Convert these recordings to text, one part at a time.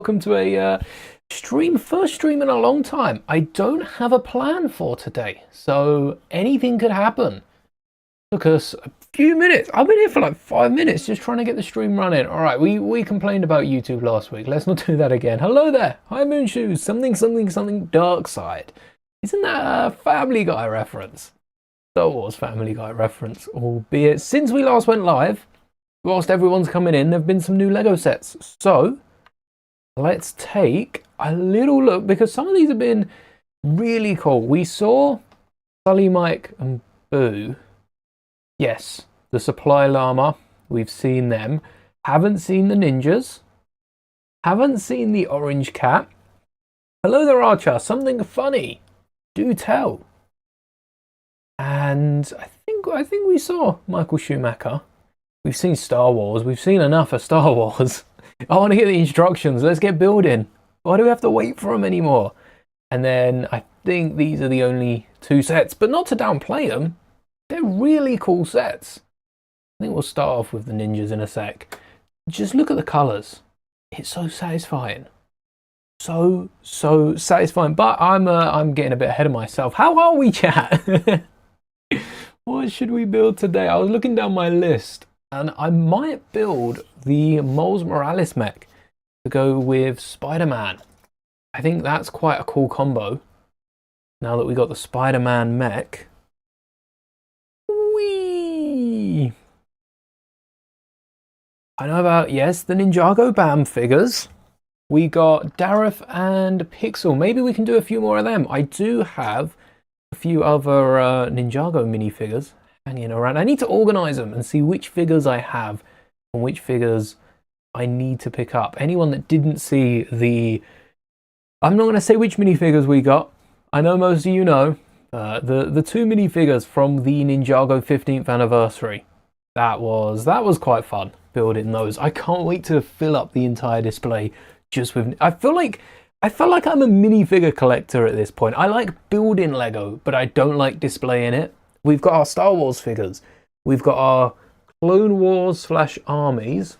Welcome to a first stream in a long time. I don't have a plan for today, so anything could happen. Took us a few minutes. I've been here for like 5 minutes just trying to get the stream running. All right, we complained about YouTube last week. Let's not do that again. Hello there. Hi, Moonshoes. Something dark side. Isn't that a Family Guy reference? Star Wars Family Guy reference, albeit since we last went live, whilst everyone's coming in, there have been some new Lego sets. So let's take a little look because some of these have been really cool. We saw Sully, Mike, and Boo. Yes, the supply llama. We've seen them. Haven't seen the ninjas. Haven't seen the orange cat. Hello there, Archer. Something funny. Do tell. And I think we saw Michael Schumacher. We've seen Star Wars. We've seen enough of Star Wars. I want to get the instructions. Let's get building. Why do we have to wait for them anymore? And then I think these are the only two sets, but not to downplay them. They're really cool sets. I think we'll start off with the ninjas in a sec. Just look at the colors. It's so satisfying. So satisfying. But I'm getting a bit ahead of myself. How are we, chat? What should we build today? I was looking down my list. And I might build the Miles Morales mech to go with Spider-Man. I think that's quite a cool combo. Now that we got the Spider-Man mech. Whee! I know about, yes, the Ninjago BAM figures. We got Dareth and Pixel. Maybe we can do a few more of them. I do have a few other Ninjago minifigures hanging around. I need to organize them and see which figures I have and which figures I need to pick up. Anyone that didn't see I'm not going to say which minifigures we got. I know most of you know. The two minifigures from the Ninjago 15th anniversary. That was quite fun building those. I can't wait to fill up the entire display just with. I feel like I'm a minifigure collector at this point. I like building Lego, but I don't like displaying it. We've got our Star Wars figures. We've got our Clone Wars / armies.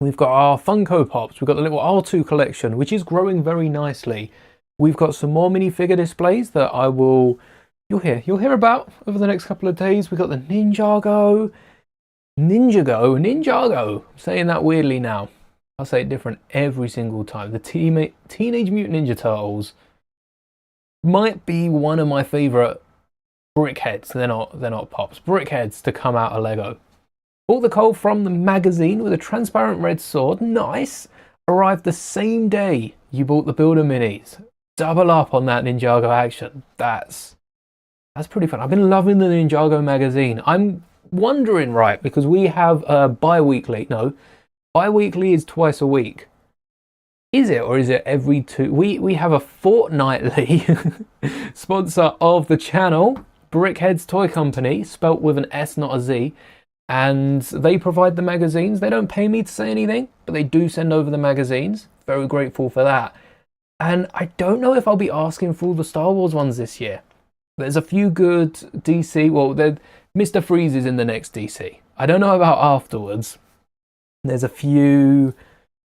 We've got our Funko Pops. We've got the little R2 collection, which is growing very nicely. We've got some more minifigure displays that you'll hear about over the next couple of days. We've got the Ninjago. I'm saying that weirdly now. I'll say it different every single time. The Teenage Mutant Ninja Turtles might be one of my favorite brickheads. They're not pops. Brickheads to come out of Lego. Bought the coal from the magazine with a transparent red sword. Nice. Arrived the same day you bought the Builder minis. Double up on that Ninjago action. That's pretty fun. I've been loving the Ninjago magazine. I'm wondering, right, because we have bi-weekly. No, bi-weekly is twice a week. Is it, or is it every two? We have a fortnightly sponsor of the channel, Brickheads Toy Company, spelt with an S, not a Z. And they provide the magazines. They don't pay me to say anything, but they do send over the magazines. Very grateful for that. And I don't know if I'll be asking for all the Star Wars ones this year. There's a few good DC. Well, Mr. Freeze is in the next DC. I don't know about afterwards. There's a few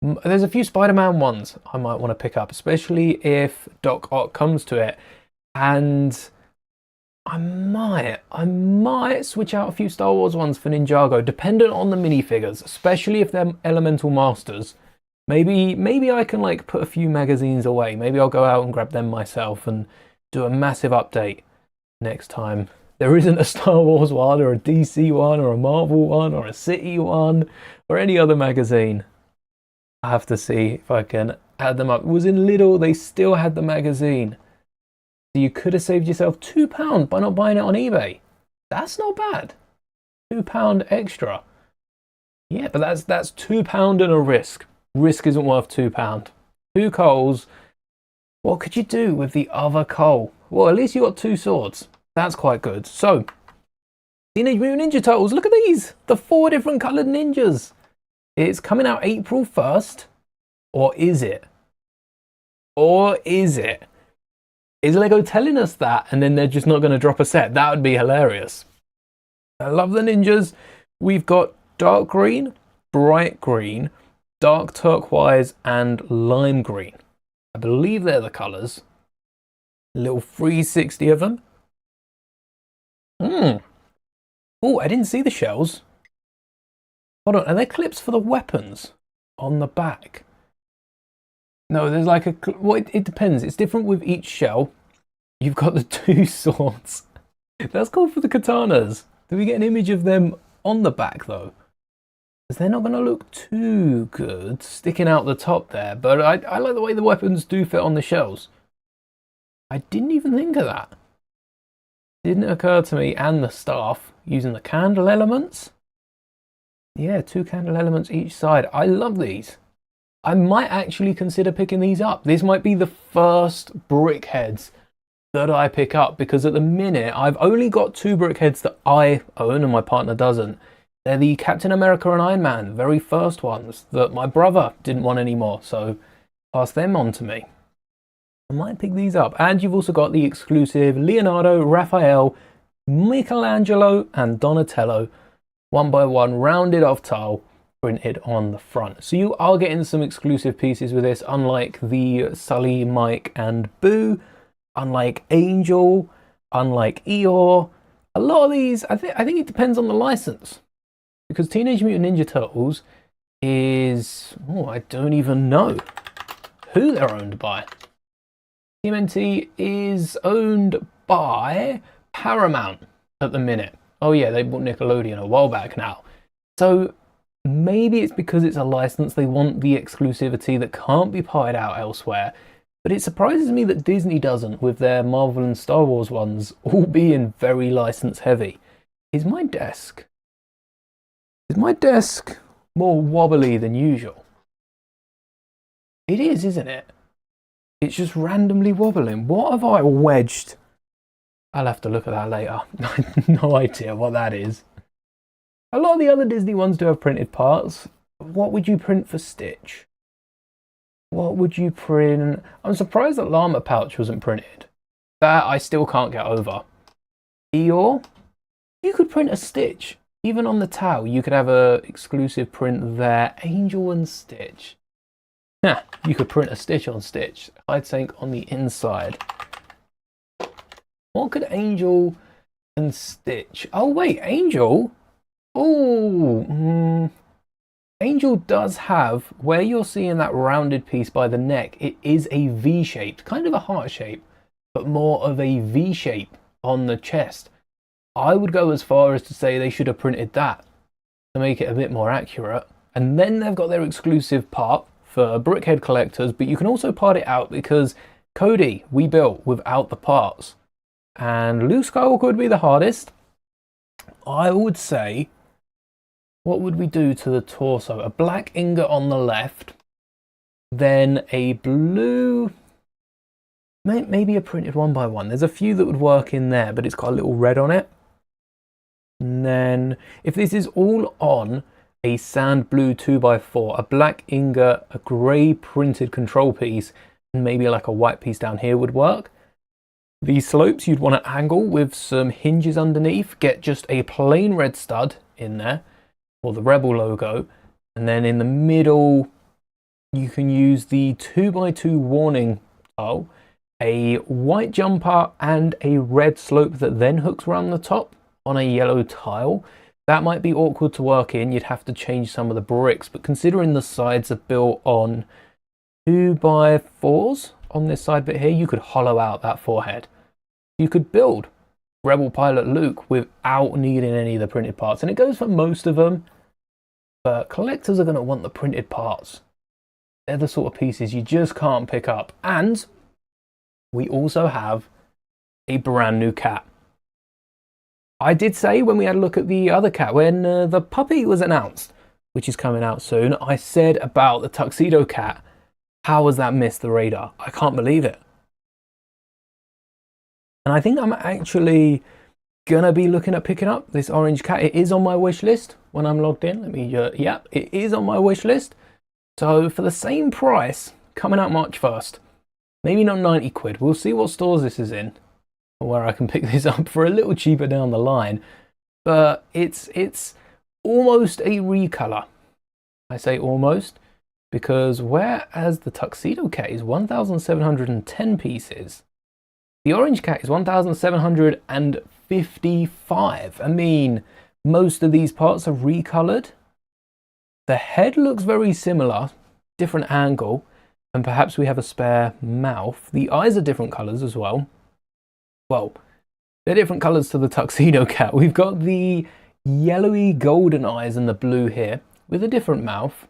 Spider-Man ones I might want to pick up, especially if Doc Ock comes to it. And I might switch out a few Star Wars ones for Ninjago, dependent on the minifigures, especially if they're Elemental Masters. Maybe I can like put a few magazines away. Maybe I'll go out and grab them myself and do a massive update next time. There isn't a Star Wars one or a DC one or a Marvel one or a City one or any other magazine. I have to see if I can add them up. It was in Lidl, they still had the magazine. So you could have saved yourself £2 by not buying it on eBay. That's not bad. £2 extra. Yeah, but that's £2 and a risk. Risk isn't worth £2. 2 coals. What could you do with the other coal? Well, at least you got 2 swords. That's quite good. So, Teenage Mutant Ninja Turtles. Look at these. The 4 different coloured ninjas. It's coming out April 1st. Or is it? Is Lego telling us that and then they're just not going to drop a set? That would be hilarious. I love the ninjas. We've got dark green, bright green, dark turquoise and lime green. I believe they're the colours. A little 360 of them. Oh, I didn't see the shells. Hold on, are there clips for the weapons on the back? No, there's like a... Well, it depends. It's different with each shell. You've got the 2 swords. That's cool for the katanas. Do we get an image of them on the back, though? Because they're not going to look too good sticking out the top there. But I like the way the weapons do fit on the shells. I didn't even think of that. Didn't occur to me. And the staff using the candle elements. Yeah, 2 candle elements each side. I love these. I might actually consider picking these up. This might be the first brick heads that I pick up, because at the minute I've only got 2 brick heads that I own and my partner doesn't. They're the Captain America and Iron Man, the very first ones that my brother didn't want anymore, so passed them on to me. I might pick these up. And you've also got the exclusive Leonardo, Raphael, Michelangelo and Donatello 1x1 rounded off tile printed on the front. So you are getting some exclusive pieces with this, unlike the Sully, Mike and Boo, unlike Angel, unlike Eeyore. A lot of these, I think it depends on the license, because Teenage Mutant Ninja Turtles is, I don't even know who they're owned by. TMNT is owned by Paramount at the minute. Oh yeah, they bought Nickelodeon a while back now. So maybe it's because it's a license, they want the exclusivity that can't be pied out elsewhere. But it surprises me that Disney doesn't, with their Marvel and Star Wars ones all being very license heavy. Is my desk more wobbly than usual? It is, isn't it? It's just randomly wobbling. What have I wedged? I'll have to look at that later. I have no idea what that is. A lot of the other Disney ones do have printed parts. What would you print for Stitch? What would you print? I'm surprised that Llama Pouch wasn't printed. That I still can't get over. Eeyore? You could print a Stitch. Even on the towel, you could have a exclusive print there. Angel and Stitch. You could print a Stitch on Stitch. I'd think on the inside. What could Angel and Stitch? Oh wait, Angel? Oh, Angel does have, where you're seeing that rounded piece by the neck, it is a V shape, kind of a heart shape, but more of a V shape on the chest. I would go as far as to say they should have printed that to make it a bit more accurate. And then they've got their exclusive part for brickhead collectors, but you can also part it out because Cody we built without the parts. And Luke Skywalker would be the hardest. I would say, what would we do to the torso? A black ingot on the left, then a blue, maybe a printed 1x1. There's a few that would work in there, but it's got a little red on it. And then, if this is all on a sand blue 2x4, a black ingot, a grey printed control piece, and maybe like a white piece down here would work. These slopes you'd want to angle with some hinges underneath, get just a plain red stud in there, or the Rebel logo, and then in the middle you can use the 2x2 warning tile, a white jumper and a red slope that then hooks around the top on a yellow tile. That might be awkward to work in, you'd have to change some of the bricks, but considering the sides are built on 2x4s on this side bit here, you could hollow out that forehead. You could build Rebel Pilot Luke without needing any of the printed parts, and it goes for most of them, but collectors are going to want the printed parts. They're the sort of pieces you just can't pick up. And we also have a brand new cat. I did say when we had a look at the other cat, when the puppy was announced, which is coming out soon, I said about the tuxedo cat, how has that missed the radar? I can't believe it. And I think I'm actually gonna be looking at picking up this orange cat. It is on my wish list when I'm logged in. Let me, yeah, it is on my wish list. So for the same price, coming out March 1st, maybe not 90 quid. We'll see what stores this is in, where I can pick this up for a little cheaper down the line. But it's almost a recolor. I say almost because whereas the Tuxedo Cat is 1,710 pieces, the Orange Cat is 1,755. I mean, most of these parts are recolored. The head looks very similar, different angle, and perhaps we have a spare mouth. The eyes are different colors as well. Well, they're different colors to the Tuxedo Cat. We've got the yellowy golden eyes and the blue here with a different mouth.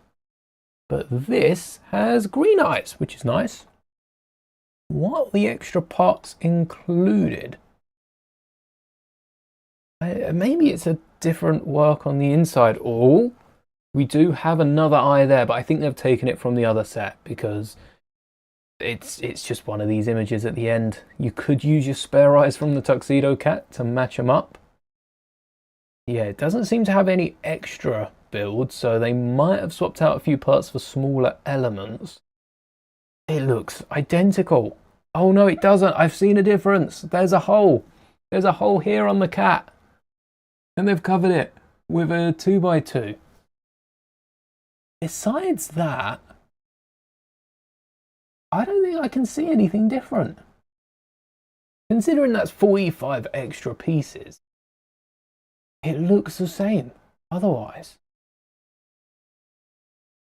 But this has green eyes, which is nice. What are the extra parts included? Maybe it's a different work on the inside. Oh, we do have another eye there, but I think they've taken it from the other set because it's just one of these images at the end. You could use your spare eyes from the Tuxedo Cat to match them up. Yeah, it doesn't seem to have any extra build, so they might have swapped out a few parts for smaller elements. It looks identical. Oh no, it doesn't. I've seen a difference. There's a hole. There's a hole here on the cat. And they've covered it with a 2x2. Besides that, I don't think I can see anything different. Considering that's 45 extra pieces, it looks the same otherwise.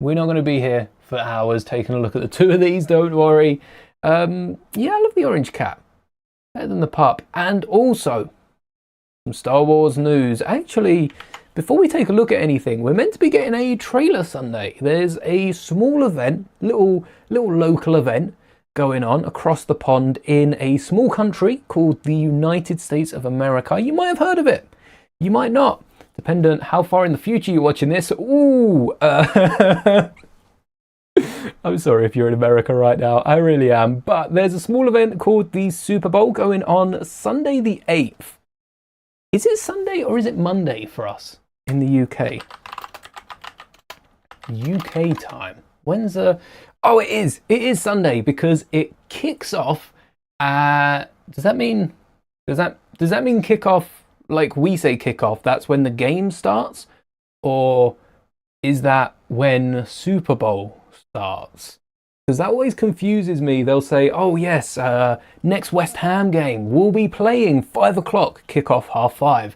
We're not going to be here for hours taking a look at the two of these, don't worry. Yeah, I love the Orange Cat. Better than the pup. And also, some Star Wars news. Actually, before we take a look at anything, we're meant to be getting a trailer Sunday. There's a small event, little local event going on across the pond in a small country called the United States of America. You might have heard of it. You might not, depending on how far in the future you're watching this. Ooh, I'm sorry if you're in America right now. I really am. But there's a small event called the Super Bowl going on Sunday the 8th. Is it Sunday or is it Monday for us in the UK? UK time. When's the... Oh, it is. It is Sunday because it kicks off. Does that mean kickoff like we say kickoff? That's when the game starts, or is that when Super Bowl starts? Because that always confuses me. They'll say, "Oh yes, next West Ham game will be playing 5 o'clock, kickoff 5:30,"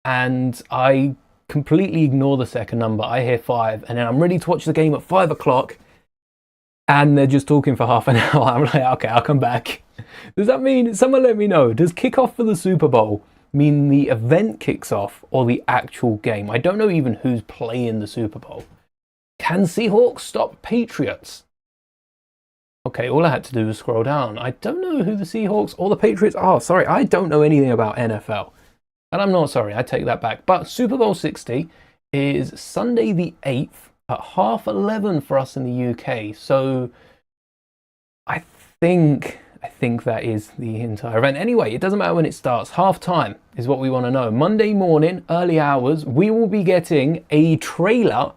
and I completely ignore the second number. I hear 5, and then I'm ready to watch the game at 5 o'clock. And they're just talking for half an hour. I'm like, okay, I'll come back. Does that mean, someone let me know, does kickoff for the Super Bowl mean the event kicks off or the actual game? I don't know even who's playing the Super Bowl. Can Seahawks stop Patriots? Okay, all I had to do was scroll down. I don't know who the Seahawks or the Patriots are. Sorry, I don't know anything about NFL. And I'm not sorry, I take that back. But Super Bowl 60 is Sunday the 8th. At 11:30 for us in the UK, so I think that is the entire event. Anyway, it doesn't matter when it starts. Half time is what we want to know. Monday morning, early hours, we will be getting a trailer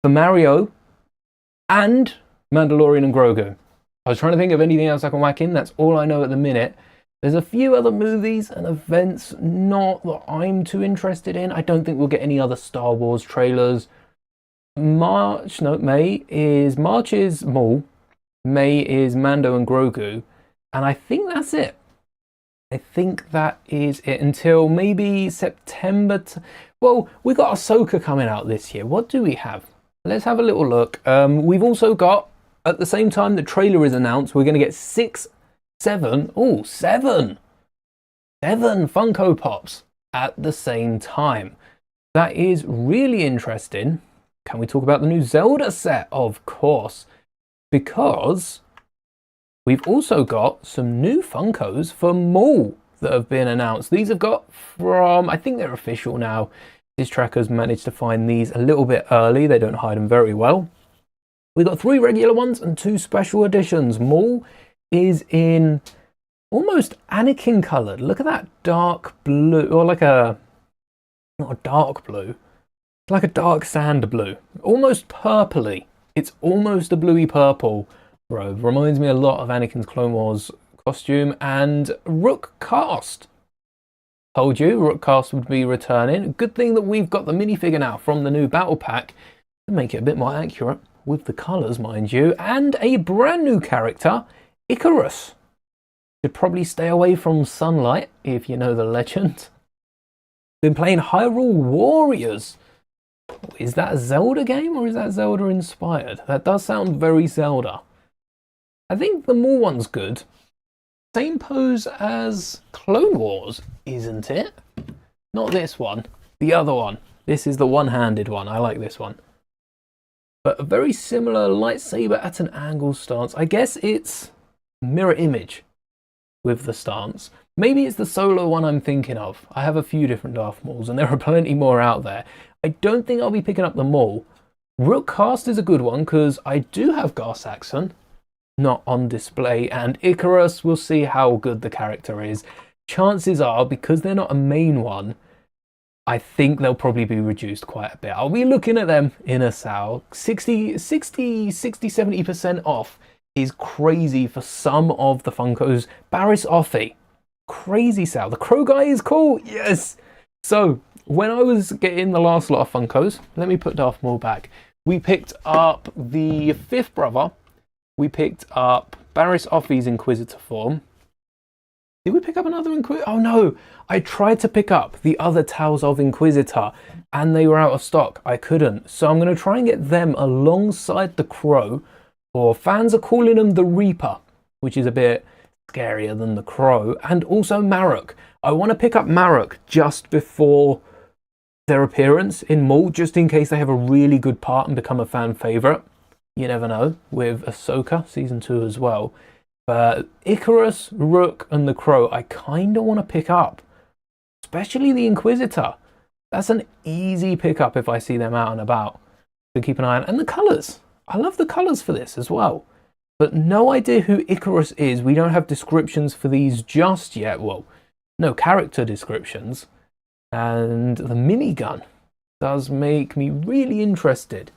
for Mario and Mandalorian and Grogu. I was trying to think of anything else I can whack in. That's all I know at the minute. There's a few other movies and events not that I'm too interested in. I don't think we'll get any other Star Wars trailers. March is Maul, May is Mando and Grogu, and I think that's it. I think that is it until maybe September. Well, we got Ahsoka coming out this year. What do we have? Let's have a little look. We've also got, at the same time the trailer is announced, we're going to get seven Funko Pops at the same time. That is really interesting. Can we talk about the new Zelda set? Of course, because we've also got some new Funkos for Maul that have been announced. These have got from, I think they're official now. This tracker's managed to find these a little bit early. They don't hide them very well. We've got 3 regular ones and 2 special editions. Maul is in almost Anakin coloured. Look at that dark blue, or like a, not a dark blue. Like a dark sand blue, almost purpley. It's almost a bluey purple robe. Reminds me a lot of Anakin's Clone Wars costume. And Rook Cast. Told you Rook Cast would be returning. Good thing that we've got the minifigure now from the new battle pack to make it a bit more accurate with the colours, mind you, and a brand new character, Icarus. Should probably stay away from sunlight, if you know the legend. Been playing Hyrule Warriors. Is that a Zelda game or is that Zelda inspired? That does sound very Zelda. I think the Maul one's good. Same pose as Clone Wars, isn't it? Not this one, the other one. This is the one-handed one. I like this one. But a very similar lightsaber at an angle stance. I guess it's mirror image with the stance. Maybe it's the solo one I'm thinking of. I have a few different Darth Mauls and there are plenty more out there. I don't think I'll be picking up the Maul. Rook Cast is a good one because I do have Gar Saxon not on display, and Icarus, we'll see how good the character is. Chances are, because they're not a main one, I think they'll probably be reduced quite a bit. I'll be looking at them in a sale. 70% off is crazy for some of the Funkos. Barriss Offee, crazy sale. The Crow guy is cool, yes! So, when I was getting the last lot of Funkos, let me put Darth Maul back. We picked up the fifth brother. We picked up Barriss Offee's Inquisitor form. Did we pick up another Inquisitor? Oh no, I tried to pick up the other Tales of Inquisitor and they were out of stock. I couldn't. So I'm going to try and get them alongside the Crow, or fans are calling them the Reaper, which is a bit scarier than the Crow, and also Marok. I want to pick up Marok just before their appearance in Maul, just in case they have a really good part and become a fan favourite. You never know, with Ahsoka Season 2 as well. But Icarus, Rook, and the Crow, I kind of want to pick up. Especially the Inquisitor. That's an easy pickup if I see them out and about. So keep an eye on. And the colours. I love the colours for this as well. But no idea who Icarus is. We don't have descriptions for these just yet. Well, no character descriptions. And the minigun does make me really interested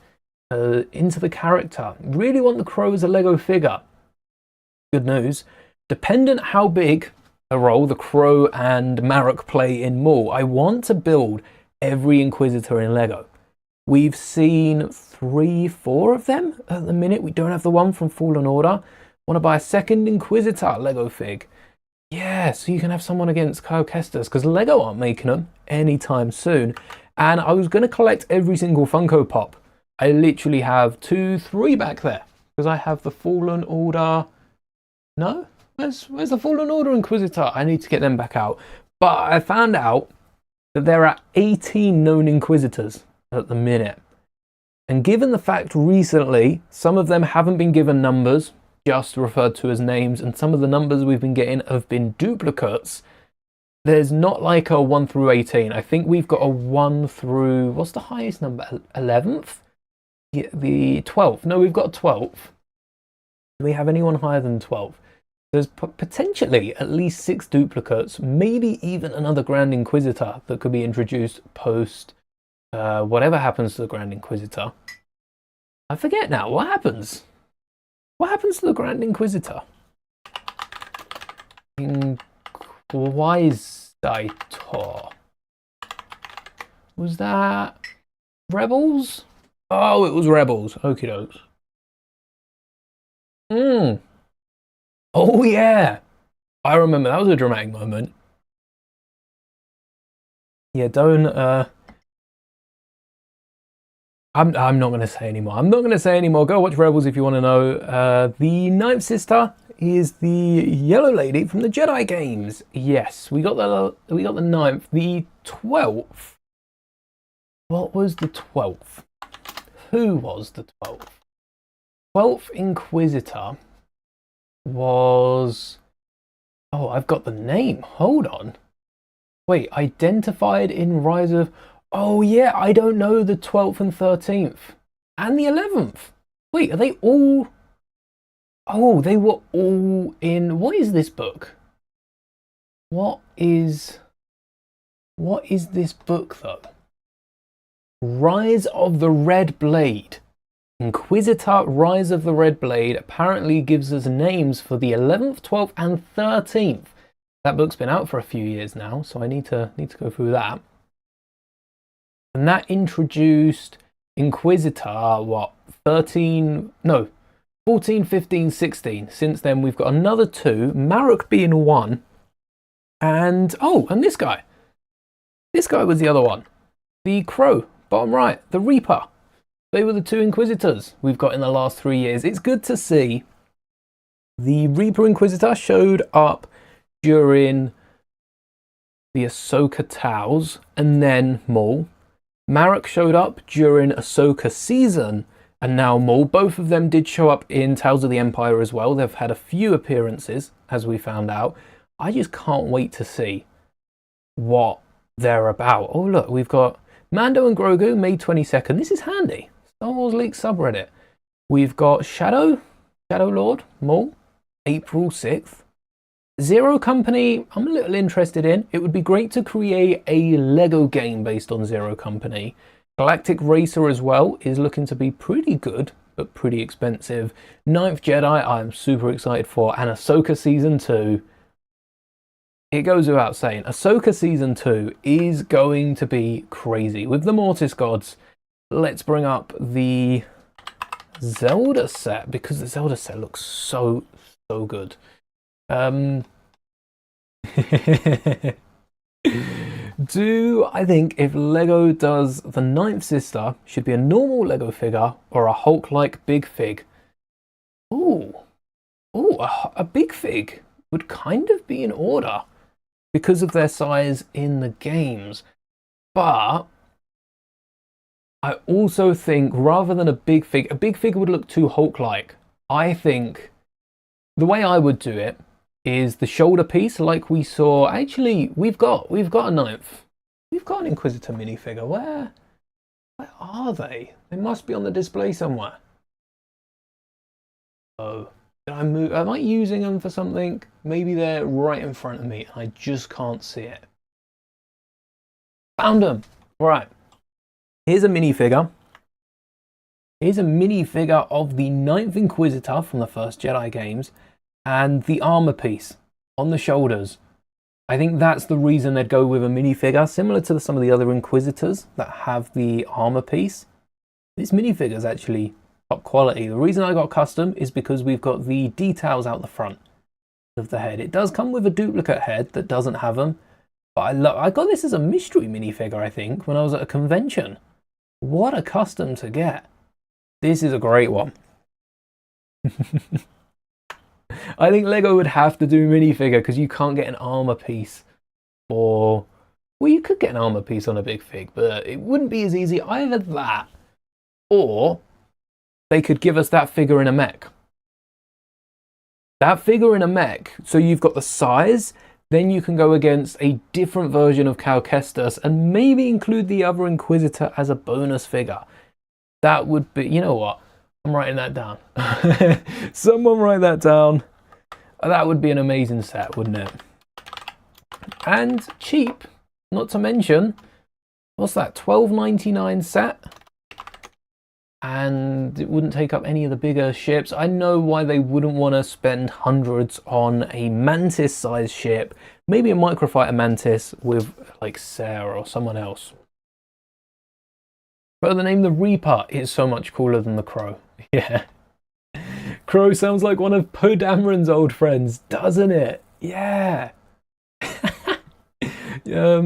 into the character. Really want the Crow as a Lego figure. Good news. Dependent how big a role the Crow and Marok play in Maul, I want to build every Inquisitor in Lego. We've seen 3-4 of them at the minute. We don't have the one from Fallen Order. Want to buy a second Inquisitor Lego fig. Yeah, so you can have someone against Kyle Kestis, because Lego aren't making them anytime soon. And I was going to collect every single Funko Pop. I literally have 2-3 back there, because I have the Fallen Order. No? Where's the Fallen Order Inquisitor? I need to get them back out. But I found out that there are 18 known Inquisitors at the minute. And given the fact recently, some of them haven't been given numbers, just referred to as names, and some of the numbers we've been getting have been duplicates, there's not like a 1 through 18. I think we've got a 1 through, what's the highest number? 11th? Yeah, the 12th. No, we've got 12th. Do we have anyone higher than 12? There's potentially at least 6 duplicates, maybe even another Grand Inquisitor that could be introduced post whatever happens to the Grand Inquisitor. I forget now, what happens? What happens to the Grand Inquisitor? Inquisitor. Was that Rebels? Oh, it was Rebels. Okie dokes. Oh yeah, I remember that was a dramatic moment. Yeah, don't. I'm not going to say anymore. I'm not going to say anymore. Go watch Rebels if you want to know. The ninth sister is the yellow lady from the Jedi games. Yes, we got the ninth. The 12th. What was the 12th? Who was the 12th? 12th Inquisitor was... Oh, I've got the name. Hold on. Wait, identified in Rise of... Oh yeah, I don't know the 12th and 13th. And the 11th. Wait, are they all... Oh, they were all in... What is this book? What is this book, though? Rise of the Red Blade. Inquisitor Rise of the Red Blade apparently gives us names for the 11th, 12th, and 13th. That book's been out for a few years now, so I need to go through that. And that introduced Inquisitor, what, 13, no, 14, 15, 16. Since then, we've got another 2, Marek being 1, and, oh, and this guy. This guy was the other one. The Crow, bottom right, the Reaper. They were the 2 Inquisitors we've got in the last 3 years. It's good to see. The Reaper Inquisitor showed up during the Ahsoka Taos and then Maul. Marek showed up during Ahsoka Season and now Maul. Both of them did show up in Tales of the Empire as well. They've had a few appearances, as we found out. I just can't wait to see what they're about. Oh look, we've got Mando and Grogu, May 22nd. This is handy. Star Wars Leaks subreddit. We've got Shadow Lord, Maul, April 6th. Zero Company, I'm a little interested in. It would be great to create a Lego game based on Zero Company. Galactic Racer as well is looking to be pretty good, but pretty expensive. Ninth Jedi, I'm super excited for. And Ahsoka Season 2. It goes without saying, Ahsoka Season 2 is going to be crazy. With the Mortis Gods, let's bring up the Zelda set, because the Zelda set looks so good. I think if Lego does the Ninth Sister, should be a normal Lego figure or a Hulk-like big fig? Ooh, a big fig would kind of be in order because of their size in the games. But I also think rather than a big fig would look too Hulk-like. I think the way I would do it is the shoulder piece, like we saw. Actually, we've got a ninth. We've got an Inquisitor minifigure. Where are they? They must be on the display somewhere. Oh, did I move? Am I using them for something? Maybe they're right in front of me. I just can't see it. Found them. Right. Here's a minifigure. Here's a minifigure of the Ninth Inquisitor from the first Jedi games. And the armor piece on the shoulders. I think that's the reason they'd go with a minifigure, similar to some of the other Inquisitors that have the armor piece. This minifigure is actually top quality. The reason I got custom is because we've got the details out the front of the head. It does come with a duplicate head that doesn't have them, but I got this as a mystery minifigure, I think, when I was at a convention. What a custom to get. This is a great one. I think Lego would have to do minifigure because you can't get an armor piece or... Well, you could get an armor piece on a big fig, but it wouldn't be as easy. Either that or they could give us that figure in a mech. That figure in a mech, so you've got the size, then you can go against a different version of Cal Kestis and maybe include the other Inquisitor as a bonus figure. That would be... You know what? I'm writing that down. Someone write that down. That would be an amazing set, wouldn't it? And cheap, not to mention, what's that, $12.99 set? And it wouldn't take up any of the bigger ships. I know why they wouldn't want to spend hundreds on a Mantis-sized ship. Maybe a microfighter Mantis with, like, Sarah or someone else. But the name the Reaper is so much cooler than the Crow. Yeah. Crow sounds like one of Poe Dameron's old friends, doesn't it? Yeah. Yeah,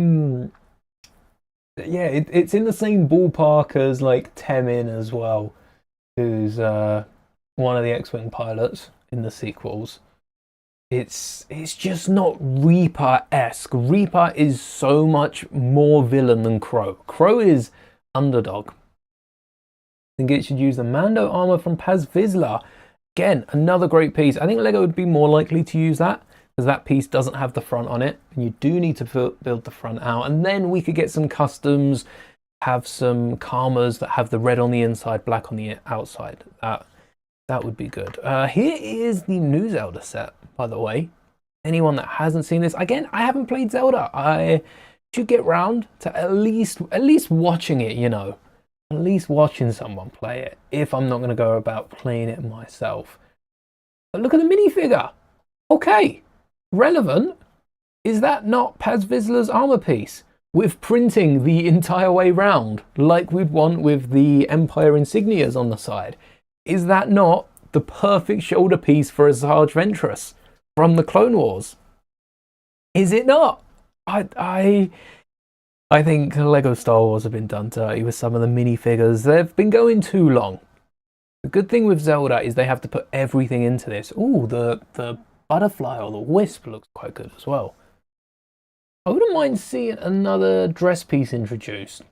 it's in the same ballpark as like Temin as well, who's one of the X-Wing pilots in the sequels. It's just not Reaper-esque. Reaper is so much more villain than Crow. Crow is underdog. I think it should use the Mando armor from Paz Vizsla. Again, another great piece. I think Lego would be more likely to use that because that piece doesn't have the front on it, and you do need to build the front out. And then we could get some customs, have some Karmas that have the red on the inside, black on the outside. That would be good. Here is the new Zelda set, by the way. Anyone that hasn't seen this, again, I haven't played Zelda. I should get round to at least watching it, you know. At least watching someone play it, if I'm not going to go about playing it myself. But look at the minifigure. Okay, relevant. Is that not Paz Vizsla's armor piece? with printing the entire way round, like we'd want with the Empire insignias on the side. Is that not the perfect shoulder piece for a Sarge Ventress from the Clone Wars? Is it not? I think Lego Star Wars have been done dirty with some of the minifigures. They've been going too long. The good thing with Zelda is they have to put everything into this. Ooh, the butterfly or the wisp looks quite good as well. I wouldn't mind seeing another dress piece introduced,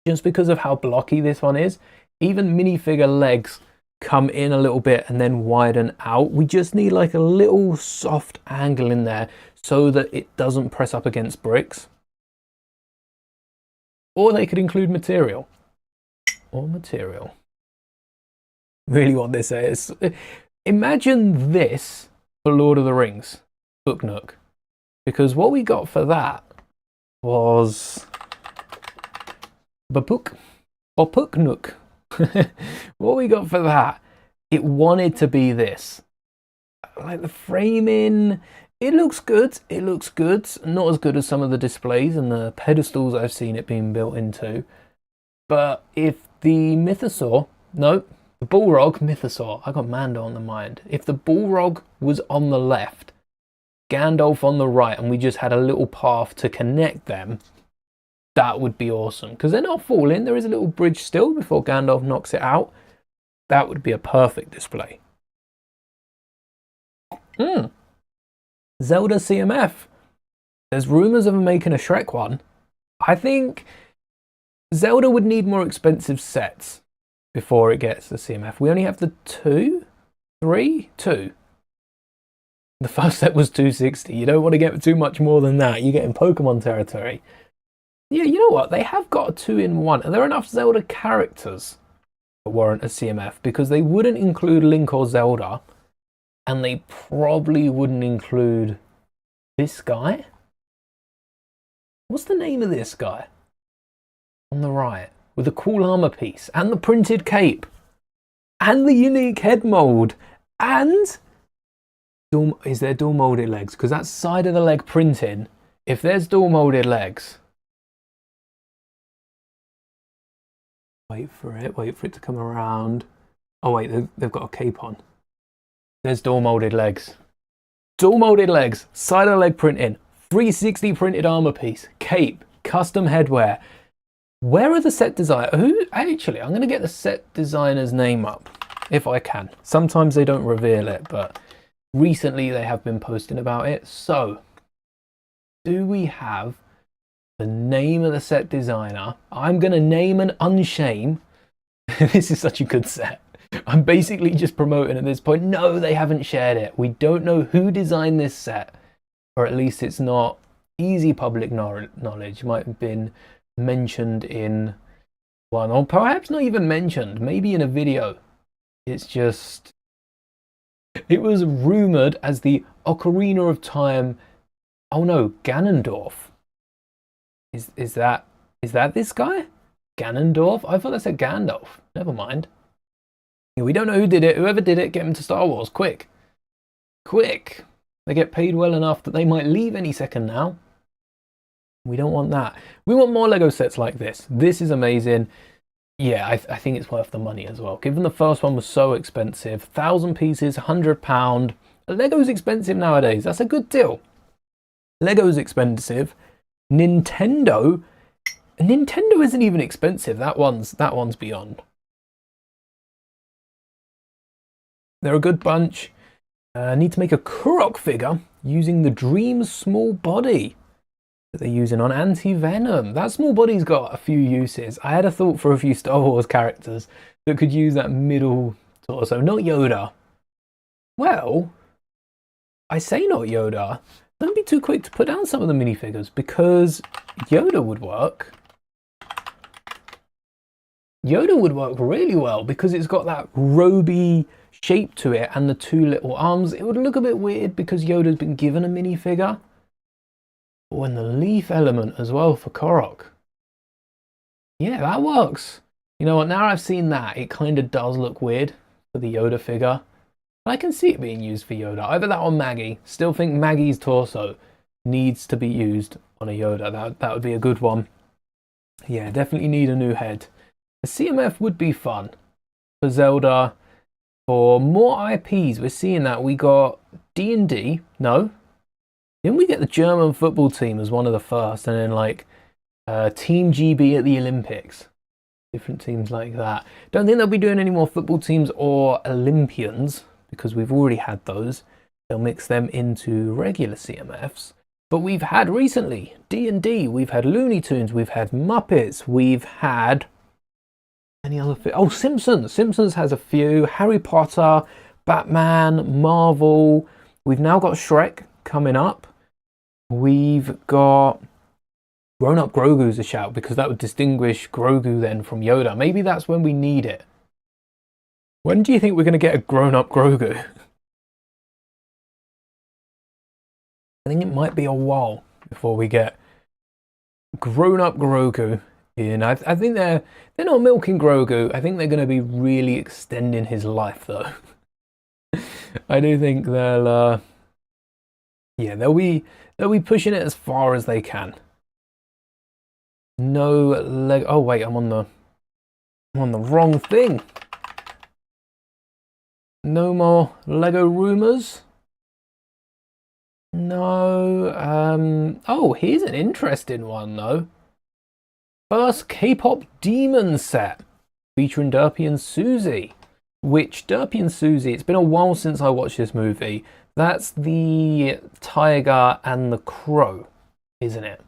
just because of how blocky this one is. Even minifigure legs come in a little bit and then widen out. We just need like a little soft angle in there so that it doesn't press up against bricks. Or they could include material. Or material. Really want this. Imagine this for Lord of the Rings, Book Nook. Because what we got for that was Bapuk or Puck Nook. What we got for that, it wanted to be this. Like the framing, it looks good. It looks good. Not as good as some of the displays and the pedestals I've seen it being built into. But if the Mythosaur, no, the Balrog Mythosaur, I got Mando on the mind. If the Balrog was on the left, Gandalf on the right, and we just had a little path to connect them, that would be awesome. Because they're not falling. There is a little bridge still before Gandalf knocks it out. That would be a perfect display. Zelda CMF. There's rumours of making a Shrek one. I think Zelda would need more expensive sets before it gets the CMF. We only have the two. The first set was 260. You don't want to get too much more than that. You get in Pokemon territory. Yeah, you know what? They have got a 2-in-1. Are there enough Zelda characters to warrant a CMF? Because they wouldn't include Link or Zelda. And they probably wouldn't include this guy. What's the name of this guy? On the right. With the cool armor piece. And the printed cape. And the unique head mold. And is there dual molded legs? Because that's side of the leg printing. If there's dual molded legs. Wait for it to come around. Oh wait, they've got a cape on. There's dual molded legs. Dual molded legs, side of the leg printing, 360 printed armor piece, cape, custom headwear. Where are the set designers? Actually, I'm going to get the set designer's name up, if I can. Sometimes they don't reveal it, but recently they have been posting about it. So, do we have the name of the set designer? I'm going to name and unshame. This is such a good set. I'm basically just promoting at this point. No, they haven't shared it. We don't know who designed this set. Or at least it's not easy public knowledge. It might have been mentioned in one, or perhaps not even mentioned. Maybe in a video. It's just... It was rumoured as the Ocarina of Time... Oh no, Ganondorf. Is that this guy? Ganondorf? I thought that said Gandalf. Never mind. Yeah, we don't know who did it. Whoever did it, get them to Star Wars. Quick. Quick. They get paid well enough that they might leave any second now. We don't want that. We want more Lego sets like this. This is amazing. Yeah, I think it's worth the money as well. Given the first one was so expensive. 1,000 pieces, £100. Lego's expensive nowadays. That's a good deal. Lego's expensive. Nintendo isn't even expensive. That one's beyond. They're a good bunch. Need to make a Kurok figure using the Dream's small body that they're using on Anti-Venom. That small body's got a few uses. I had a thought for a few Star Wars characters that could use that middle torso. Not Yoda. Well, I say not Yoda. Don't be too quick to put down some of the minifigures, because Yoda would work. Yoda would work really well because it's got that roby shape to it and the two little arms. It would look a bit weird because Yoda's been given a minifigure. Oh, and the leaf element as well for Korok. Yeah, that works. You know what, now I've seen that, it kind of does look weird for the Yoda figure. I can see it being used for Yoda. Either that or Maggie. Still think Maggie's torso needs to be used on on a Yoda. That would be a good one. Yeah, definitely need a new head. A CMF would be fun for Zelda. For more IPs, we're seeing that we got D&D. No, didn't we get the German football team as one of the first, and then like Team GB at the Olympics? Different teams like that. Don't think they'll be doing any more football teams or Olympians because we've already had those. They'll mix them into regular CMFs. But we've had recently D&D, we've had Looney Tunes, we've had Muppets, we've had any other? Oh, Simpsons. Simpsons has a few. Harry Potter, Batman, Marvel. We've now got Shrek coming up. We've got Grown Up Grogu's a shout because that would distinguish Grogu then from Yoda. Maybe that's when we need it. When do you think we're going to get a Grown Up Grogu? I think it might be a while before we get Grown Up Grogu in. I think they're not milking Grogu. I think they're going to be really extending his life though. I do think they'll be pushing it as far as they can. No Lego. Oh wait, I'm on the wrong thing. No more Lego rumors. No. Oh, here's an interesting one though. First K-pop demon set featuring Derpy and Susie. Which Derpy and Susie? It's been a while since I watched this movie. That's the Tiger and the Crow, isn't it?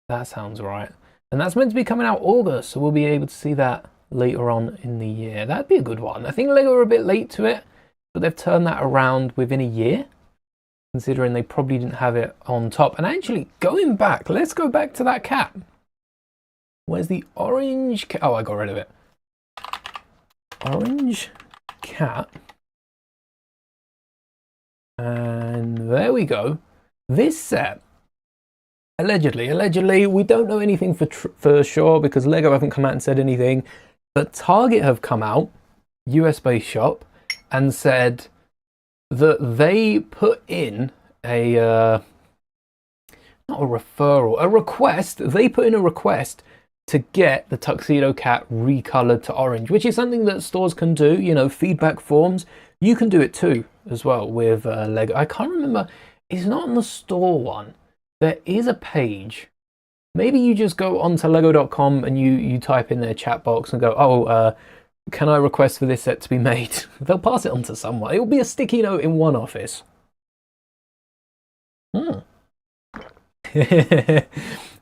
That sounds right. And that's meant to be coming out August, so we'll be able to see that later on in the year. That'd be a good one. I think Lego are a bit late to it, but they've turned that around within a year, considering they probably didn't have it on top. And actually, going back, let's go back to that cat. Where's the orange cat? Oh, I got rid of it. Orange cat. And there we go. This set, allegedly, we don't know anything for sure because Lego haven't come out and said anything, but Target have come out, US-based shop, and said that they put in a not a referral, a request. They put in a request to get the Tuxedo Cat recolored to orange, which is something that stores can do. You know, feedback forms. You can do it too as well with Lego. I can't remember. It's not on the store one. There is a page. Maybe you just go onto lego.com and you type in their chat box and go, oh, can I request for this set to be made? They'll pass it on to someone. It will be a sticky note in one office.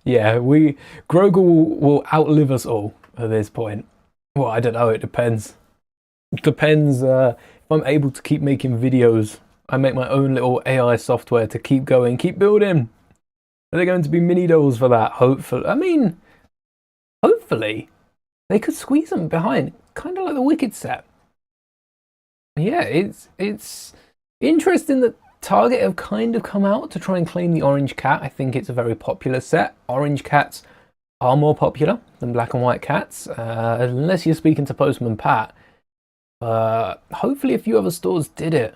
Yeah, Grogu will outlive us all at this point. Well, I don't know. It depends. It depends if I'm able to keep making videos. I make my own little AI software to keep going, keep building. Are there going to be mini dolls for that? Hopefully. I mean, hopefully. They could squeeze them behind, kind of like the Wicked set. Yeah, it's interesting that Target have kind of come out to try and claim the orange cat. I think it's a very popular set. Orange cats are more popular than black and white cats, unless you're speaking to Postman Pat. Hopefully a few other stores did it,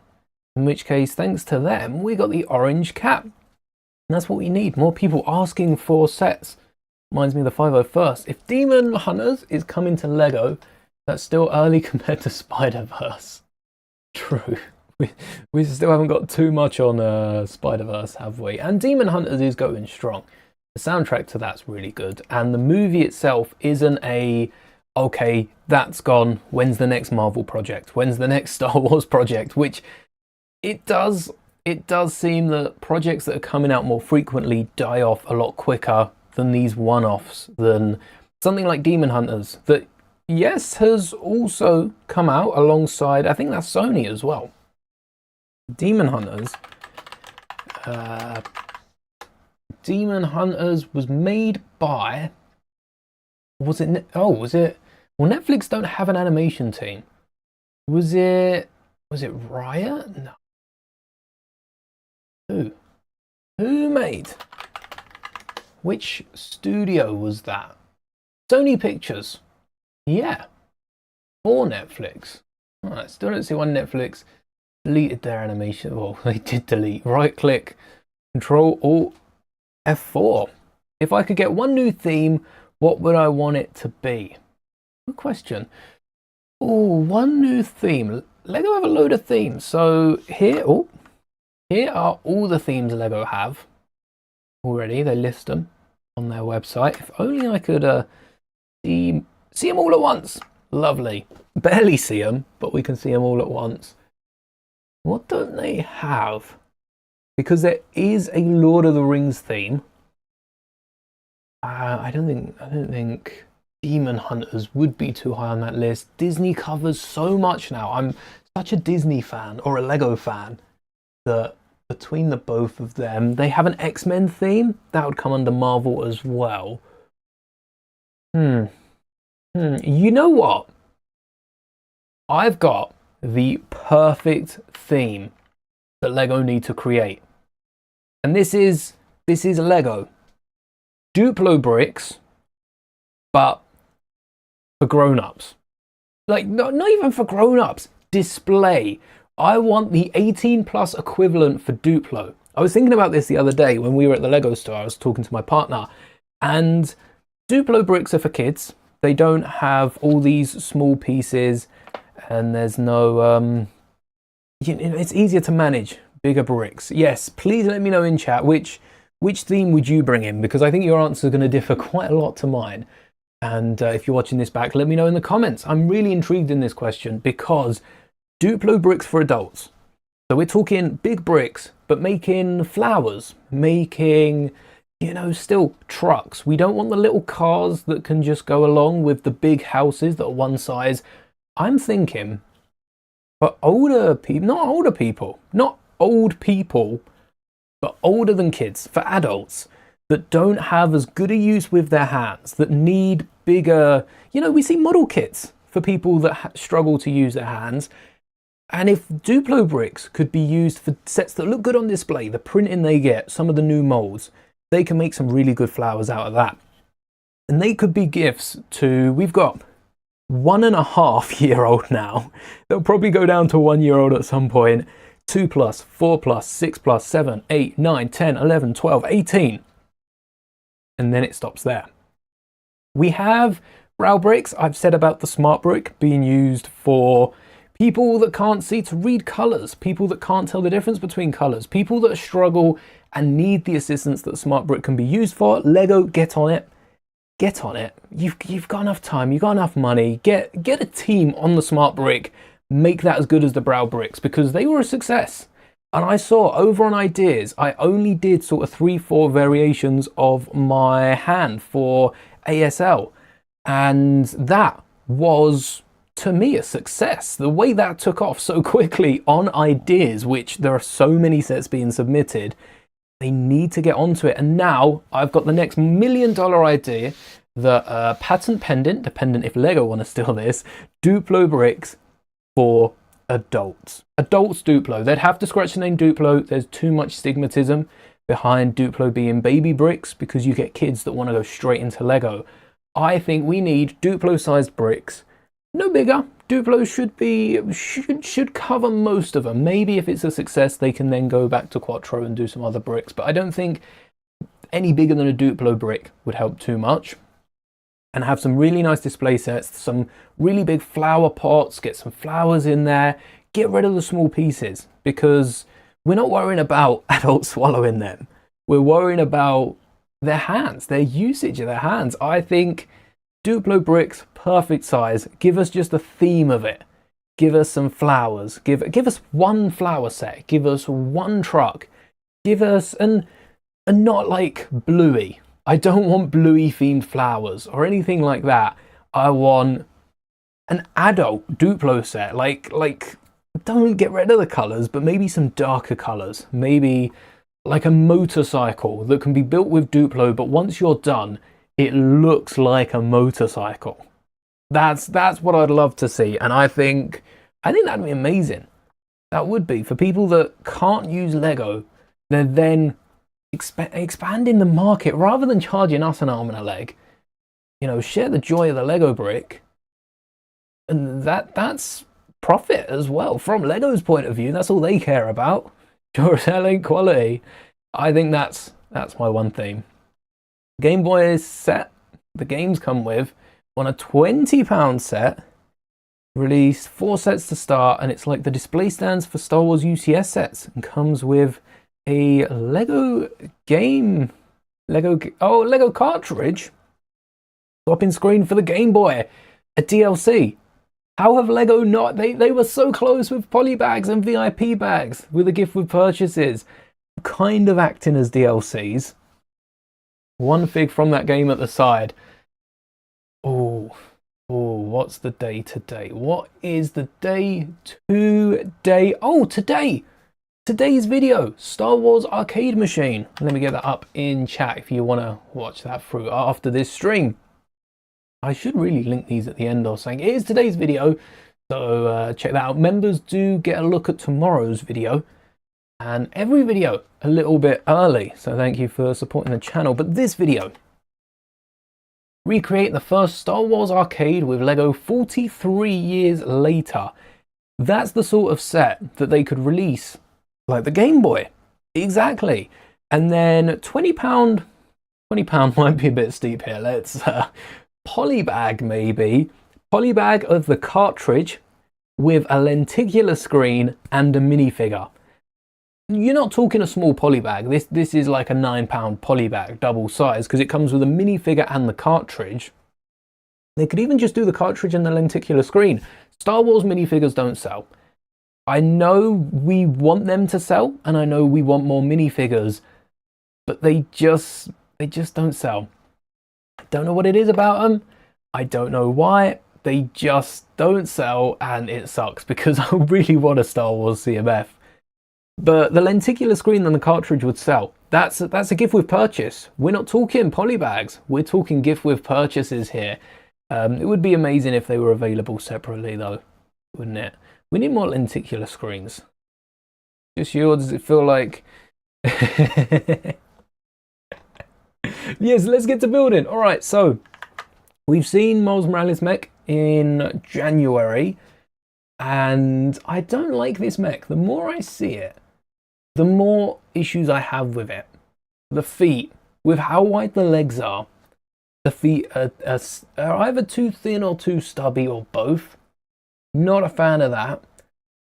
in which case, thanks to them, we got the orange cat. And that's what we need, more people asking for sets. Reminds me of the 501st. If Demon Hunters is coming to Lego, that's still early compared to Spider-Verse. True. We still haven't got too much on Spider-Verse, have we? And Demon Hunters is going strong. The soundtrack to that's really good. And the movie itself isn't a, okay, that's gone, when's the next Marvel project? When's the next Star Wars project? Which it does seem that projects that are coming out more frequently die off a lot quicker than these one-offs, than something like Demon Hunters that, yes, has also come out alongside, I think that's Sony as well. Demon Hunters was made by, was it, well, Netflix don't have an animation team. Was it Riot? No. Who made? Which studio was that? Sony Pictures. Yeah. For Netflix. I still don't see why Netflix deleted their animation. Well, they did delete. Right click, Control Alt F4. If I could get one new theme, what would I want it to be? Good question. Oh, one new theme. Lego have a load of themes. So here are all the themes Lego have already. They list them on their website. If only I could see them all at once. Lovely. Barely see them, but we can see them all at once. What don't they have? Because there is a Lord of the Rings theme. I don't think Demon Hunters would be too high on that list. Disney covers so much now. I'm such a Disney fan, or a Lego fan, that between the both of them, they have an X-Men theme. That would come under Marvel as well. You know what? I've got the perfect theme that Lego need to create. And this is Lego. Duplo bricks, but for grown-ups. Like, not even for grown-ups. Display. I want the 18 plus equivalent for Duplo. I was thinking about this the other day when we were at the Lego store. I was talking to my partner, and Duplo bricks are for kids. They don't have all these small pieces, and there's no it's easier to manage bigger bricks. Yes, please let me know in chat which theme would you bring in, because I think your answer is going to differ quite a lot to mine. And if you're watching this back, let me know in the comments. I'm really intrigued in this question because Duplo bricks for adults. So we're talking big bricks, but making flowers, making, still trucks. We don't want the little cars that can just go along with the big houses that are one size. I'm thinking for older people, not old people, but older than kids, for adults that don't have as good a use with their hands, that need bigger, we see model kits for people that struggle to use their hands. And if Duplo bricks could be used for sets that look good on display, the printing they get, some of the new molds, they can make some really good flowers out of that. And they could be gifts to, we've got 1.5-year-old now. They'll probably go down to 1-year-old at some point. 2 plus, 4 plus, 6 plus, 7, 8, 9, 10, 11, 12, 18. And then it stops there. We have brow bricks. I've said about the smart brick being used for people that can't see to read colours, people that can't tell the difference between colours, people that struggle and need the assistance that smart brick can be used for. Lego, get on it. Get on it. You've got enough time, you've got enough money. Get a team on the smart brick. Make that as good as the brow bricks, because they were a success. And I saw over on ideas, I only did sort of 3-4 variations of my hand for ASL. And that was, to me, a success. The way that took off so quickly on ideas, which there are so many sets being submitted, they need to get onto it. And now I've got the next $1 million idea, the patent pending, dependent if Lego want to steal this, Duplo bricks for adults. Adults Duplo. They'd have to scratch the name Duplo. There's too much stigmatism behind Duplo being baby bricks, because you get kids that want to go straight into Lego. I think we need Duplo-sized bricks. No bigger. Duplo should cover most of them. Maybe if it's a success, they can then go back to Quattro and do some other bricks. But I don't think any bigger than a Duplo brick would help too much. And have some really nice display sets, some really big flower pots, get some flowers in there, get rid of the small pieces, because we're not worrying about adults swallowing them. We're worrying about their hands, their usage of their hands. I think Duplo bricks, perfect size. Give us just a theme of it. Give us some flowers. Give us one flower set. Give us one truck. Give us, and not like Bluey. I don't want Bluey themed flowers or anything like that. I want an adult Duplo set. Like don't get rid of the colors, but maybe some darker colors. Maybe like a motorcycle that can be built with Duplo, but once you're done, it looks like a motorcycle. That's what I'd love to see, and I think that'd be amazing. That would be for people that can't use Lego. They're then expanding the market rather than charging us an arm and a leg. Share the joy of the Lego brick, and that's profit as well from Lego's point of view. That's all they care about. Duracell quality. I think that's That's my one theme. Game Boy set the games come with on a £20 set. Released 4 sets to start, and it's like the display stands for Star Wars UCS sets, and comes with a Lego cartridge, swapping screen for the Game Boy, a DLC. How have Lego not? They were so close with polybags and VIP bags with a gift with purchases, kind of acting as DLCs. One fig from that game at the side. Oh, what's the day today? What is the day today? Oh, today! Today's video, Star Wars Arcade Machine. Let me get that up in chat if you want to watch that through after this stream. I should really link these at the end or something. It is today's video, so check that out. Members do get a look at tomorrow's video, and every video a little bit early, so thank you for supporting the channel. But this video, recreate the first Star Wars arcade with Lego 43 years later. That's the sort of set that they could release, like the Game Boy. Exactly. And then £20 might be a bit steep here. Let's polybag maybe. Polybag of the cartridge with a lenticular screen and a minifigure. You're not talking a small polybag. This is like a £9 polybag, double size, because it comes with a minifigure and the cartridge. They could even just do the cartridge and the lenticular screen. Star Wars minifigures don't sell. I know we want them to sell, and I know we want more minifigures, but they just don't sell. I don't know what it is about them. I don't know why. They just don't sell, and it sucks because I really want a Star Wars CMF. But the lenticular screen and the cartridge would sell. That's a gift with purchase. We're not talking polybags. We're talking gift with purchases here. It would be amazing if they were available separately though, wouldn't it? We need more lenticular screens. Just you, or does it feel like... Yes, let's get to building. All right, so we've seen Miles Morales mech in January, and I don't like this mech. The more I see it, the more issues I have with it. The feet, with how wide the legs are, the feet are either too thin or too stubby or both. Not a fan of that.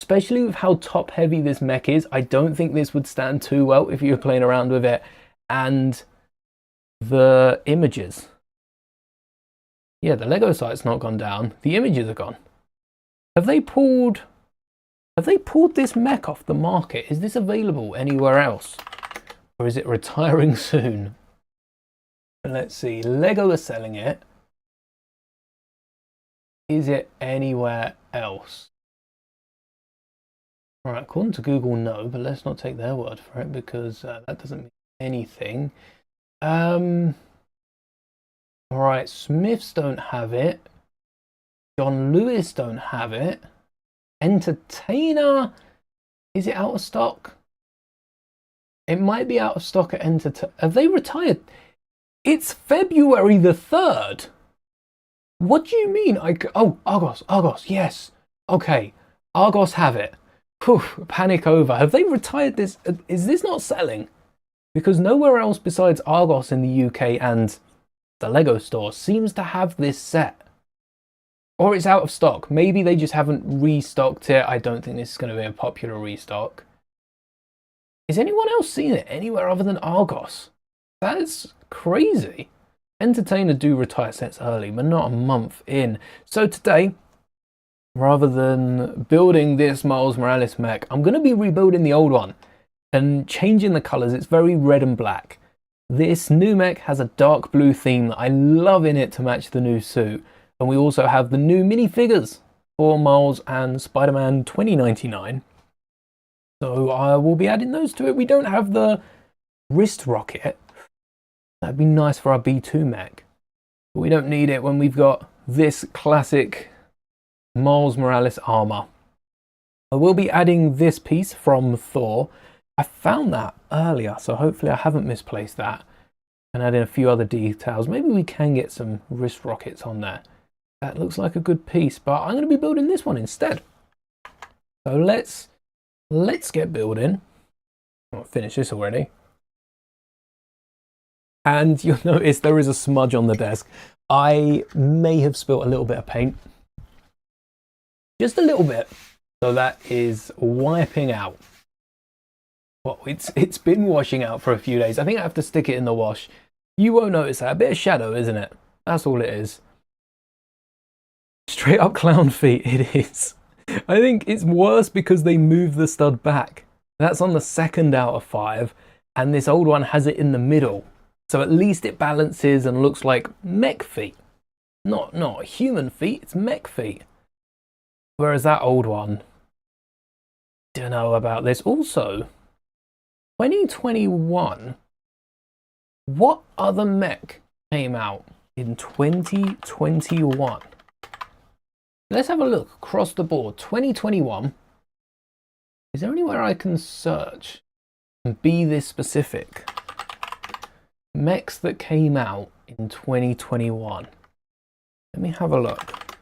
Especially with how top heavy this mech is. I don't think this would stand too well if you were playing around with it. And the images. Yeah, the Lego site's not gone down. The images are gone. Have they pulled this mech off the market? Is this available anywhere else? Or is it retiring soon? Let's see. Lego are selling it. Is it anywhere else? All right, according to Google, no, but let's not take their word for it because that doesn't mean anything. All right, Smiths don't have it. John Lewis don't have it. Entertainer, is it out of stock? It might be out of stock at Entertainer. Have they retired? It's February the 3rd. What do you mean? Oh, Argos, yes. Okay, Argos have it. Whew, panic over. Have they retired this? Is this not selling? Because nowhere else besides Argos in the UK and the Lego store seems to have this set. Or it's out of stock. Maybe they just haven't restocked it. I don't think this is going to be a popular restock. Is anyone else seeing it anywhere other than Argos? That is crazy. Entertainer do retire sets early, but not a month in. So today, rather than building this Miles Morales mech, I'm going to be rebuilding the old one and changing the colors. It's very red and black. This new mech has a dark blue theme that I love in it to match the new suit. And we also have the new minifigures for Miles and Spider-Man 2099. So I will be adding those to it. We don't have the wrist rocket. That'd be nice for our B2 mech. But we don't need it when we've got this classic Miles Morales armor. I will be adding this piece from Thor. I found that earlier, so hopefully I haven't misplaced that. And add in a few other details. Maybe we can get some wrist rockets on there. That looks like a good piece, but I'm going to be building this one instead. So let's get building. I'll finish this already. And you'll notice there is a smudge on the desk. I may have spilt a little bit of paint. Just a little bit. So that is wiping out. Well, it's been washing out for a few days. I think I have to stick it in the wash. You won't notice that. A bit of shadow, isn't it? That's all it is. Straight up clown feet, it is. I think it's worse because they move the stud back. That's on the second out of 5, and this old one has it in the middle. So at least it balances and looks like mech feet. Not human feet, it's mech feet. Whereas that old one, don't know about this. Also, 2021, what other mech came out in 2021? Let's have a look across the board. 2021. Is there anywhere I can search and be this specific? Mechs that came out in 2021. Let me have a look.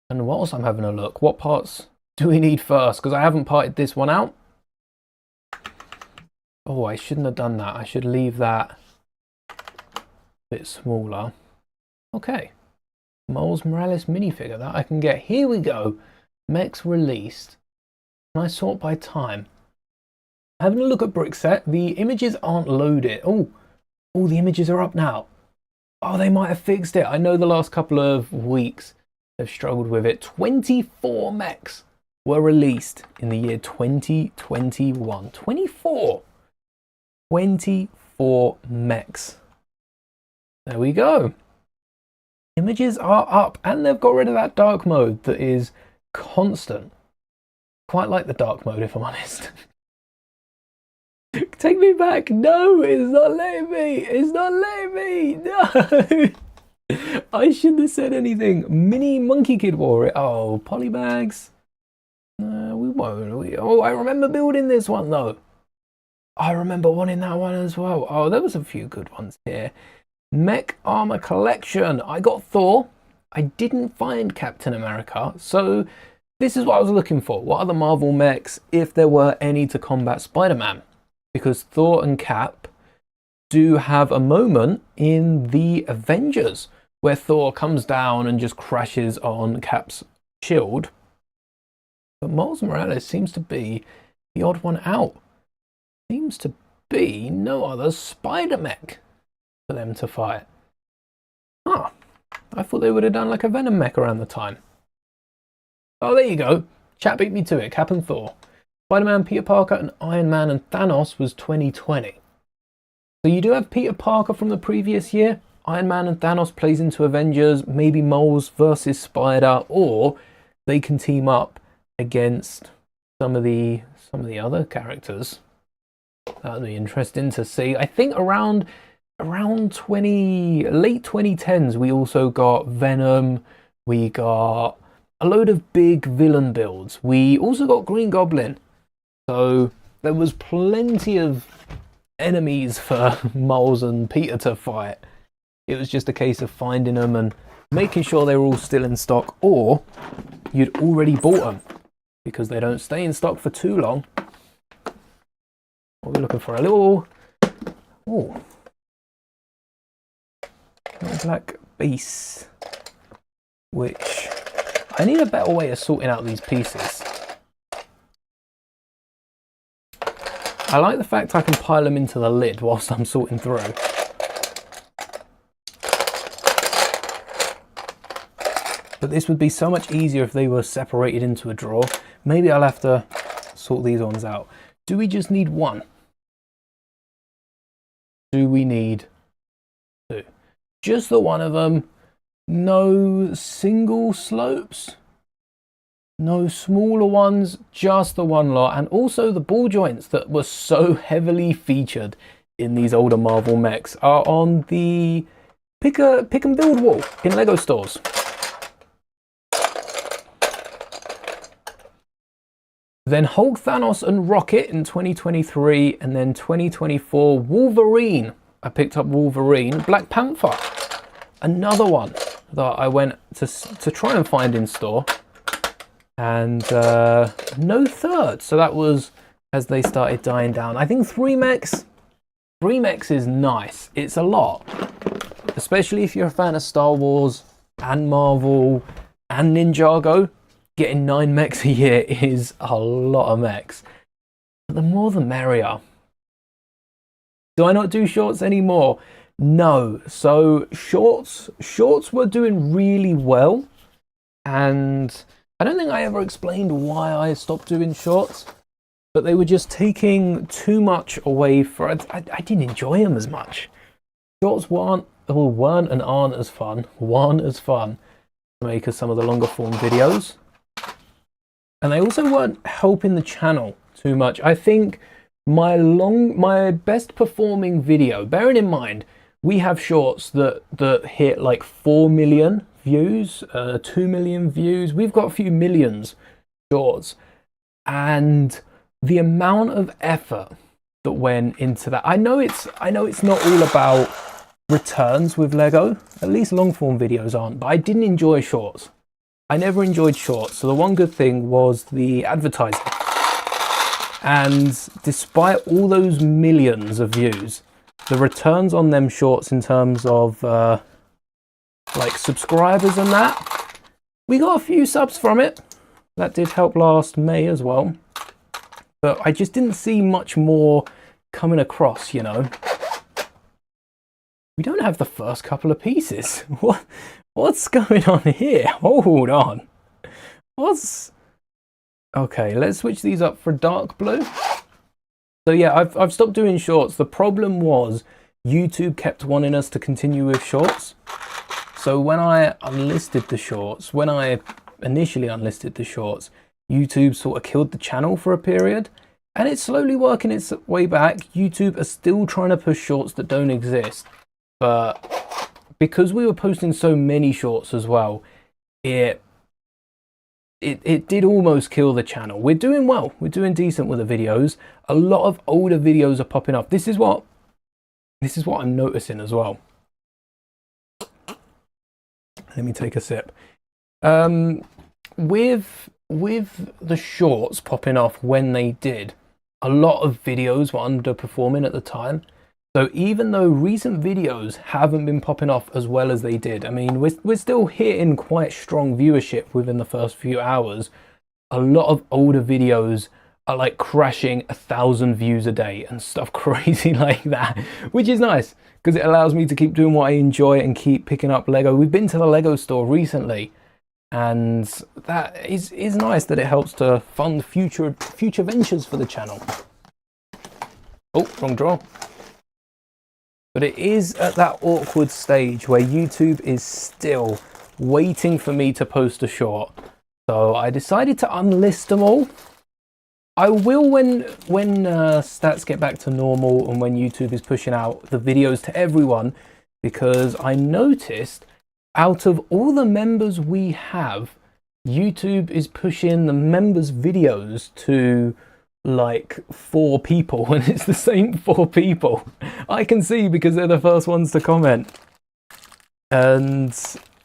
And whilst I'm having a look, what parts do we need first? Because I haven't parted this one out. Oh, I shouldn't have done that. I should leave that a bit smaller. Okay. Miles Morales minifigure that I can get. Here we go. Mechs released. And I sort by time. Having a look at Brickset, the images aren't loaded. Oh, the images are up now. Oh, they might have fixed it. I know the last couple of weeks they've struggled with it. 24 mechs were released in the year 2021. 24 mechs. There we go. Images are up, and they've got rid of that dark mode that is constant. Quite like the dark mode, if I'm honest. Take me back. No, it's not letting me. It's not letting me. No. I shouldn't have said anything. Mini Monkey Kid wore it. Oh, polybags. We won't. Oh, I remember building this one, though. I remember wanting that one as well. Oh, there was a few good ones here. Mech Armor Collection. I got Thor. I didn't find Captain America. So this is what I was looking for. What are the Marvel mechs, if there were any, to combat Spider-Man? Because Thor and Cap do have a moment in the Avengers where Thor comes down and just crashes on Cap's shield. But Miles Morales seems to be the odd one out. Seems to be no other Spider-Mech for them to fight. Ah, I thought they would have done like a Venom mech around the time. Oh, there you go. Chat beat me to it. Cap and Thor. Spider-Man, Peter Parker, and Iron Man and Thanos was 2020. So you do have Peter Parker from the previous year. Iron Man and Thanos plays into Avengers. Maybe Moles versus Spider, or they can team up against some of the other characters. That would be interesting to see. I think around late 2010s, we also got Venom. We got a load of big villain builds. We also got Green Goblin. So there was plenty of enemies for Miles and Peter to fight. It was just a case of finding them and making sure they were all still in stock, or you'd already bought them because they don't stay in stock for too long. What are we looking for? A little black base, which I need a better way of sorting out these pieces. I like the fact I can pile them into the lid whilst I'm sorting through. But this would be so much easier if they were separated into a drawer. Maybe I'll have to sort these ones out. Do we just need one? Do we need two? Just the one of them. No single slopes. No smaller ones, just the one lot. And also the ball joints that were so heavily featured in these older Marvel mechs are on the pick and build wall in Lego stores. Then Hulk, Thanos and Rocket in 2023, and then 2024 Wolverine. I picked up Wolverine. Black Panther, another one that I went to try and find in store. And no third, so that was as they started dying down. I think 3 mechs, 3mex is nice. It's a lot, especially if you're a fan of Star Wars and Marvel and Ninjago. Getting 9 mechs a year is a lot of mechs. But the more the merrier. Do I not do shorts anymore? No. So shorts were doing really well, and I don't think I ever explained why I stopped doing shorts, but they were just taking too much away for it. I didn't enjoy them as much. Shorts weren't and aren't as fun to make as some of the longer form videos. And they also weren't helping the channel too much. I think my best performing video, bearing in mind, we have shorts that hit like 4 million views, 2 million views. We've got a few millions shorts. And the amount of effort that went into that. I know it's not all about returns with Lego. At least long form videos aren't, but I didn't enjoy shorts. I never enjoyed shorts, so the one good thing was the advertising. And despite all those millions of views, the returns on them shorts in terms of like subscribers and that, we got a few subs from it. That did help last May as well. But I just didn't see much more coming across, you know. We don't have the first couple of pieces. What's going on here? Hold on. Okay, let's switch these up for dark blue. So yeah, I've stopped doing shorts. The problem was YouTube kept wanting us to continue with shorts. So when I unlisted the shorts, when I initially unlisted the shorts, YouTube sort of killed the channel for a period, and it's slowly working its way back. YouTube are still trying to push shorts that don't exist, but because we were posting so many shorts as well, it did almost kill the channel. We're doing well. We're doing decent with the videos. A lot of older videos are popping up. This is what I'm noticing as well. Let me take a sip. With the shorts popping off when they did, a lot of videos were underperforming at the time. So even though recent videos haven't been popping off as well as they did, I mean, we're still hitting quite strong viewership within the first few hours. A lot of older videos are like crashing 1,000 views a day and stuff crazy like that, which is nice because it allows me to keep doing what I enjoy and keep picking up Lego. We've been to the Lego store recently, and that is nice that it helps to fund future ventures for the channel. Oh, wrong draw. But it is at that awkward stage where YouTube is still waiting for me to post a short. So I decided to unlist them all. I will when stats get back to normal and when YouTube is pushing out the videos to everyone, because I noticed out of all the members we have, YouTube is pushing the members' videos to like 4 people, and it's the same 4 people. I can see because they're the first ones to comment. And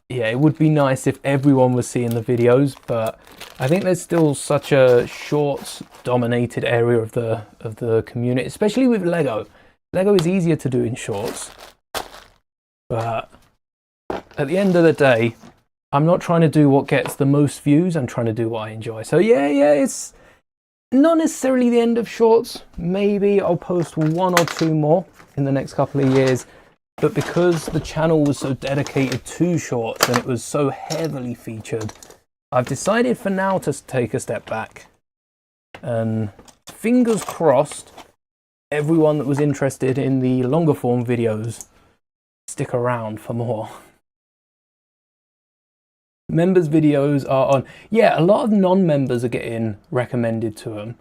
yeah, it would be nice if everyone was seeing the videos, but I think there's still such a shorts dominated area of the community, especially with Lego. Lego is easier to do in shorts, but at the end of the day, I'm not trying to do what gets the most views. I'm trying to do what I enjoy. So yeah, it's not necessarily the end of shorts. Maybe I'll post 1 or 2 more in the next couple of years. But because the channel was so dedicated to shorts and it was so heavily featured, I've decided for now to take a step back. And fingers crossed, everyone that was interested in the longer form videos, stick around for more. Members videos are on. Yeah, a lot of non-members are getting recommended to them.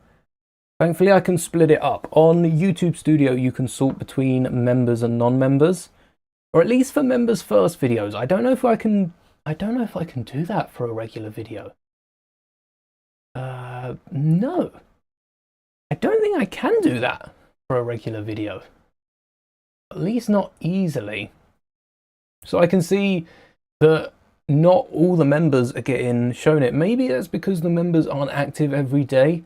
Thankfully, I can split it up. On YouTube Studio, you can sort between members and non-members, or at least for members first videos. I don't know if I can do that for a regular video. No. I don't think I can do that for a regular video. At least not easily. So I can see that not all the members are getting shown it. Maybe that's because the members aren't active every day,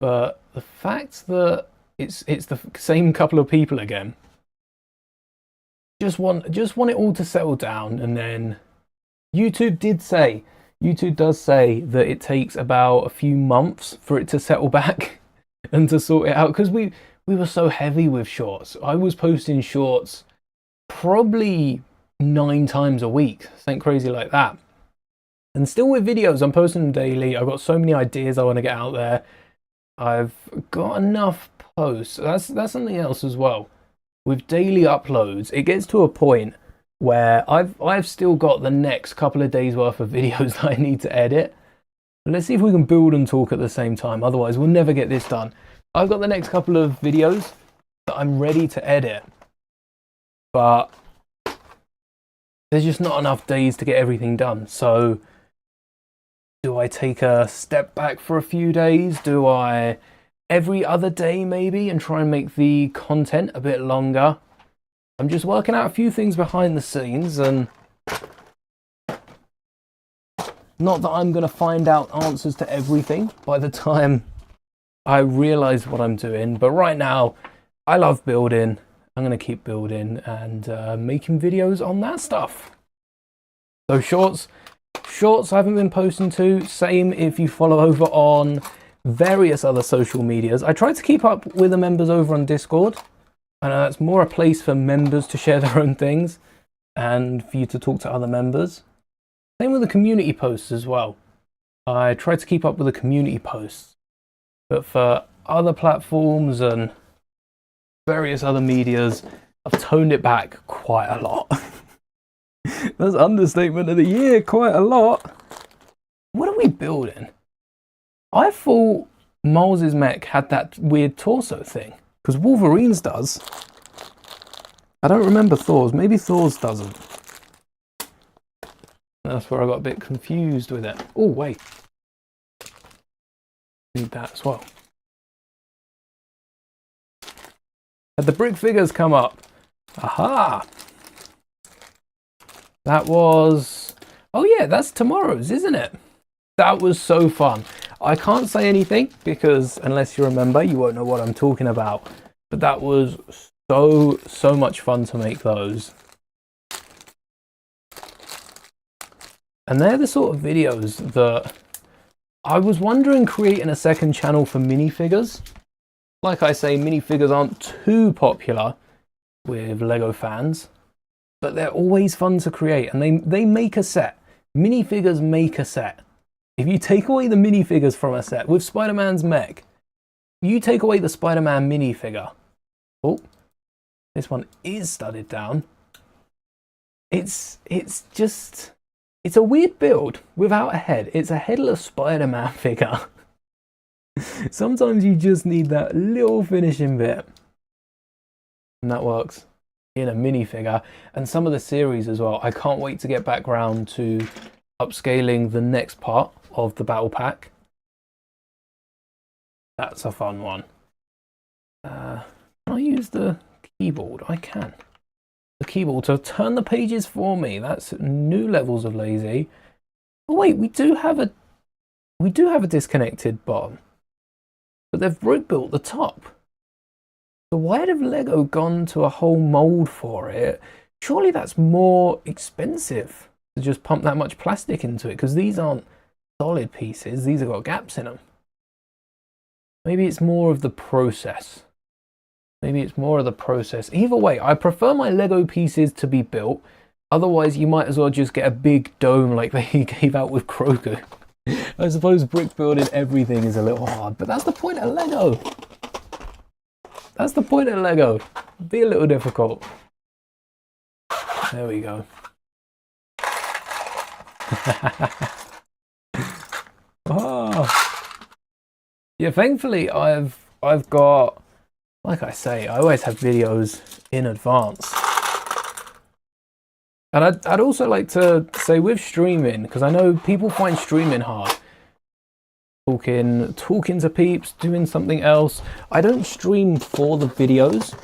but the fact that It's the same couple of people again. Just want it all to settle down, and then YouTube does say that it takes about a few months for it to settle back and to sort it out, because we were so heavy with shorts. I was posting shorts probably 9 times a week, something crazy like that. And still with videos, I'm posting them daily. I've got so many ideas I want to get out there. I've got enough posts. That's something else as well. With daily uploads, it gets to a point where I've still got the next couple of days worth of videos that I need to edit. Let's see if we can build and talk at the same time. Otherwise, we'll never get this done. I've got the next couple of videos that I'm ready to edit, but there's just not enough days to get everything done. So do I take a step back for a few days? Do I every other day maybe, and try and make the content a bit longer? I'm just working out a few things behind the scenes, and not that I'm going to find out answers to everything by the time I realise what I'm doing. But right now, I love building. I'm going to keep building and making videos on that stuff. So shorts I haven't been posting to. Same if you follow over on various other social medias. I try to keep up with the members over on Discord. I know that's more a place for members to share their own things and for you to talk to other members. Same with the community posts as well. I try to keep up with the community posts. But for other platforms and various other medias, I've toned it back quite a lot. That's understatement of the year, quite a lot. What are we building? I thought Maul's mech had that weird torso thing, because Wolverine's does. I don't remember Thor's. Maybe Thor's doesn't. That's where I got a bit confused with it. Oh, wait. Need that as well. Had the brick figures come up. Aha! That was... Oh yeah, that's tomorrow's, isn't it? That was so fun. I can't say anything because unless you remember, you won't know what I'm talking about. But that was so much fun to make those. And they're the sort of videos that I was wondering creating a second channel for minifigures. Like I say, minifigures aren't too popular with LEGO fans, but they're always fun to create, and they make a set. Minifigures make a set. If you take away the minifigures from a set, with Spider-Man's mech, you take away the Spider-Man minifigure. Oh, this one is studded down. It's a weird build without a head. It's a headless Spider-Man figure. Sometimes you just need that little finishing bit. And that works in a minifigure. And some of the series as well. I can't wait to get back round to upscaling the next part of the battle pack. That's a fun one. Can I use the keyboard? I can. The keyboard to turn the pages for me. That's new levels of lazy. Oh wait, we do have a disconnected bottom, but they've brick built the top. So why have LEGO gone to a whole mold for it? Surely that's more expensive to just pump that much plastic into it, because these aren't solid pieces. These have got gaps in them. Maybe it's more of the process. Maybe it's more of the process. Either way, I prefer my LEGO pieces to be built. Otherwise, you might as well just get a big dome like they gave out with Kroger. I suppose brick building everything is a little hard, but that's the point of LEGO. That's the point of LEGO. Be a little difficult. There we go. Oh. Yeah, thankfully I've got, like I say, I always have videos in advance. And I'd also like to say with streaming, because I know people find streaming hard. Talking to peeps, doing something else. I don't stream for the videos.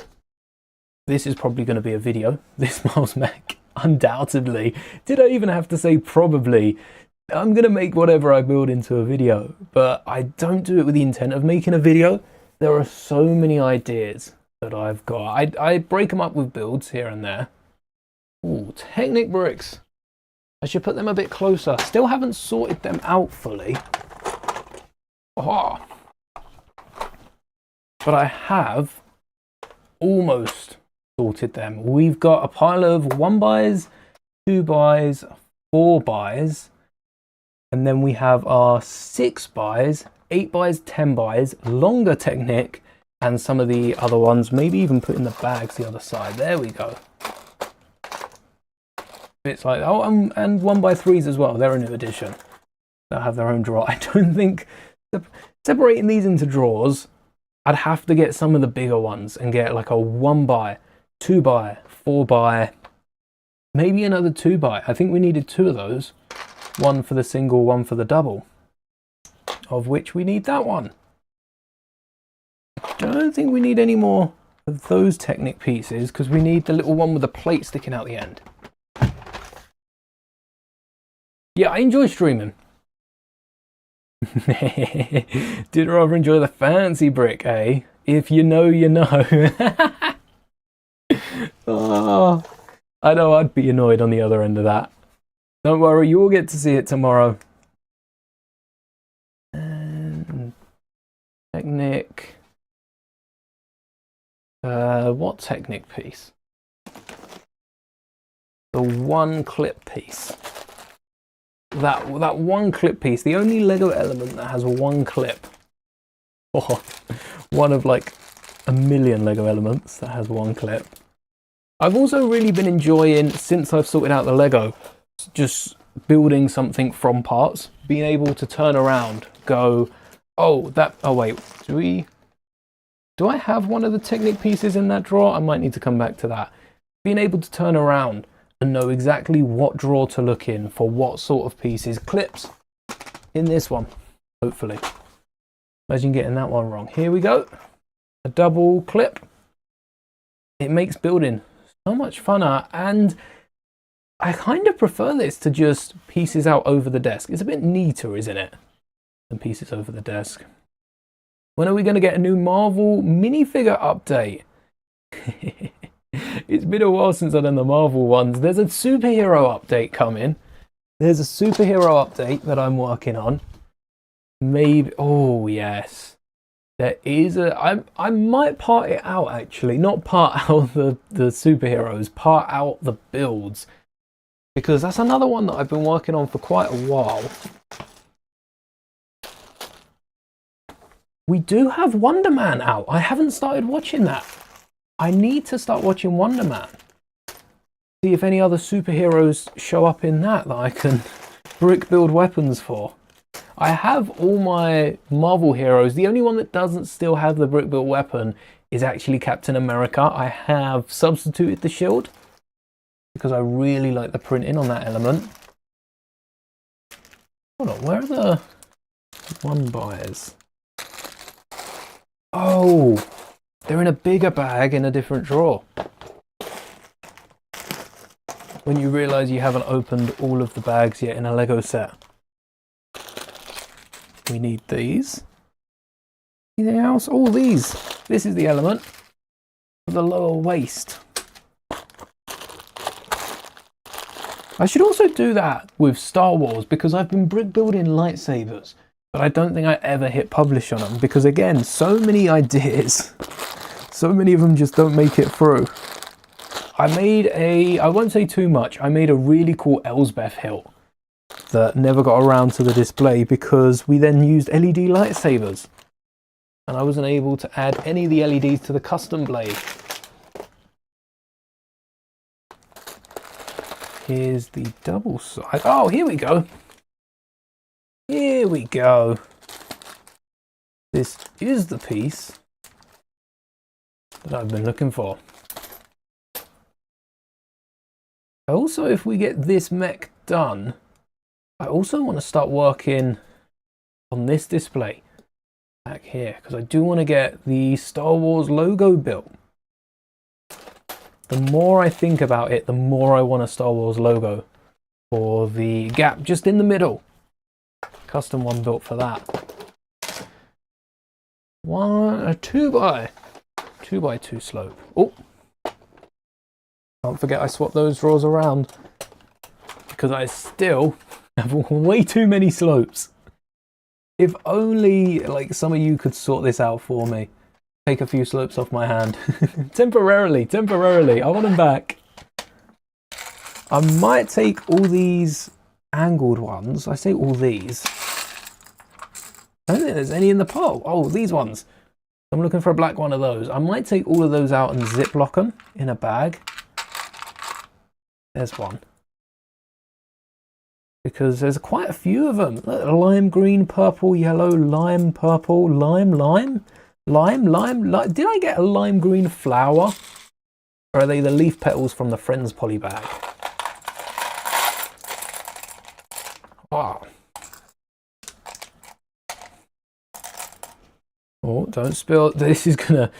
This is probably going to be a video. This Maul's mech, undoubtedly. Did I even have to say probably? I'm going to make whatever I build into a video, but I don't do it with the intent of making a video. There are so many ideas that I've got. I break them up with builds here and there. Ooh, Technic bricks. I should put them a bit closer. Still haven't sorted them out fully. Oh. But I have almost sorted them. We've got a pile of 1 buys, 2 buys, 4 buys, and then we have our 6 buys, 8 buys, 10 buys, longer Technic, and some of the other ones, maybe even put in the bags the other side. There we go. It's like, oh, and 1x3s as well. They're a new addition. They'll have their own drawer. I don't think separating these into drawers, I'd have to get some of the bigger ones and get like a 1 buy, 2 buy, 4 buy, maybe another 2 buy. I think we needed 2 of those. 1 for the single, 1 for the double, of which we need that one. I don't think we need any more of those Technic pieces because we need the little one with the plate sticking out the end. Yeah, I enjoy streaming. Did rather enjoy the fancy brick, eh? If you know, you know. Oh, I know I'd be annoyed on the other end of that. Don't worry, you'll get to see it tomorrow. And Technic. What Technic piece? The 1 clip piece. That 1 clip piece, the only Lego element that has 1 clip. Oh, one of like a million Lego elements that has 1 clip. I've also really been enjoying, since I've sorted out the Lego, just building something from parts, being able to turn around, go, oh, wait, do I have one of the Technic pieces in that drawer? I might need to come back to that. Being able to turn around and know exactly what drawer to look in for what sort of pieces. Clips in this one, hopefully. Imagine getting that one wrong. Here we go. A double clip. It makes building so much funner, and I kind of prefer this to just pieces out over the desk. It's a bit neater, isn't it, than pieces over the desk. When are we going to get a new Marvel minifigure update? It's been a while since I've done the Marvel ones. There's a superhero update coming. There's a superhero update that I'm working on. Maybe, oh yes. There is I might part it out actually. Not part out the superheroes, part out the builds. Because that's another one that I've been working on for quite a while. We do have Wonder Man out. I haven't started watching that. I need to start watching Wonder Man. See if any other superheroes show up in that I can brick build weapons for. I have all my Marvel heroes. The only one that doesn't still have the brick build weapon is actually Captain America. I have substituted the shield because I really like the printing on that element. Hold on, where are the 1 buys? Oh! They're in a bigger bag in a different drawer. When you realise you haven't opened all of the bags yet in a Lego set. We need these. Anything else? All these. This is the element for the lower waist. I should also do that with Star Wars because I've been brick building lightsabers, but I don't think I ever hit publish on them because again, so many ideas. So many of them just don't make it through. I won't say too much, I made a really cool Elsbeth hilt that never got around to the display because we then used LED lightsabers. And I wasn't able to add any of the LEDs to the custom blade. Here's the double side. Oh, here we go. Here we go. This is the piece that I've been looking for. Also, if we get this mech done, I also want to start working on this display back here because I do want to get the Star Wars logo built. The more I think about it, the more I want a Star Wars logo for the gap just in the middle. Custom one built for that. a 2x2 slope. Oh, can't forget I swapped those drawers around because I still have way too many slopes. If only like some of you could sort this out for me. Take a few slopes off my hand. temporarily, I want them back. I might take all these angled ones. I say all these. I don't think there's any in the pot. Oh, these ones. I'm looking for a black one of those. I might take all of those out and ziplock them in a bag. There's one. Because there's quite a few of them. Look, lime green, purple, yellow, lime, purple, lime. Did I get a lime green flower? Or are they the leaf petals from the Friends poly bag? Ah. Oh, don't spill. This is gonna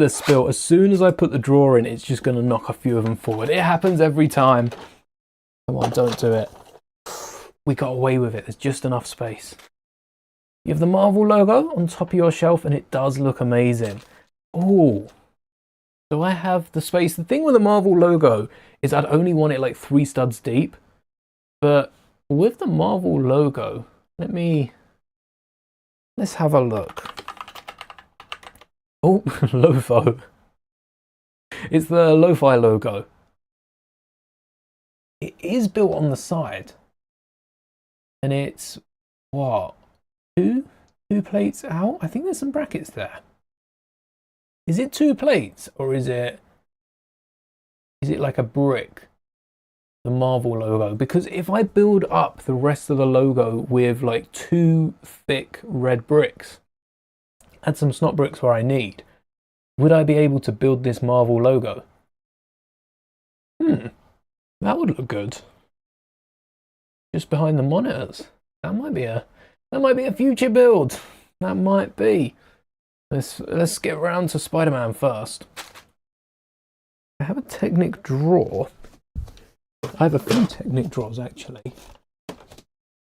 spill. As soon as I put the drawer in, it's just gonna knock a few of them forward. It happens every time. Come on, don't do it. We got away with it. There's just enough space. You have the Marvel logo on top of your shelf and it does look amazing. Oh, so I have the space. The thing with the Marvel logo is I'd only want it like 3 studs deep. But with the Marvel logo, let's have a look. Oh, LoFo. It's the Lo-Fi logo. It is built on the side. And it's, what, two plates out? I think there's some brackets there. Is it 2 plates or is it like a brick? The Marvel logo. Because if I build up the rest of the logo with like 2 thick red bricks, add some snot bricks where I need, would I be able to build this Marvel logo? That would look good. Just behind the monitors. That might be a future build. That might be. Let's get around to Spider-Man first. I have a Technic drawer. I have a few Technic drawers actually.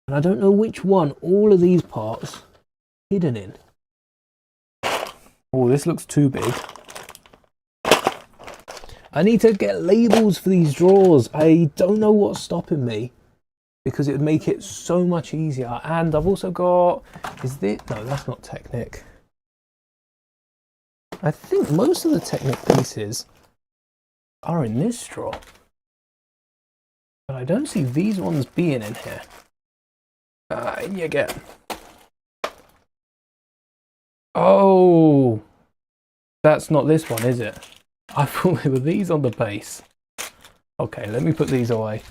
And I don't know which one all of these parts hidden in. Oh, this looks too big. I need to get labels for these drawers. I don't know what's stopping me, because it would make it so much easier. And I've also got, no, that's not Technic. I think most of the Technic pieces are in this drawer. But I don't see these ones being in here. You get. Oh, that's not this one, is it? I thought they were these on the base. Okay, let me put these away.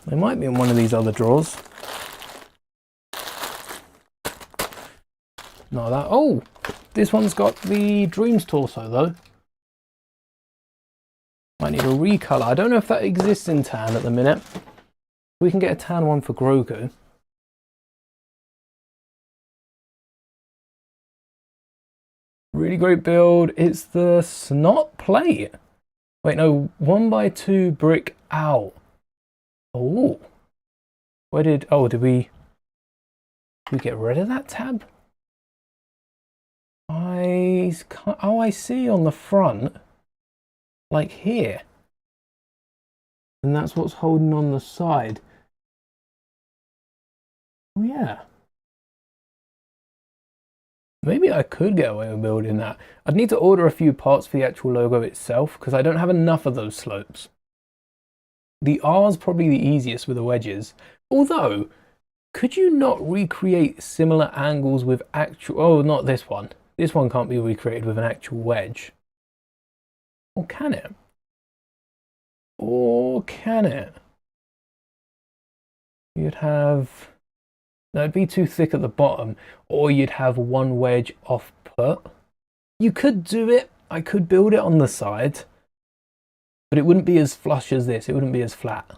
They might be in one of these other drawers. No, that. Oh, this one's got the Dreams torso though. Might need a recolor. I don't know if that exists in tan at the minute. We can get a tan one for Grogu. Really great build. It's the snot plate. Wait, no, 1x2 brick out. Oh, did we get rid of that tab? I see on the front, like here. And that's what's holding on the side. Oh yeah. Maybe I could get away with building that. I'd need to order a few parts for the actual logo itself because I don't have enough of those slopes. The R's probably the easiest with the wedges. Although, could you not recreate similar angles with actual... Oh, not this one. This one can't be recreated with an actual wedge. Or can it? Or can it? You'd have... No, it'd be too thick at the bottom. Or you'd have one wedge off put. You could do it. I could build it on the side. But it wouldn't be as flush as this. It wouldn't be as flat.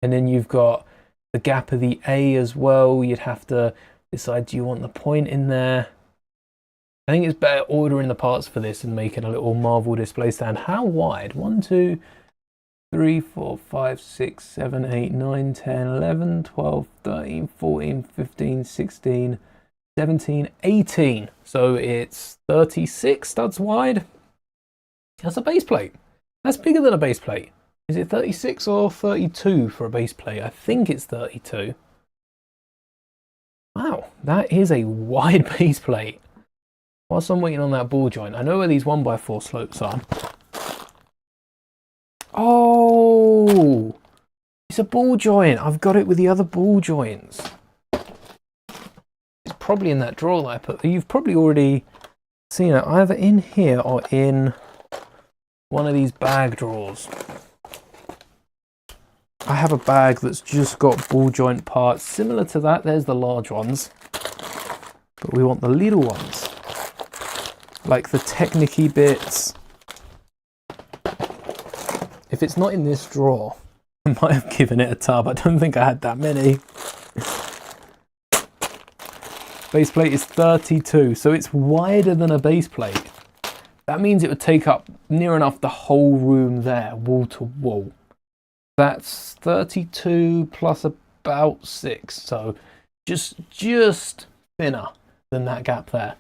And then you've got the gap of the A as well. You'd have to decide, do you want the point in there? I think it's better ordering the parts for this and making a little Marvel display stand. How wide? 1, 2, 3, 4, 5, 6, 7, 8, 9, 10, 11, 12, 13, 14, 15, 16, 17, 18. So it's 36 studs wide. That's a base plate. That's bigger than a base plate. Is it 36 or 32 for a base plate? I think it's 32. Wow, that is a wide base plate. Whilst I'm waiting on that ball joint, I know where these 1x4 slopes are. Oh, it's a ball joint. I've got it with the other ball joints. It's probably in that drawer that I put. You've probably already seen it either in here or in one of these bag drawers. I have a bag that's just got ball joint parts similar to that. There's the large ones, but we want the little ones, like the Technic-y bits. If it's not in this drawer, I might have given it a tub. I don't think I had that many. Base plate is 32, so it's wider than a base plate. That means it would take up near enough the whole room there, wall to wall. That's 32 plus about 6, so just thinner than that gap there,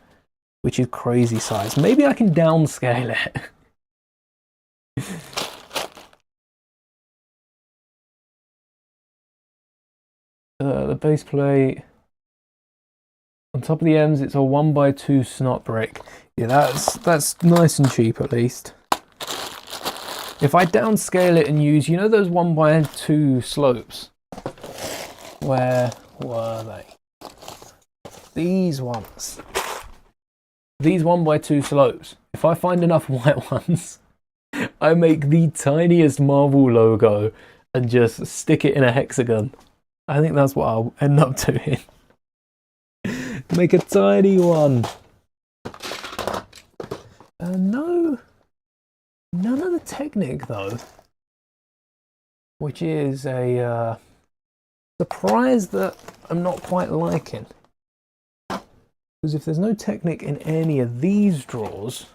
which is crazy size. Maybe I can downscale it. The base plate on top of the ends, it's a 1x2 snot brick. Yeah, that's nice and cheap at least. If I downscale it and use, you know, those 1x2 slopes? Where were they? These ones. These 1x2 slopes. If I find enough white ones, I make the tiniest Marvel logo and just stick it in a hexagon. I think that's what I'll end up doing. Make a tiny one. No. None of the Technic though, which is a surprise that I'm not quite liking. Because if there's no Technic in any of these drawers,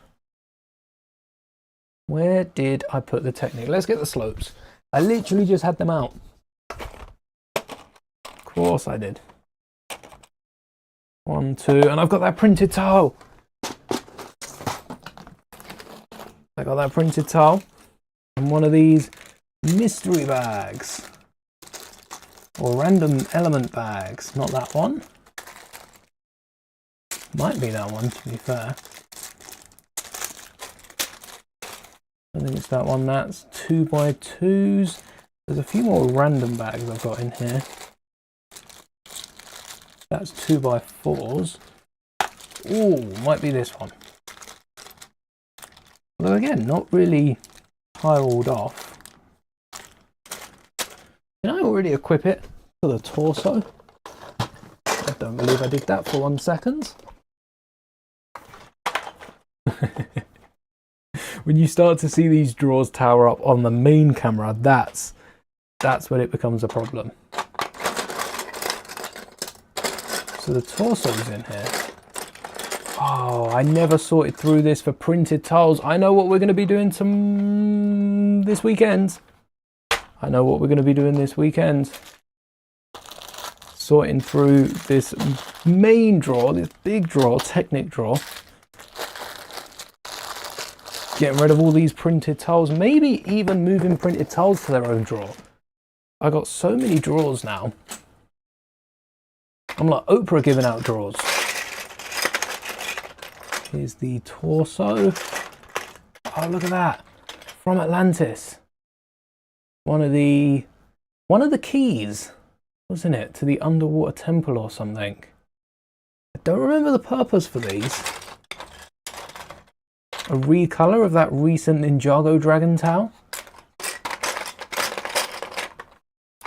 where did I put the Technic? Let's get the slopes. I literally just had them out. Of course I did. 1, 2, and I've got that printed towel. I got that printed towel and one of these mystery bags or random element bags. Not that one. Might be that one, to be fair. I think it's that one. That's 2x2s. There's a few more random bags I've got in here. That's 2x4s. Ooh, might be this one. Although again, not really tiled off. Can I already equip it for the torso? I don't believe I did that for 1 second. When you start to see these drawers tower up on the main camera, that's when it becomes a problem. So the torso's in here. Oh, I never sorted through this for printed tiles. I know what we're going to be doing this weekend. I know what we're going to be doing this weekend. Sorting through this main drawer, this big drawer, Technic drawer. Getting rid of all these printed tiles. Maybe even moving printed tiles to their own drawer. I got so many drawers now. I'm like Oprah giving out drawers. Here's the torso. Oh, look at that. From Atlantis. One of the keys, wasn't it? To the underwater temple or something. I don't remember the purpose for these. A recolor of that recent Ninjago Dragon Towel.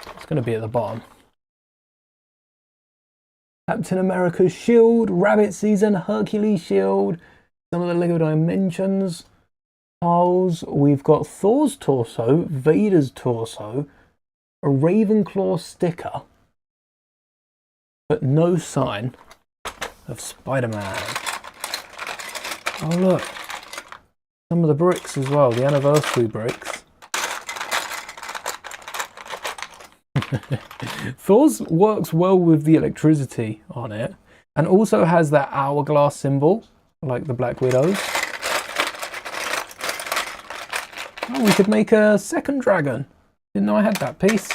It's going to be at the bottom. Captain America's shield, Rabbit Season, Hercules shield, some of the Lego Dimensions tiles. We've got Thor's torso, Vader's torso, a Ravenclaw sticker, but no sign of Spider-Man. Oh look, some of the bricks as well, the anniversary bricks. Thor's works well with the electricity on it. and also has that hourglass symbol, like the Black Widows. Oh, we could make a second dragon. Didn't know I had that piece.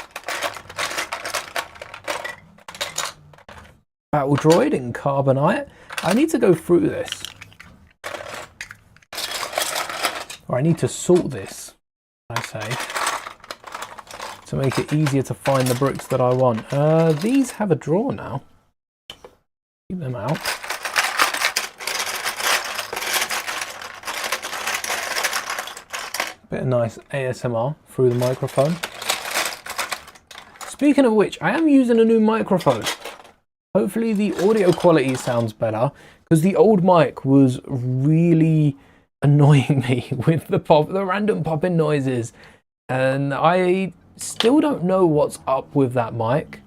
Battle droid in carbonite. I need to go through this. Or I need to sort this, I say, to make it easier to find the bricks that I want. These have a drawer now. Keep them out. Bit of nice ASMR through the microphone. Speaking of which, I am using a new microphone. Hopefully the audio quality sounds better, because the old mic was really annoying me with the random popping noises, and I still don't know what's up with that mic.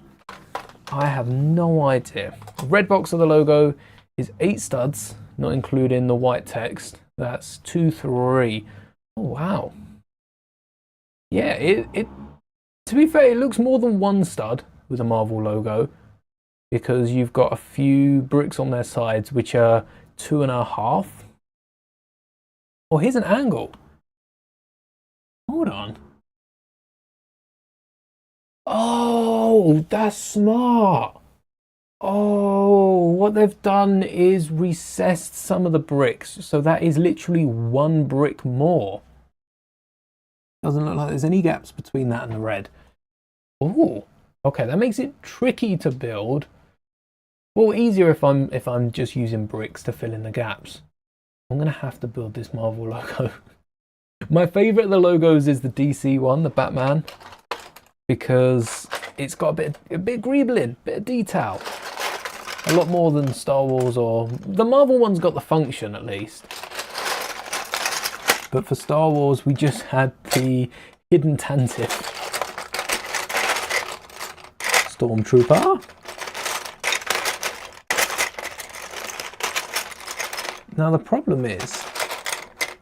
I have no idea. The red box of the logo is 8 studs, not including the white text. That's 2, 3. Oh wow. Yeah, it to be fair, it looks more than 1 stud with a Marvel logo, because you've got a few bricks on their sides which are 2.5. Oh, here's an angle. Hold on. Oh, that's smart. Oh, what they've done is recessed some of the bricks, so that is literally 1 brick more. Doesn't look like there's any gaps between that and the red. Oh, okay, that makes it tricky to build. Well, easier if I'm just using bricks to fill in the gaps. I'm gonna have to build this Marvel logo. My favorite of the logos is the DC one, the Batman, because it's got a bit of greebling, bit of detail. A lot more than Star Wars, or the Marvel one's got the function at least. But for Star Wars, we just had the hidden tantive. Stormtrooper. Now the problem is,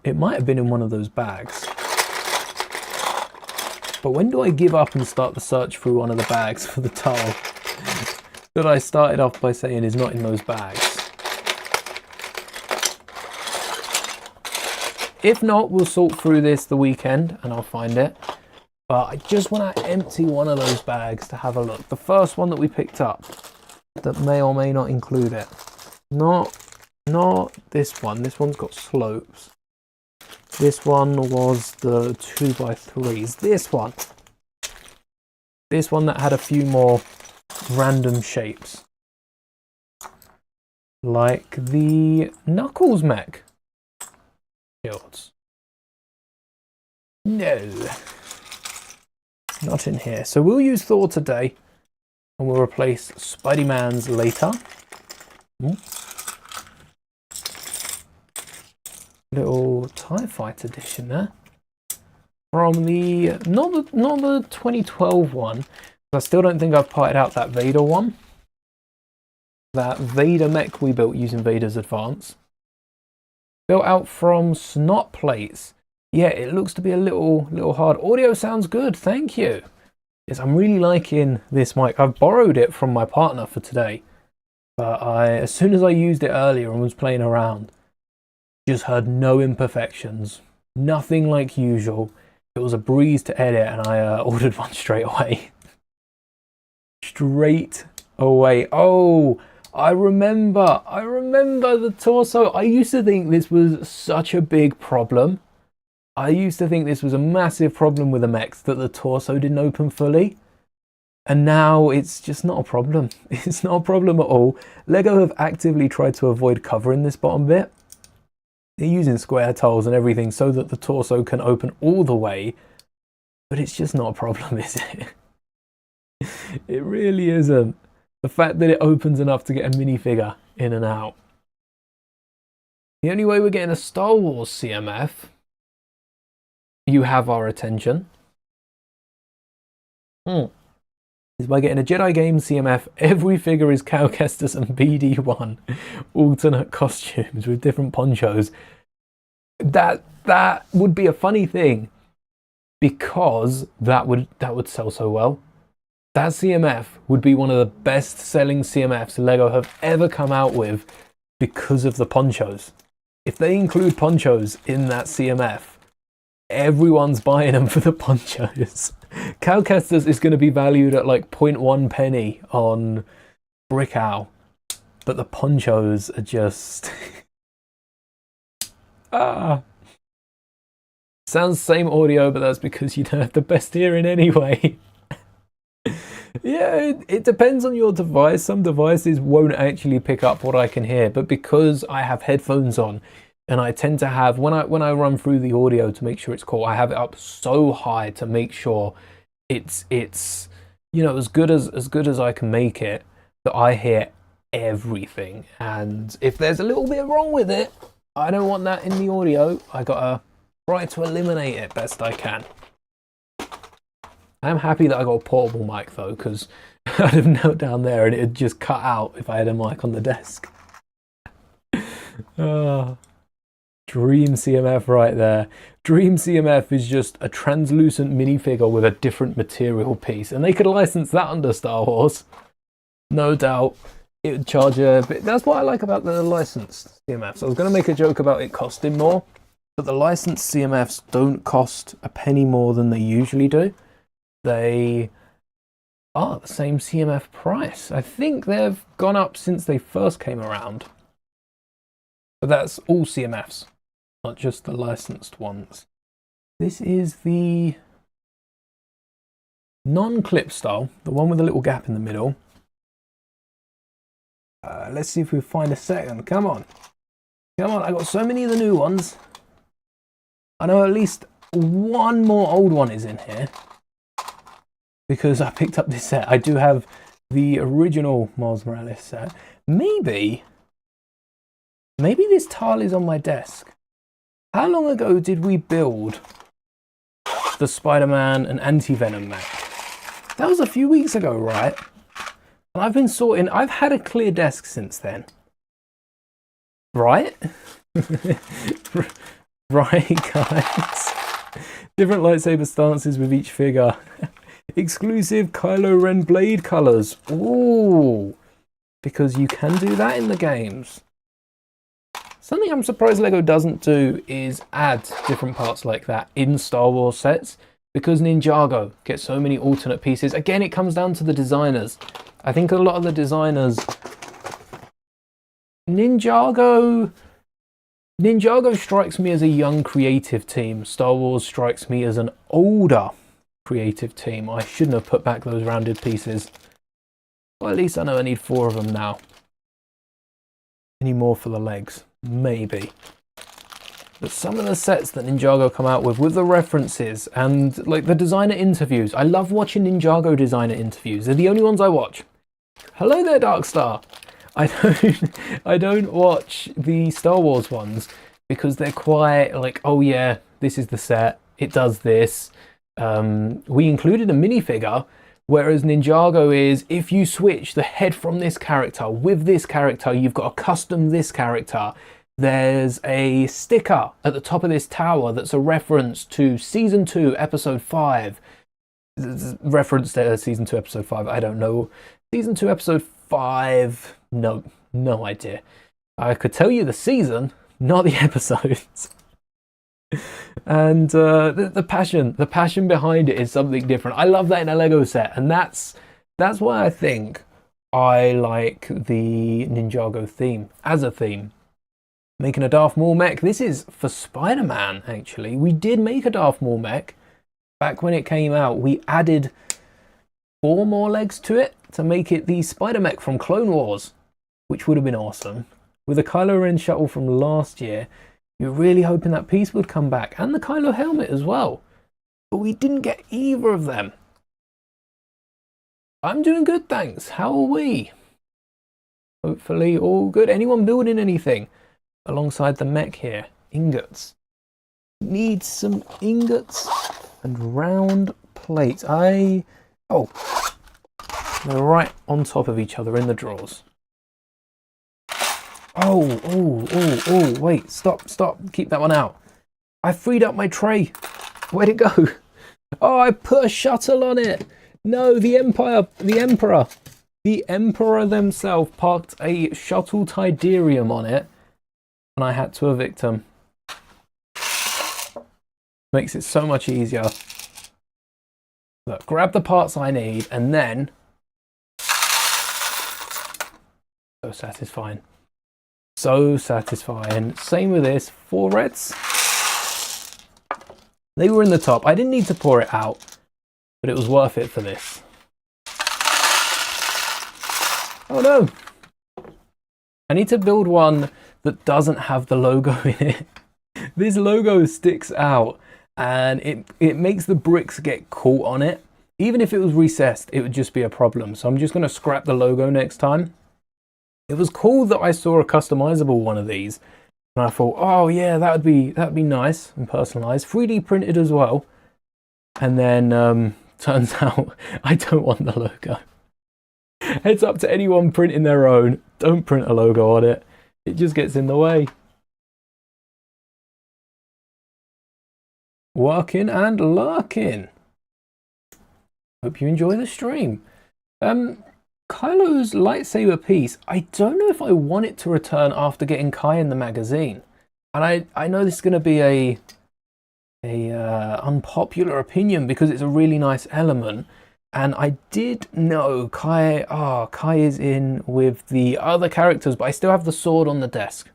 it might have been in one of those bags. But when do I give up and start the search through one of the bags for the tile that I started off by saying is not in those bags? If not, we'll sort through this the weekend and I'll find it. But I just want to empty one of those bags to have a look. The first one that we picked up that may or may not include it. Not this one. This one's got slopes. This one was the 2x3s. This one that had a few more random shapes. Like the Knuckles mech shields. No. Not in here. So we'll use Thor today and we'll replace Spidey-Man's later. Little TIE Fighter edition there. From the not the 2012 one. I still don't think I've parted out that Vader one. That Vader mech we built using Vader's Advance. Built out from snot plates. Yeah, it looks to be a little hard. Audio sounds good, thank you. Yes, I'm really liking this mic. I've borrowed it from my partner for today. But as soon as I used it earlier and was playing around, just heard no imperfections. Nothing like usual. It was a breeze to edit and I ordered one straight away. Straight away. Oh, I remember the torso. I used to think this was such a big problem. I used to think this was a massive problem with the mechs, that the torso didn't open fully. And now it's just not a problem. It's not a problem at all. LEGO have actively tried to avoid covering this bottom bit. They're using square tiles and everything so that the torso can open all the way. But it's just not a problem, is it? It really isn't. The fact that it opens enough to get a minifigure in and out. The only way we're getting a Star Wars CMF, you have our attention, is by getting a Jedi Game CMF. Every figure is Cal Kestis and BD1 alternate costumes with different ponchos. That would be a funny thing, because that would sell so well. That CMF would be one of the best selling CMFs Lego have ever come out with because of the ponchos. If they include ponchos in that CMF, everyone's buying them for the ponchos. Cowcasters is going to be valued at like 0.1 penny on Brick Owl, but the ponchos are just sounds same audio, but that's because you don't have the best hearing anyway. Yeah, it depends on your device. Some devices won't actually pick up what I can hear, but because I have headphones on, and I tend to have, when I run through the audio to make sure it's cool, I have it up so high to make sure it's you know, as good as I can make it, that I hear everything. And if there's a little bit wrong with it, I don't want that in the audio. I gotta try to eliminate it best I can. I'm happy that I got a portable mic though, because I'd have knelt down there and it'd just cut out if I had a mic on the desk. Dream CMF right there. Dream CMF is just a translucent minifigure with a different material piece, and they could license that under Star Wars. No doubt it would charge a bit. That's what I like about the licensed CMFs. I was going to make a joke about it costing more, but the licensed CMFs don't cost a penny more than they usually do. They are the same CMF price. I think they've gone up since they first came around. But that's all CMFs, not just the licensed ones. This is the non-clip style, the one with a little gap in the middle. Let's see if we find a second. Come on. Come on, I got so many of the new ones. I know at least one more old one is in here, because I picked up this set. I do have the original Miles Morales set. Maybe this tile is on my desk. How long ago did we build the Spider-Man and Anti-Venom mech? That was a few weeks ago, right? And I've been sorting, I've had a clear desk since then. Right? Right, guys. Different lightsaber stances with each figure. Exclusive Kylo Ren blade colors. Ooh. Because you can do that in the games. Something I'm surprised Lego doesn't do is add different parts like that in Star Wars sets, because Ninjago gets so many alternate pieces. Again, it comes down to the designers. I think a lot of the designers... Ninjago strikes me as a young creative team. Star Wars strikes me as an older creative team. I shouldn't have put back those rounded pieces. Well, at least I know I need 4 of them now. Any more for the legs? Maybe. But some of the sets that Ninjago come out with the references and like the designer interviews. I love watching Ninjago designer interviews. They're the only ones I watch. Hello there, Darkstar. I don't watch the Star Wars ones because they're quite like, oh yeah, this is the set. It does this. We included a minifigure, whereas Ninjago is, if you switch the head from this character with this character, you've got to custom this character. There's a sticker at the top of this tower that's a reference to Season 2, Episode 5. Reference to Season 2, Episode 5, I don't know. Season 2, Episode 5, no idea. I could tell you the season, not the episodes. And the passion behind it is something different. I love that in a Lego set, and that's why I think I like the Ninjago theme as a theme. Making a Darth Maul mech. This is for Spider-Man, actually. We did make a Darth Maul mech back when it came out. We added 4 more legs to it to make it the Spider mech from Clone Wars, which would have been awesome. With a Kylo Ren shuttle from last year, you're really hoping that piece would come back, and the Kylo helmet as well. But we didn't get either of them. I'm doing good, thanks. How are we? Hopefully all good. Anyone building anything alongside the mech here? Ingots. Need some ingots and round plates. They're right on top of each other in the drawers. Oh, wait, stop, keep that one out. I freed up my tray. Where'd it go? Oh, I put a shuttle on it. No, the Empire, the Emperor. The Emperor themselves parked a shuttle Tidarium on it, and I had to evict him. Makes it so much easier. Look, grab the parts I need, and then... So satisfying. So satisfying. Same with this. 4 reds. They were in the top. I didn't need to pour it out, but it was worth it for this. Oh no! I need to build one that doesn't have the logo in it. This logo sticks out, and it makes the bricks get caught on it. Even if it was recessed, it would just be a problem. So I'm just going to scrap the logo next time. It was cool that I saw a customizable one of these, and I thought, oh yeah, that'd be nice and personalized, 3D printed as well. And then turns out I don't want the logo. Heads up to anyone printing their own, don't print a logo on it. It just gets in the way. Working and lurking. Hope you enjoy the stream. Kylo's lightsaber piece, I don't know if I want it to return after getting Kai in the magazine. And I know this is going to be a unpopular opinion because it's a really nice element. And I did know Kai is in with the other characters, but I still have the sword on the desk.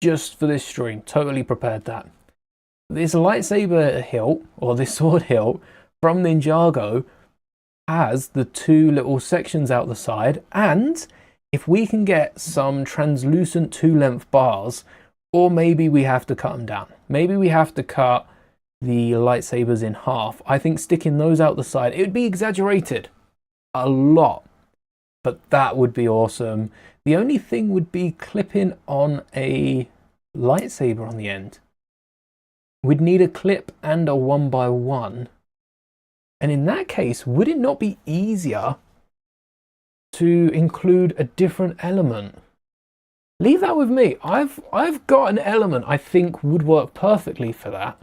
Just for this stream, totally prepared that. This lightsaber hilt, or this sword hilt, from Ninjago has the 2 little sections out the side, and if we can get some translucent 2-length bars, or maybe we have to cut them down. Maybe we have to cut the lightsabers in half. I think sticking those out the side, it would be exaggerated a lot, but that would be awesome. The only thing would be clipping on a lightsaber on the end. We'd need a clip and a 1x1. And in that case, would it not be easier to include a different element? Leave that with me. I've got an element I think would work perfectly for that.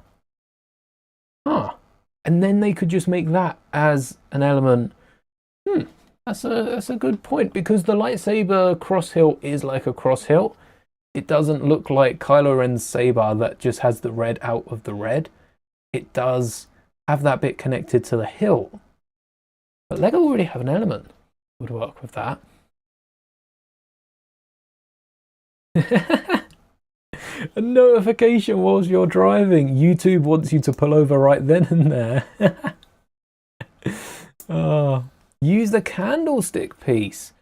And then they could just make that as an element. That's a good point, because the lightsaber cross hilt is like a cross hilt. It doesn't look like Kylo Ren's saber that just has the red out of the red. It does have that bit connected to the hilt. But Lego already have an element. Would work with that. A notification whilst you're driving. YouTube wants you to pull over right then and there. Oh, use the candlestick piece.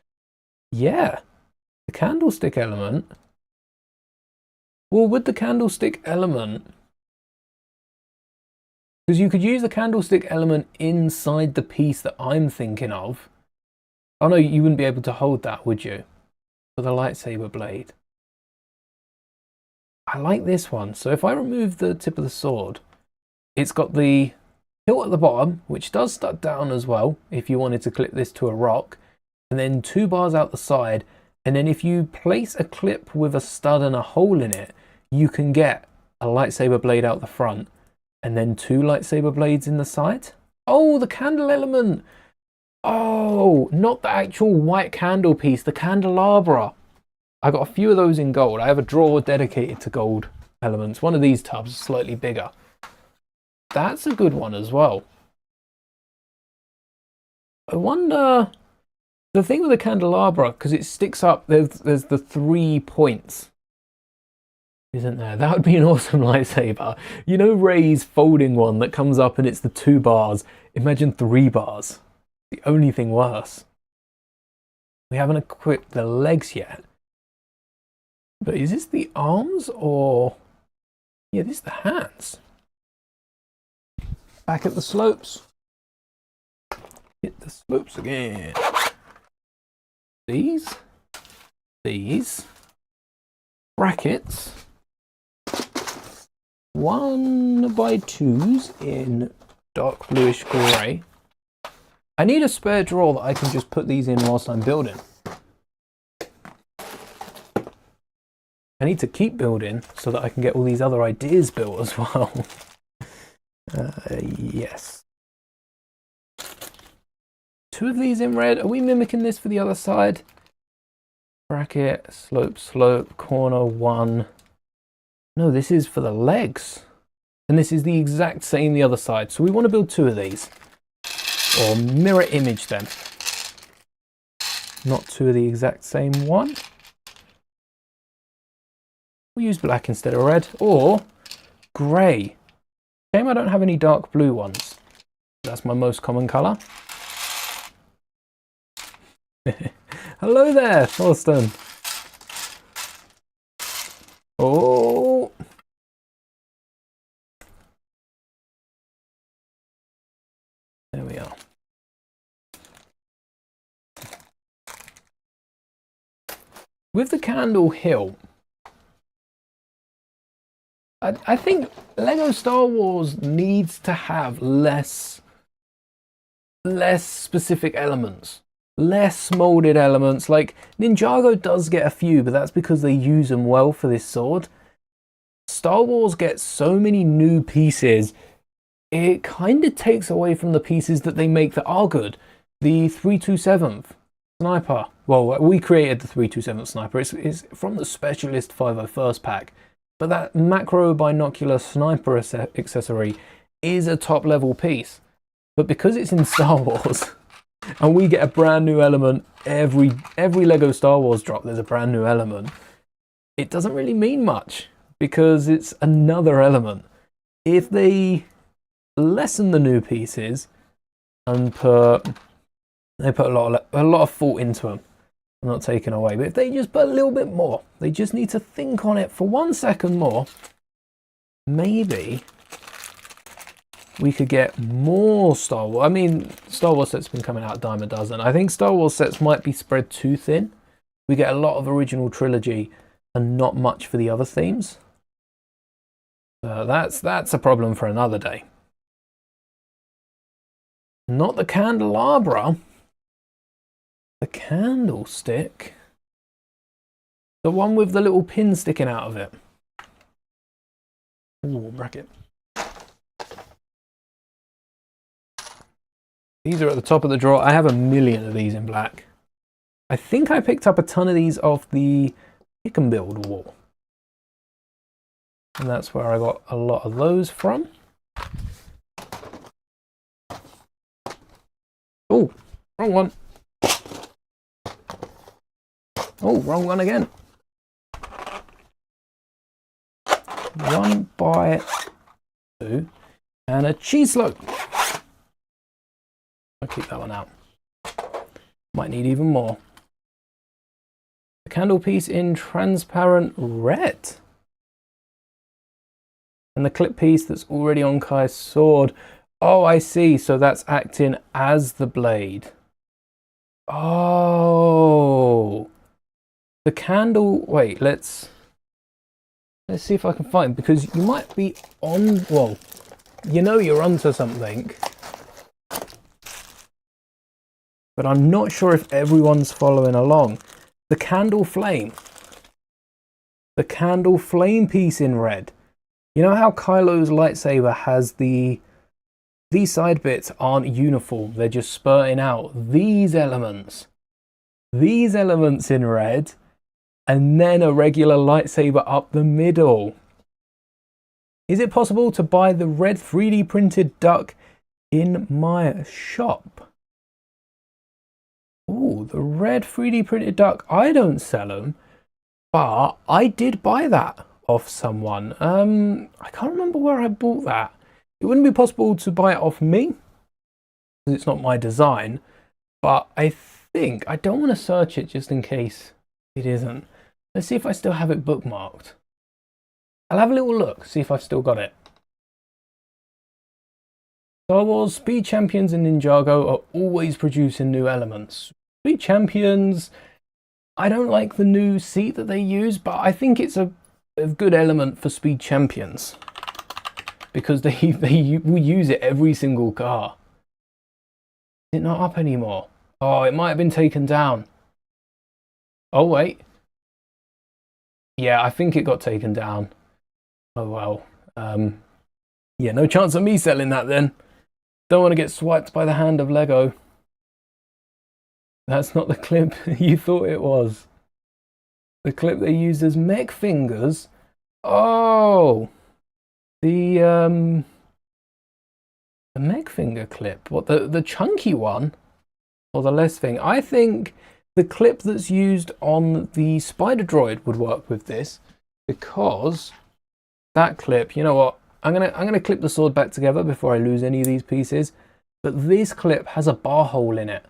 Yeah, the candlestick element. Well, with the candlestick element, because you could use the candlestick element inside the piece that I'm thinking of. Oh no, you wouldn't be able to hold that, would you? For the lightsaber blade. I like this one. So if I remove the tip of the sword, it's got the hilt at the bottom, which does stud down as well, if you wanted to clip this to a rock, and then 2 bars out the side. And then if you place a clip with a stud and a hole in it, you can get a lightsaber blade out the front, and then 2 lightsaber blades in the side. Oh, the candle element. Oh, not the actual white candle piece, the candelabra. I got a few of those in gold. I have a drawer dedicated to gold elements. One of these tubs is slightly bigger. That's a good one as well. I wonder, the thing with the candelabra, because it sticks up, there's the 3 points, isn't there? That would be an awesome lightsaber. You know Rey's folding one that comes up and it's the 2 bars. Imagine 3 bars. The only thing worse. We haven't equipped the legs yet. But is this the arms or... Yeah, this is the hands. Back at the slopes. Hit the slopes again. These brackets, 1x2s in dark bluish grey. I need a spare drawer that I can just put these in whilst I'm building. I need to keep building so that I can get all these other ideas built as well. Yes. 2 of these in red. Are we mimicking this for the other side? Bracket, slope, slope, corner 1. No, this is for the legs. And this is the exact same the other side. So we want to build 2 of these. Or mirror image them. Not 2 of the exact same one. We'll use black instead of red. Or grey. Shame I don't have any dark blue ones. That's my most common colour. Hello there, Austin. Oh. There we are. With the candle hilt, I think Lego Star Wars needs to have less specific elements. Less molded elements. Like Ninjago does get a few, but that's because they use them well for this sword. Star Wars gets so many new pieces, it kind of takes away from the pieces that they make that are good. The 327th sniper. Well, we created the 327th sniper. It's from the Specialist 501st pack. But that macro binocular sniper accessory is a top level piece. But because it's in Star Wars, and we get a brand new element every Lego Star Wars drop, there's a brand new element, it doesn't really mean much because it's another element. If they lessen the new pieces and they put a lot of thought into them, I'm not taking away, but if they just put a little bit more, they just need to think on it for 1 second more, maybe we could get more Star Wars. I mean, Star Wars sets have been coming out a dime a dozen. I think Star Wars sets might be spread too thin. We get a lot of original trilogy and not much for the other themes. That's a problem for another day. Not the candelabra. The candlestick. The one with the little pin sticking out of it. Ooh, bracket. These are at the top of the drawer. I have a million of these in black. I think I picked up a ton of these off the Pick and Build wall. And that's where I got a lot of those from. Oh, wrong one. Oh, wrong one again. 1 by 2 and a cheese loaf. I'll keep that one out. Might need even more. The candle piece in transparent red. And the clip piece that's already on Kai's sword. Oh, I see. So that's acting as the blade. Oh. The candle... Wait, let's see if I can find... Because you might be on... Well, you know you're onto something. But I'm not sure if everyone's following along. The candle flame. The candle flame piece in red. You know how Kylo's lightsaber has these side bits aren't uniform. They're just spurting out. These elements in red, and then a regular lightsaber up the middle. Is it possible to buy the red 3D printed duck in my shop? Ooh, the red 3D printed duck. I don't sell them, but I did buy that off someone. I can't remember where I bought that. It wouldn't be possible to buy it off me, because it's not my design, but I think, I don't want to search it just in case it isn't. Let's see if I still have it bookmarked. I'll have a little look, see if I've still got it. Star Wars Speed Champions and Ninjago are always producing new elements. Speed Champions, I don't like the new seat that they use, but I think it's a good element for Speed Champions. Because we use it every single car. Is it not up anymore? Oh, it might have been taken down. Oh, wait. Yeah, I think it got taken down. Oh, well. Yeah, no chance of me selling that then. Don't want to get swiped by the hand of Lego. That's not the clip you thought it was. The clip they used as mech fingers. Oh, the mech finger clip. What, the chunky one or the less thing? I think the clip that's used on the spider droid would work with this, because that clip, you know what? I'm gonna clip the sword back together before I lose any of these pieces. But this clip has a bar hole in it.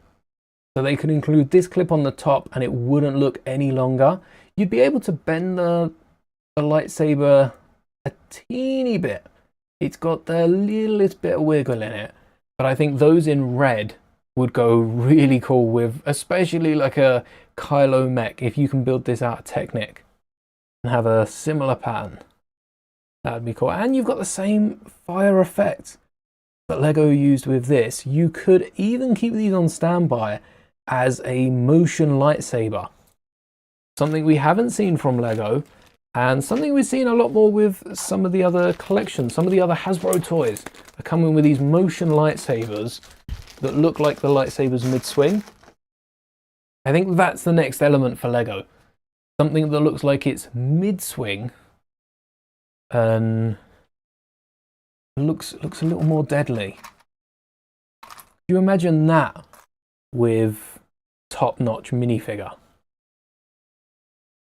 So they could include this clip on the top and it wouldn't look any longer. You'd be able to bend the lightsaber a teeny bit. It's got the littlest bit of wiggle in it. But I think those in red would go really cool with, especially like a Kylo mech. If you can build this out of Technic and have a similar pattern, that would be cool. And you've got the same fire effect that Lego used with this. You could even keep these on standby as a motion lightsaber. Something we haven't seen from Lego, and something we've seen a lot more with some of the other collections. Some of the other Hasbro toys are coming with these motion lightsabers that look like the lightsabers mid-swing. I think that's the next element for Lego. Something that looks like it's mid-swing and looks a little more deadly. Do you imagine that with top-notch minifigure?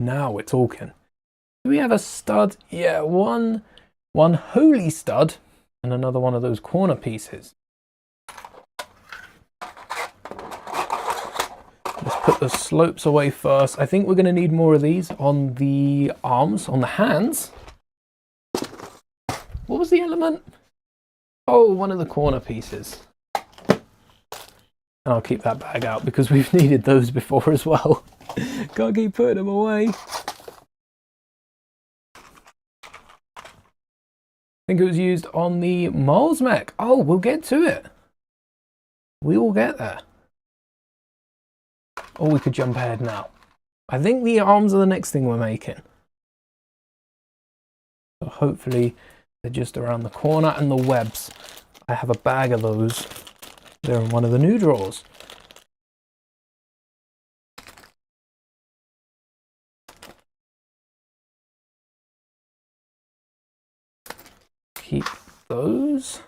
Now we're talking. Do we have a stud? Yeah, one holy stud and another one of those corner pieces. Let's put the slopes away first. I think we're going to need more of these on the arms, on the hands. What was the element? Oh, one of the corner pieces. I'll keep that bag out because we've needed those before as well. Can't keep putting them away. I think it was used on the Maul's mech. Oh, we'll get to it. We will get there. Or we could jump ahead now. I think the arms are the next thing we're making. So hopefully they're just around the corner, and the webs. I have a bag of those. They're in one of the new drawers. Keep those.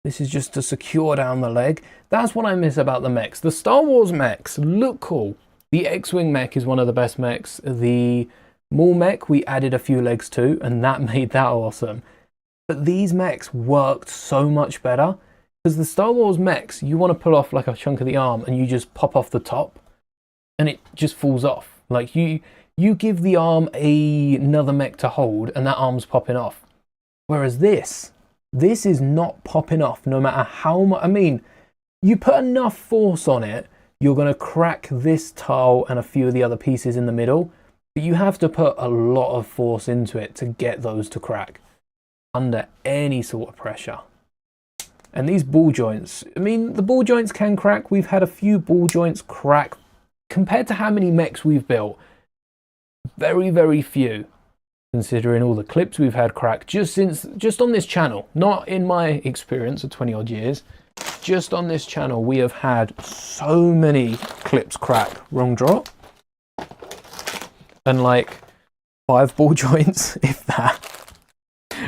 This is just to secure down the leg. That's what I miss about the mechs. The Star Wars mechs look cool. The X-Wing mech is one of the best mechs. The Maul mech we added a few legs to, and that made that awesome. But these mechs worked so much better, because the Star Wars mechs, you want to pull off like a chunk of the arm and you just pop off the top and it just falls off. Like you give the arm another mech to hold and that arm's popping off. Whereas this is not popping off no matter how much. I mean, you put enough force on it, you're going to crack this tile and a few of the other pieces in the middle, but you have to put a lot of force into it to get those to crack under any sort of pressure. And these ball joints, I mean, the ball joints can crack. We've had a few ball joints crack. Compared to how many mechs we've built, very, very few, considering all the clips we've had crack just on this channel. Not in my experience of 20 odd years. Just on this channel, we have had so many clips crack. Wrong drop. And like 5 ball joints, if that.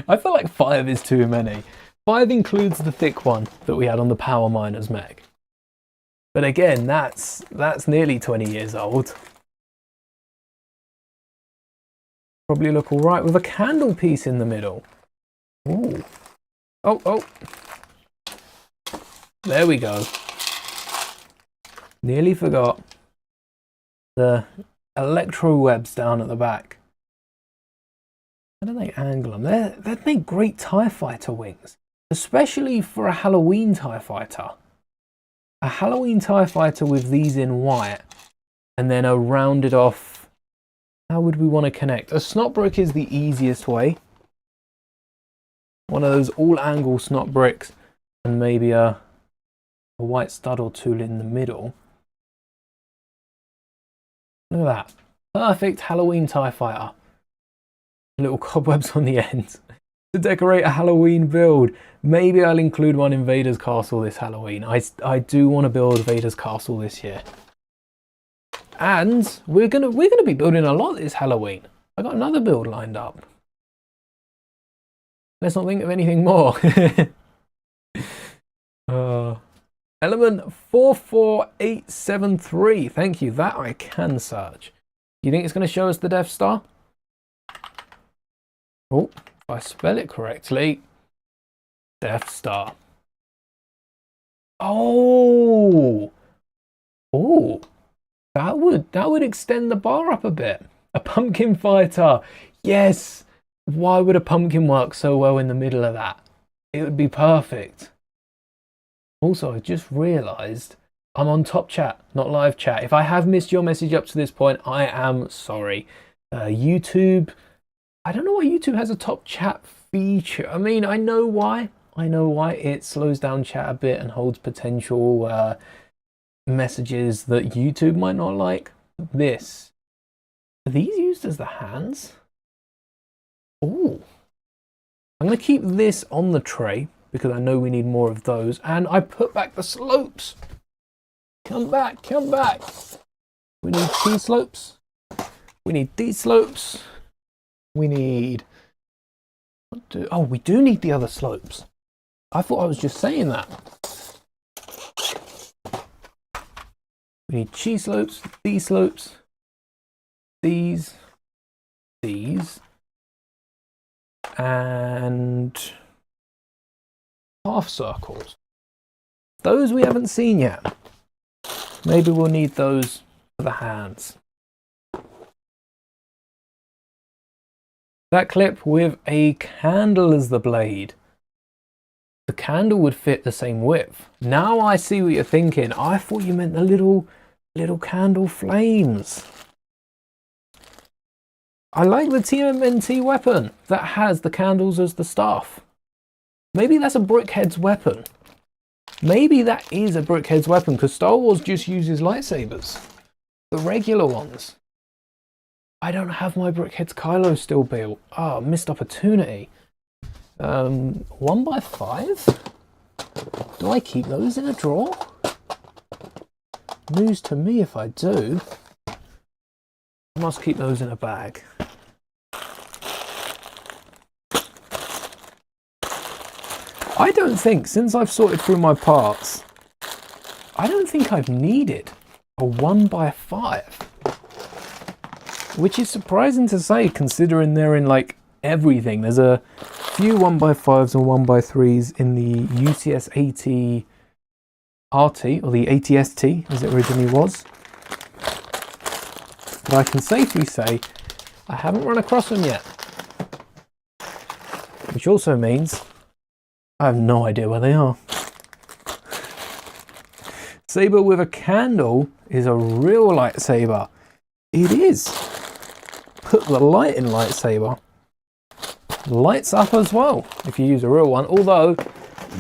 I feel like 5 is too many. 5 includes the thick one that we had on the Power Miners mech. But again, that's nearly 20 years old. Probably look all right with a candle piece in the middle. Ooh. Oh. There we go. Nearly forgot the electro webs down at the back. How do they angle them? They'd make great TIE fighter wings, especially for a Halloween TIE fighter. A Halloween TIE fighter with these in white and then a rounded off. How would we want to connect? A snot brick is the easiest way. One of those all angle snot bricks and maybe a white stud or two in the middle. Look at that. Perfect Halloween TIE fighter. Little cobwebs on the ends. to decorate a Halloween build. Maybe I'll include one in Vader's castle this Halloween. I do want to build Vader's castle this year. And we're gonna be building a lot this Halloween. I got another build lined up. Let's not think of anything more. Element 44873. Thank you. That I can search. You think it's going to show us the Death Star? Oh, if I spell it correctly. Death Star. Oh. Oh. That would extend the bar up a bit. A pumpkin fighter. Yes. Why would a pumpkin work so well in the middle of that? It would be perfect. Also, I just realised I'm on top chat, not live chat. If I have missed your message up to this point, I am sorry. YouTube, I don't know why YouTube has a top chat feature. I mean, I know why. It slows down chat a bit and holds potential messages that YouTube might not like. This. Are these used as the hands? Oh. I'm going to keep this on the tray because I know we need more of those. And I put back the slopes. Come back, come back. We need these slopes. We need these slopes. We need... Oh, we do need the other slopes. I thought I was just saying that. We need cheese slopes, these, and half circles. Those we haven't seen yet. Maybe we'll need those for the hands. That clip with a candle as the blade. The candle would fit the same width. Now I see what you're thinking. I thought you meant the little candle flames. I like the TMNT weapon that has the candles as the staff. Maybe that's a Brickhead's weapon. Maybe that is a Brickhead's weapon because Star Wars just uses lightsabers. The regular ones. I don't have my Brickhead's Kylo still built. Oh, missed opportunity. 1x5? Do I keep those in a drawer? News to me if I do. I must keep those in a bag. I don't think, since I've sorted through my parts, I don't think I've needed a 1x5. Which is surprising to say, considering they're in like everything. There's a few 1x5s and 1x3s in the UCS AT RT, or the ATST as it originally was. But I can safely say I haven't run across them yet. Which also means I have no idea where they are. Saber with a candle is a real lightsaber. It is. Put the light in lightsaber. Lights up as well if you use a real one. Although,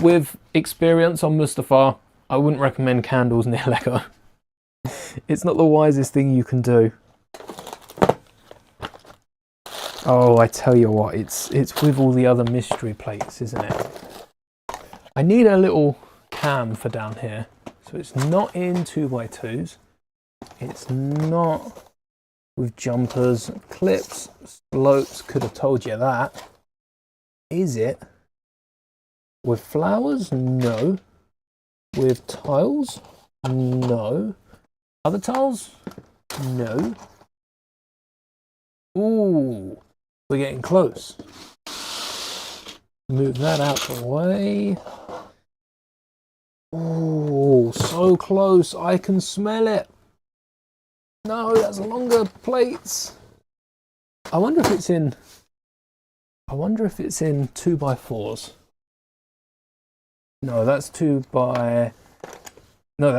with experience on Mustafar, I wouldn't recommend candles near Lego. It's not the wisest thing you can do. Oh, I tell you what, it's with all the other mystery plates, isn't it? I need a little cam for down here. So it's not in 2x2s. It's not with jumpers, clips, slopes, could have told you that. Is it? With flowers? No. With tiles? No. Other tiles? No. Ooh, we're getting close. Move that out the way. Oh, so close. I can smell it. No, that's longer plates. I wonder if it's in 2x4s. No, that's 3x3s. No,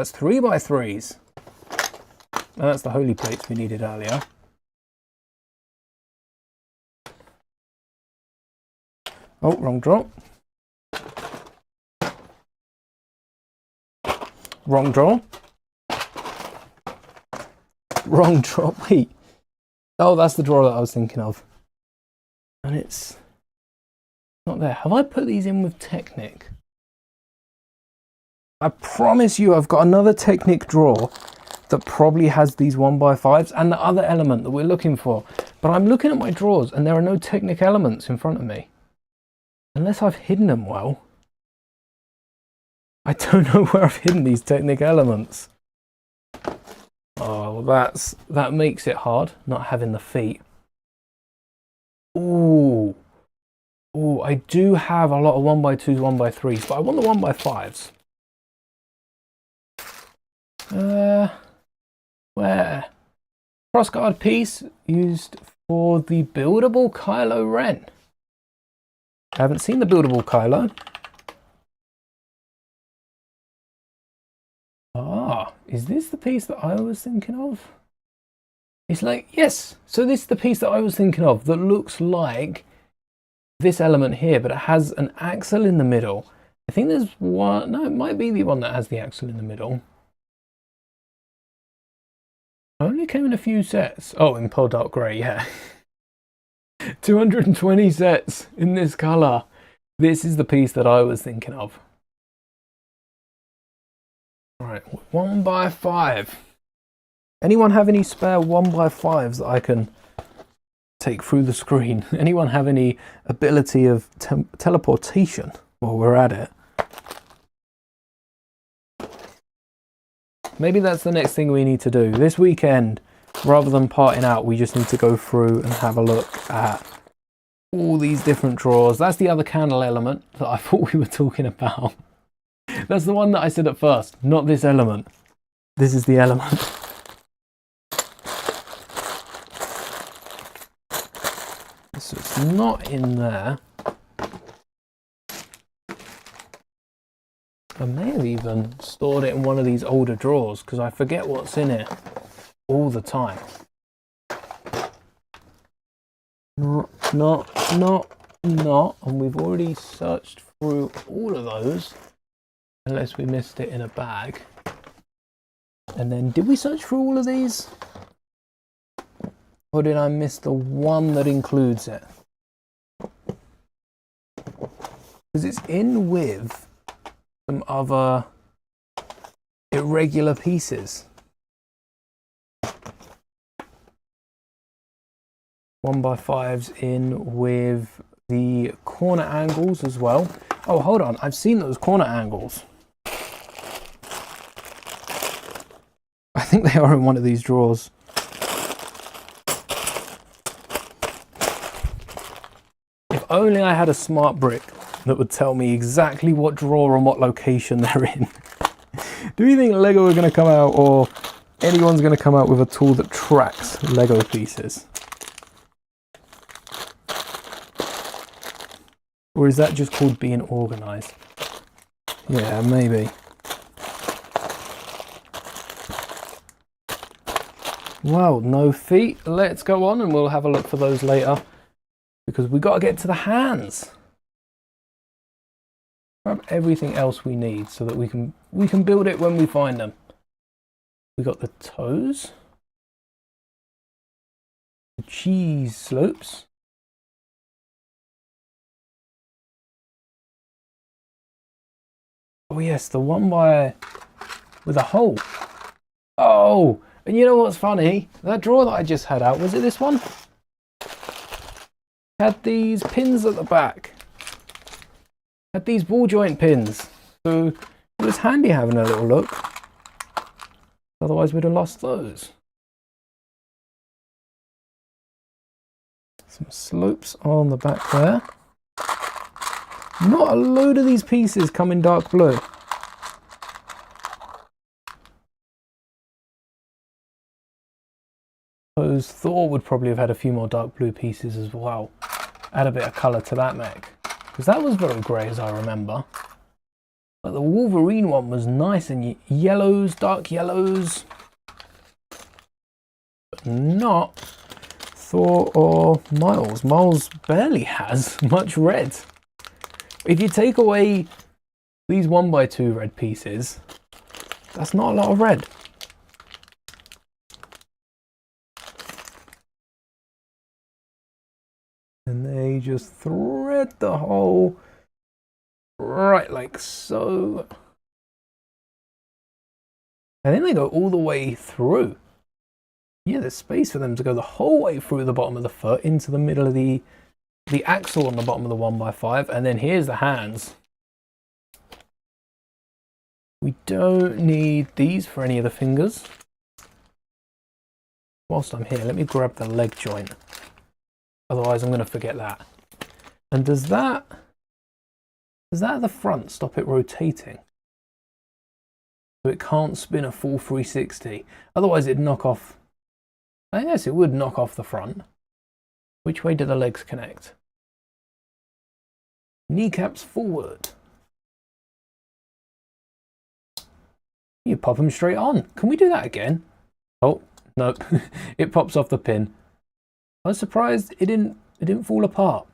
that's the holy plates we needed earlier. Oh, wrong drop. Wrong draw. Wrong drop. Wait. Oh, that's the drawer that I was thinking of. And it's Not there. Have I put these in with Technic? I promise you I've got another Technic drawer that probably has these 1x5s and the other element that we're looking for. But I'm looking at my drawers and there are no Technic elements in front of me. Unless I've hidden them well. I don't know where I've hidden these Technic elements. Oh, that makes it hard, not having the feet. Ooh. Ooh, I do have a lot of 1x2s, 1x3s, but I want the 1x5s. Where? Crossguard piece used for the buildable Kylo Ren. I haven't seen the buildable Kylo. Ah, is this the piece that I was thinking of? It's like, yes, so this is the piece that I was thinking of that looks like this element here, but it has an axle in the middle. I think there's one, no, it might be the one that has the axle in the middle. Only came in a few sets. Oh, in Pearl Dark Grey, yeah. 220 sets in this colour. This is the piece that I was thinking of. Right, 1x5. Anyone have any spare 1x5s that I can take through the screen? Anyone have any ability of teleportation while we're at it? Maybe that's the next thing we need to do. This weekend, rather than parting out, we just need to go through and have a look at all these different drawers. That's the other candle element that I thought we were talking about. That's the one that I said at first, not this element. This is the element. So it's not in there. I may have even stored it in one of these older drawers because I forget what's in it all the time. Not. And we've already searched through all of those. Unless we missed it in a bag. And then, did we search through all of these? Or did I miss the one that includes it? Because it's in with some other irregular pieces. 1x5s in with the corner angles as well. Oh, hold on. I've seen those corner angles. I think they are in one of these drawers. If only I had a smart brick that would tell me exactly what drawer and what location they're in. Do you think Lego are going to come out, or anyone's going to come out with a tool that tracks Lego pieces? Or is that just called being organised? Yeah, maybe. Well, no feet. Let's go on and we'll have a look for those later. Because we got to get to the hands. Grab everything else we need so that we can build it when we find them. We got the toes. The cheese slopes. Oh yes, the one with a hole. Oh, and you know what's funny? That drawer that I just had out, was it this one? Had these pins at the back. Had these ball joint pins. So it was handy having a little look. Otherwise we'd have lost those. Some slopes on the back there. Not a load of these pieces come in dark blue. I suppose Thor would probably have had a few more dark blue pieces as well. Add a bit of colour to that mech. Because that was very grey as I remember. But the Wolverine one was nice and yellows, dark yellows. But not Thor or Miles. Miles barely has much red. If you take away these 1x2 red pieces, that's not a lot of red. And they just thread the hole right like so. And then they go all the way through. Yeah, there's space for them to go the whole way through the bottom of the foot into the middle of the axle on the bottom of the 1x5. And then here's the hands. We don't need these for any of the fingers. Whilst I'm here, let me grab the leg joint. Otherwise, I'm going to forget that. And does that at the front stop it rotating? So it can't spin a full 360. Otherwise, it'd knock off. I guess it would knock off the front. Which way do the legs connect? Kneecaps forward. You pop them straight on. Can we do that again? Oh, no. It pops off the pin. I was surprised it didn't fall apart.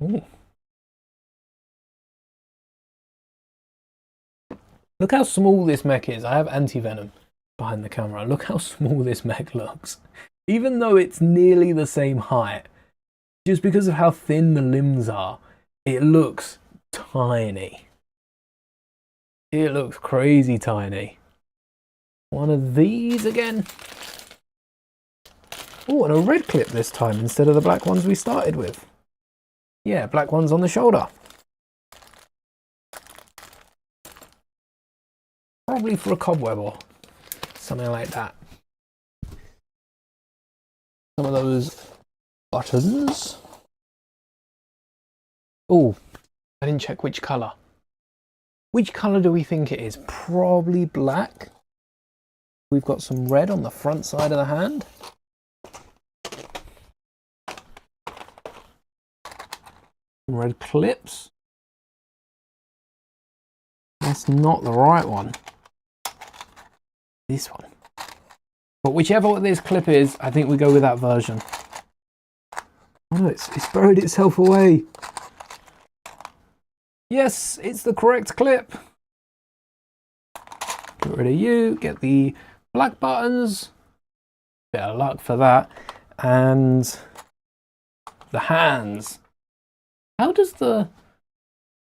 Ooh. Look how small this mech is. I have anti-venom behind the camera. Look how small this mech looks. Even though it's nearly the same height, just because of how thin the limbs are, it looks tiny. It looks crazy tiny. One of these again. Oh, and a red clip this time instead of the black ones we started with. Yeah, black ones on the shoulder. Probably for a cobweb or something like that. Some of those buttons. Oh, I didn't check which colour. Which colour do we think it is? Probably black. We've got some red on the front side of the hand. Red clips. That's not the right one. This one. But whichever this clip is, I think we go with that version. Oh no, it's buried itself away. Yes, it's the correct clip. Get rid of you, get the black buttons. Bit of luck for that. And the hands. How does the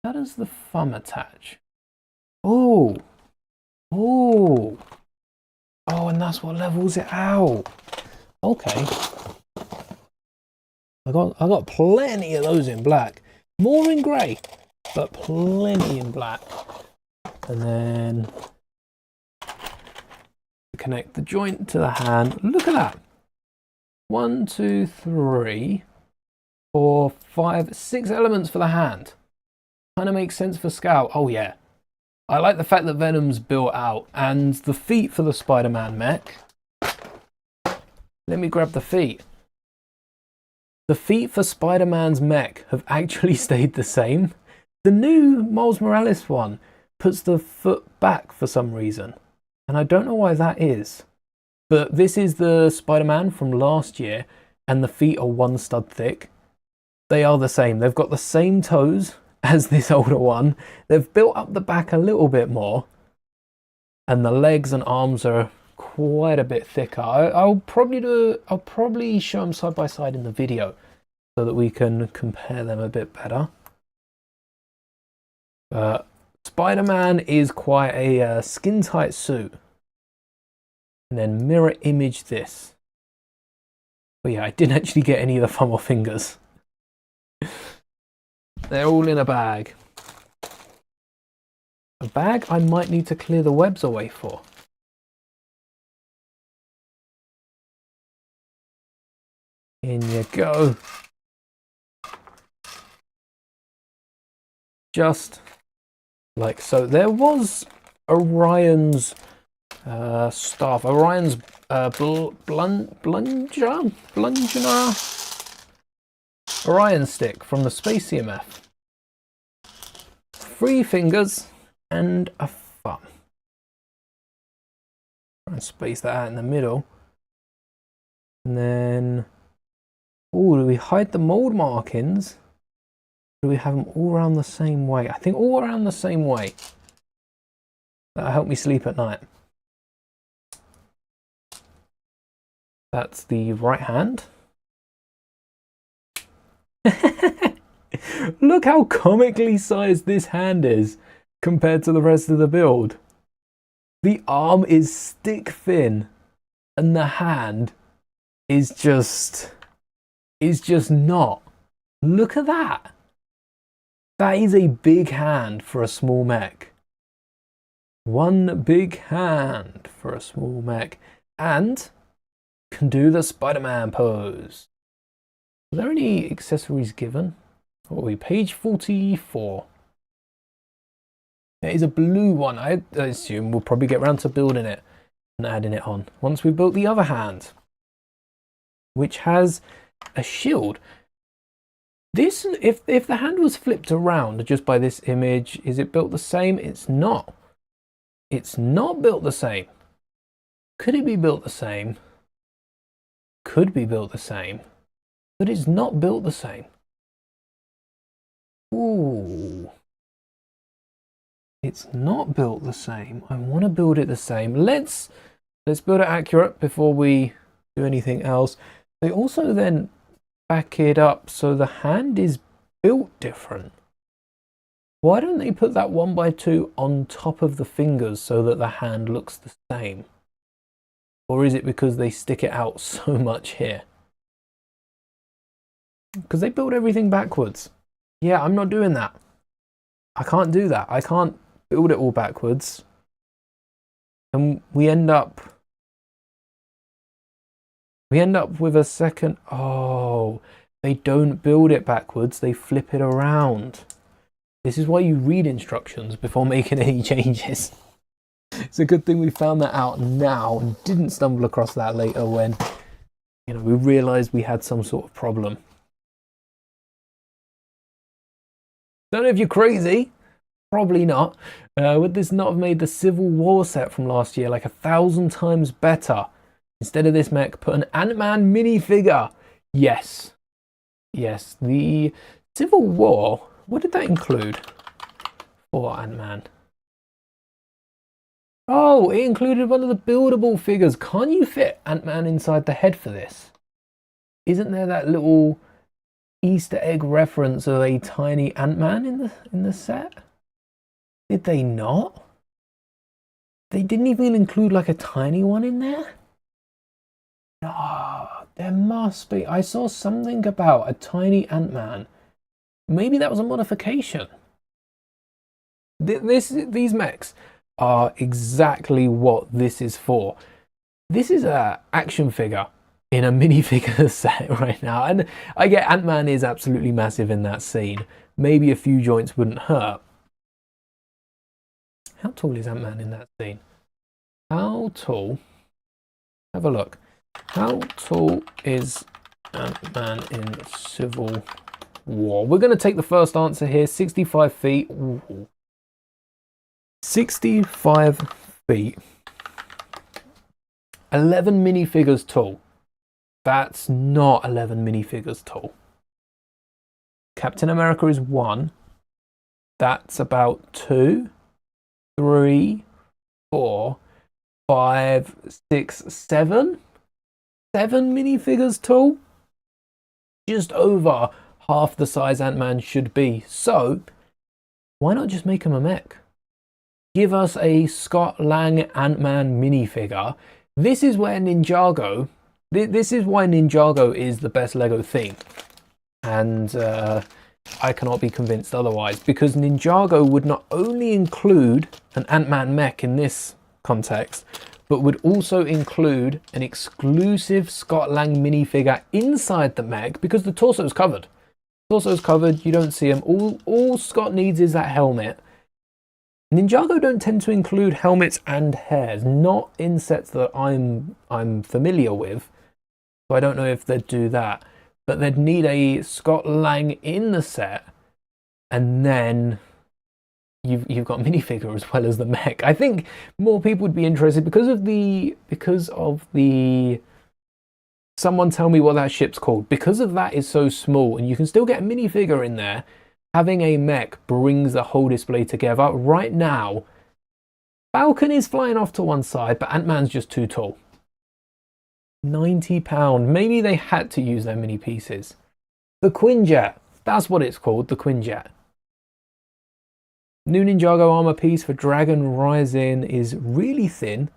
thumb attach? Oh. Oh. Oh, and that's what levels it out. Okay. I got plenty of those in black. More in grey, but plenty in black. And then connect the joint to the hand. Look at that. 1, 2, 3, 4, 5, 6 elements for the hand. Kind of makes sense for Scout. Oh yeah. I like the fact that Venom's built out, and the feet for the Spider-Man mech. Let me grab the feet. The feet for Spider-Man's mech have actually stayed the same. The new Miles Morales one puts the foot back for some reason, and I don't know why that is. But this is the Spider-Man from last year, and the feet are 1 stud thick. They are the same. They've got the same toes as this older one. They've built up the back a little bit more, and the legs and arms are quite a bit thicker. I'll probably show them side by side in the video so that we can compare them a bit better. Spider-Man is quite a skin tight suit, and then mirror image this. But yeah, I didn't actually get any of the thumb or fingers. They're all in a bag. A bag I might need to clear the webs away for. In you go. Just like so. There was Orion's staff. Orion's blunger? Orion stick from the Space CMF. 3 fingers and a thumb. Try and space that out in the middle. And then, oh, do we hide the mold markings? Do we have them all around the same way? I think all around the same way. That'll help me sleep at night. That's the right hand. Look how comically sized this hand is compared to the rest of the build. The arm is stick thin and the hand is just not. Look at that. That is a big hand for a small mech. One big hand for a small mech. And can do the Spider-Man pose. Are there any accessories given? What are we? Page 44. There is a blue one. I assume we'll probably get around to building it and adding it on once we've built the other hand, which has a shield. This, if the hand was flipped around just by this image, is it built the same? It's not. It's not built the same. Could it be built the same? Could be built the same, but it's not built the same. Ooh. It's not built the same. I want to build it the same. Let's build it accurate before we do anything else. They also then back it up so the hand is built different. Why don't they put that 1x2 on top of the fingers so that the hand looks the same? Or is it because they stick it out so much here? Because they build everything backwards. Yeah, I'm not doing that. I can't do that. I can't build it all backwards. And we end up with a second. Oh, they don't build it backwards. They flip it around. This is why you read instructions before making any changes. It's a good thing we found that out now and didn't stumble across that later when, we realized we had some sort of problem. Don't know if you're crazy. Probably not. Would this not have made the Civil War set from last year like 1,000 times better? Instead of this mech, put an Ant-Man minifigure. Yes. Yes. The Civil War, what did that include for Ant-Man? Oh, it included one of the buildable figures. Can't you fit Ant-Man inside the head for this? Isn't there that little Easter egg reference of a tiny Ant-Man in the set? Did they not? They didn't even include like a tiny one in there? No, there must be. I saw something about a tiny Ant-Man. Maybe that was a modification. These mechs are exactly what this is for. This is an action figure in a minifigure set right now. And I get Ant-Man is absolutely massive in that scene. Maybe a few joints wouldn't hurt. How tall is Ant-Man in that scene? How tall? Have a look. How tall is Ant-Man in Civil War? We're going to take the first answer here. 65 feet. Ooh. 65 feet. 11 minifigures tall. That's not 11 minifigures tall. Captain America is 1. That's about 2, 3, 4, 5, 6, 7. 7 minifigures tall. Just over half the size Ant-Man should be. So, why not just make him a mech? Give us a Scott Lang Ant-Man minifigure. This is where Ninjago, this is why Ninjago is the best Lego theme. And I cannot be convinced otherwise, because Ninjago would not only include an Ant-Man mech in this context, but would also include an exclusive Scott Lang minifigure inside the mech, because the torso is covered. The torso is covered, you don't see him. All Scott needs is that helmet. Ninjago don't tend to include helmets and hairs, not in sets that I'm familiar with. So I don't know if they'd do that. But they'd need a Scott Lang in the set, and then you've got minifigure as well as the mech. I think more people would be interested because of the someone tell me what that ship's called. Because of that is so small, and you can still get a minifigure in there. Having a mech brings the whole display together. Right now, Falcon is flying off to one side, but Ant-Man's just too tall. £90. Maybe they had to use their mini pieces. The Quinjet. That's what it's called, the Quinjet. New Ninjago armor piece for Dragon Rising is really thin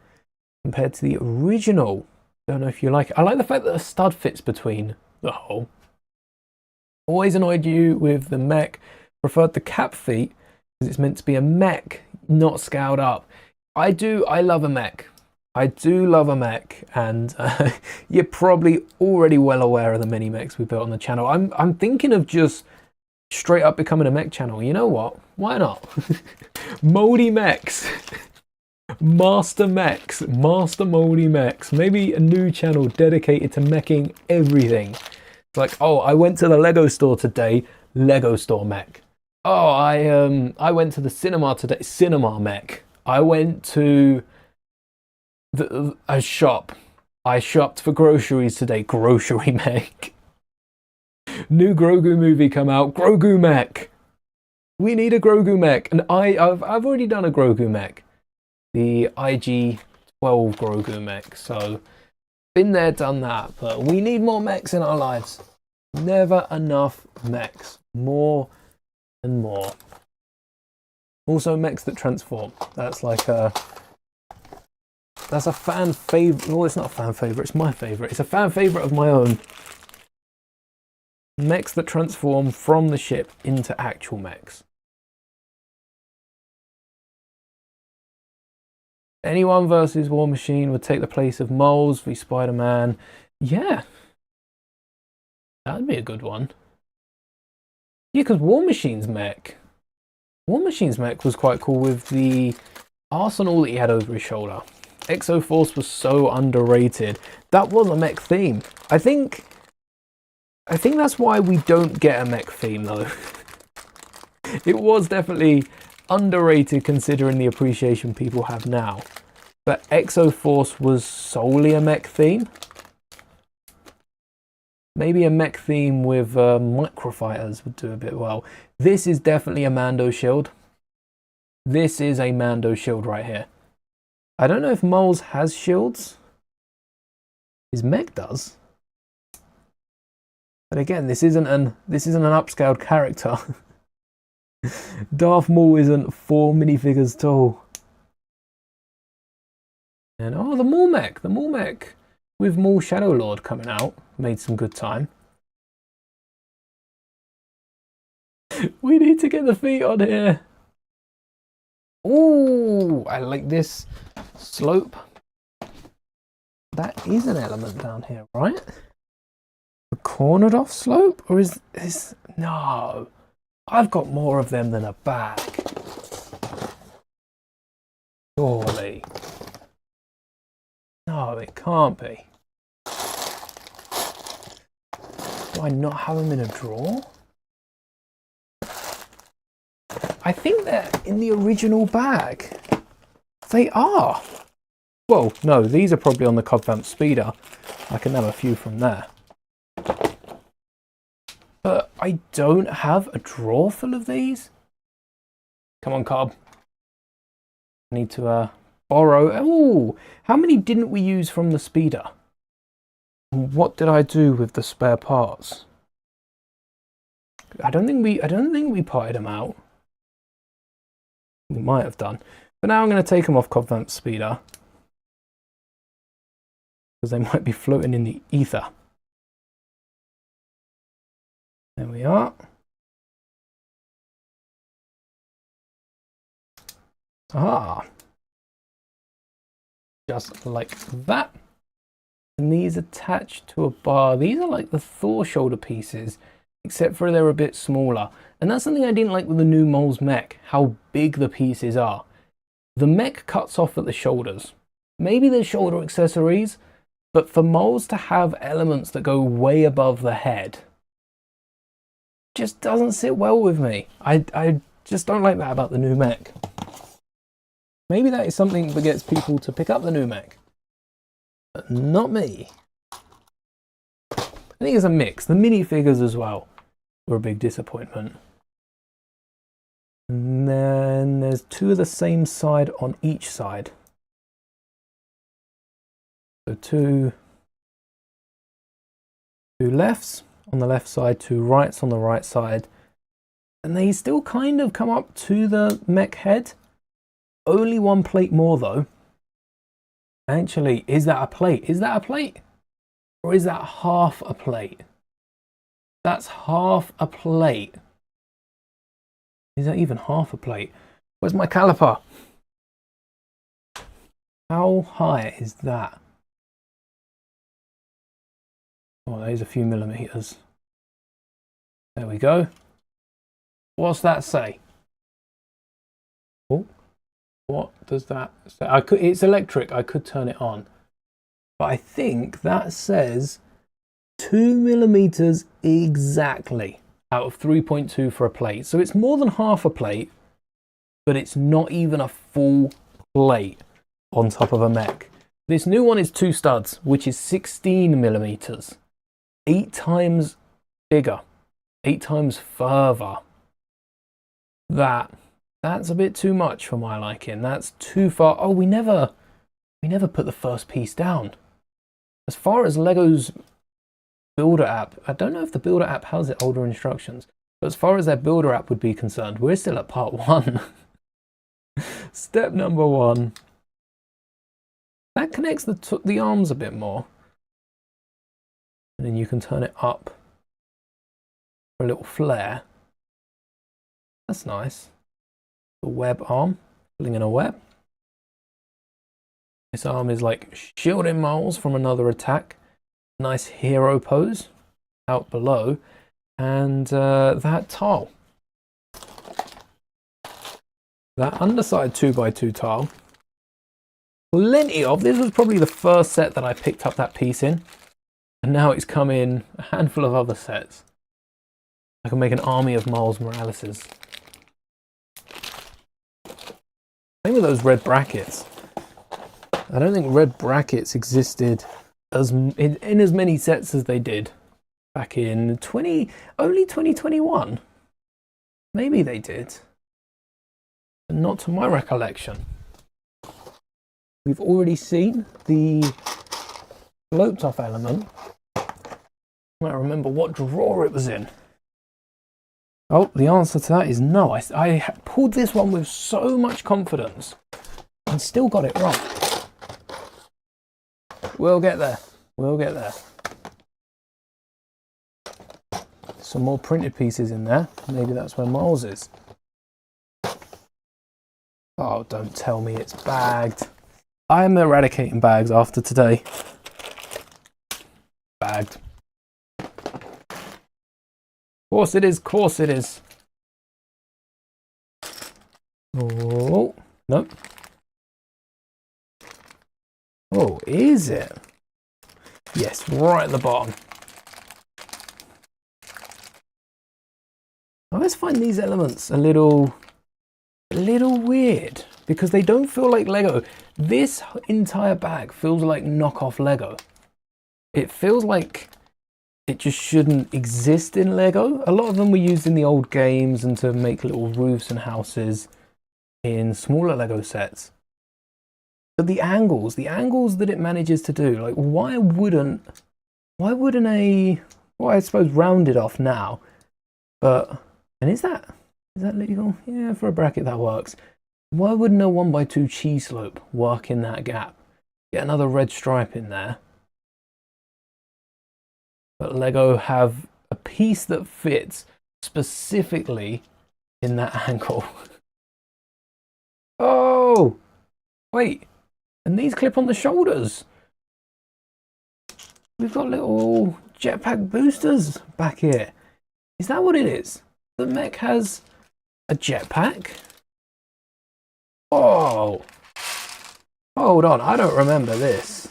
compared to the original. Don't know if you like it. I like the fact that the stud fits between the hole. Always annoyed you with the mech. Preferred the cap feet because it's meant to be a mech, not scaled up. I love a mech. I do love a mech, and you're probably already well aware of the many mechs we built on the channel. I'm thinking of just straight up becoming a mech channel. You know what? Why not? Mouldy mechs. Master mechs. Master Mouldy mechs. Maybe a new channel dedicated to meching everything. It's like, oh, I went to the Lego store today. Lego store mech. Oh, I went to the cinema today. Cinema mech. I went to a shop. I shopped for groceries today. Grocery mech. New Grogu movie come out. Grogu mech. We need a Grogu mech, and I've already done a Grogu mech, the IG-12 Grogu mech. So been there, done that. But we need more mechs in our lives. Never enough mechs. More and more. Also, mechs that transform. That's like a. That's a fan favorite. Well, it's not a fan favorite. It's my favorite. It's a fan favorite of my own. Mechs that transform from the ship into actual mechs. Anyone versus War Machine would take the place of Moles v Spider-Man. Yeah. That'd be a good one. Yeah, because War Machine's mech was quite cool with the arsenal that he had over his shoulder. Exo Force was so underrated. That was a mech theme. I think that's why we don't get a mech theme though. It was definitely underrated considering the appreciation people have now. But Exo Force was solely a mech theme. Maybe a mech theme with microfighters would do a bit well. This is definitely a Mando shield. This is a Mando shield right here. I don't know if Moles has shields. His mech does. But again, this isn't an upscaled character. Darth Maul isn't 4 minifigures tall. And oh, the Maul mech with Maul Shadow Lord coming out made some good time. We need to get the feet on here. Ooh, I like this slope. That is an element down here, right? A cornered off slope? Or is this... No. I've got more of them than a bag. Surely. No, it can't be. Do I not have them in a drawer? I think they're in the original bag. They are. Well, no, these are probably on the Cobb Vamp Speeder. I can have a few from there. But I don't have a drawer full of these. Come on, Cobb. I need to borrow. Oh, how many didn't we use from the Speeder? What did I do with the spare parts? I don't think we parted them out. We might have done. But now I'm going to take them off Cobb Vamp Speeder. Because they might be floating in the ether. There we are. Ah. Just like that. And these attached to a bar. These are like the Thor shoulder pieces, except for they're a bit smaller. And that's something I didn't like with the new Moles mech, how big the pieces are. The mech cuts off at the shoulders. Maybe there's shoulder accessories, but for Moles to have elements that go way above the head just doesn't sit well with me. I just don't like that about the new mech. Maybe that is something that gets people to pick up the new mech, but not me. I think it's a mix. The minifigures as well were a big disappointment. And then there's two of the same side on each side. So two lefts on the left side, 2 rights on the right side. And they still kind of come up to the mech head. Only 1 plate more though. Actually, is that a plate? Is that a plate? Or is that half a plate? That's half a plate. Is that even half a plate? Where's my caliper? How high is that? Oh, there's a few millimeters. There we go. What's that say? Oh, what does that say? It's electric. I could turn it on. But I think that says 2 millimeters exactly out of 3.2 for a plate. So it's more than half a plate, but it's not even a full plate on top of a mech. This new one is 2 studs, which is 16 millimeters. 8 times bigger, 8 times further. That's a bit too much for my liking. That's too far. Oh, we never put the first piece down. As far as Lego's Builder app, I don't know if the Builder app has it older instructions, but as far as their Builder app would be concerned, we're still at part 1. Step number 1. That connects the arms a bit more. And then you can turn it up for a little flare. That's nice. The web arm, filling in a web. This arm is like shielding Mouls from another attack. Nice hero pose out below. And that tile. That underside 2x2 tile. Plenty of. This was probably the first set that I picked up that piece in. And now it's come in a handful of other sets. I can make an army of Miles Moraleses. Same with those red brackets. I don't think red brackets existed in as many sets as they did back in only 2021. Maybe they did, but not to my recollection. We've already seen the sloped off element. I might remember what drawer it was in. Oh, the answer to that is no. I pulled this one with so much confidence and still got it wrong. We'll get there. We'll get there. Some more printed pieces in there. Maybe that's where Miles is. Oh, don't tell me it's bagged. I'm eradicating bags after today. Bagged. Course it is, course it is. Oh, nope. Oh, is it? Yes, right at the bottom. I always find these elements a little weird because they don't feel like Lego. This entire bag feels like knockoff Lego. It feels like it just shouldn't exist in Lego. A lot of them were used in the old games and to make little roofs and houses in smaller Lego sets. But the angles that it manages to do, like why wouldn't a, well, I suppose rounded off now, but, and is that legal? Yeah, for a bracket that works. Why wouldn't a 1x2 cheese slope work in that gap? Get another red stripe in there. But Lego have a piece that fits specifically in that angle. Oh, wait, and these clip on the shoulders. We've got little jetpack boosters back here. Is that what it is? The mech has a jetpack? Oh, hold on, I don't remember this.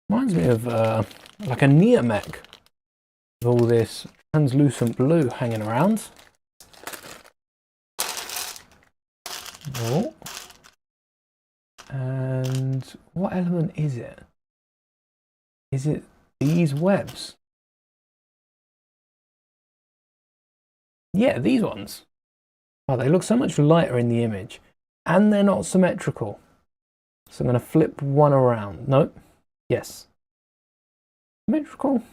Reminds me of like a Nia mech with all this translucent blue hanging around. Oh. And what element is it? Is it these webs? Yeah, these ones. Oh, they look so much lighter in the image. And they're not symmetrical. So I'm going to flip one around. No. Yes. Symmetrical.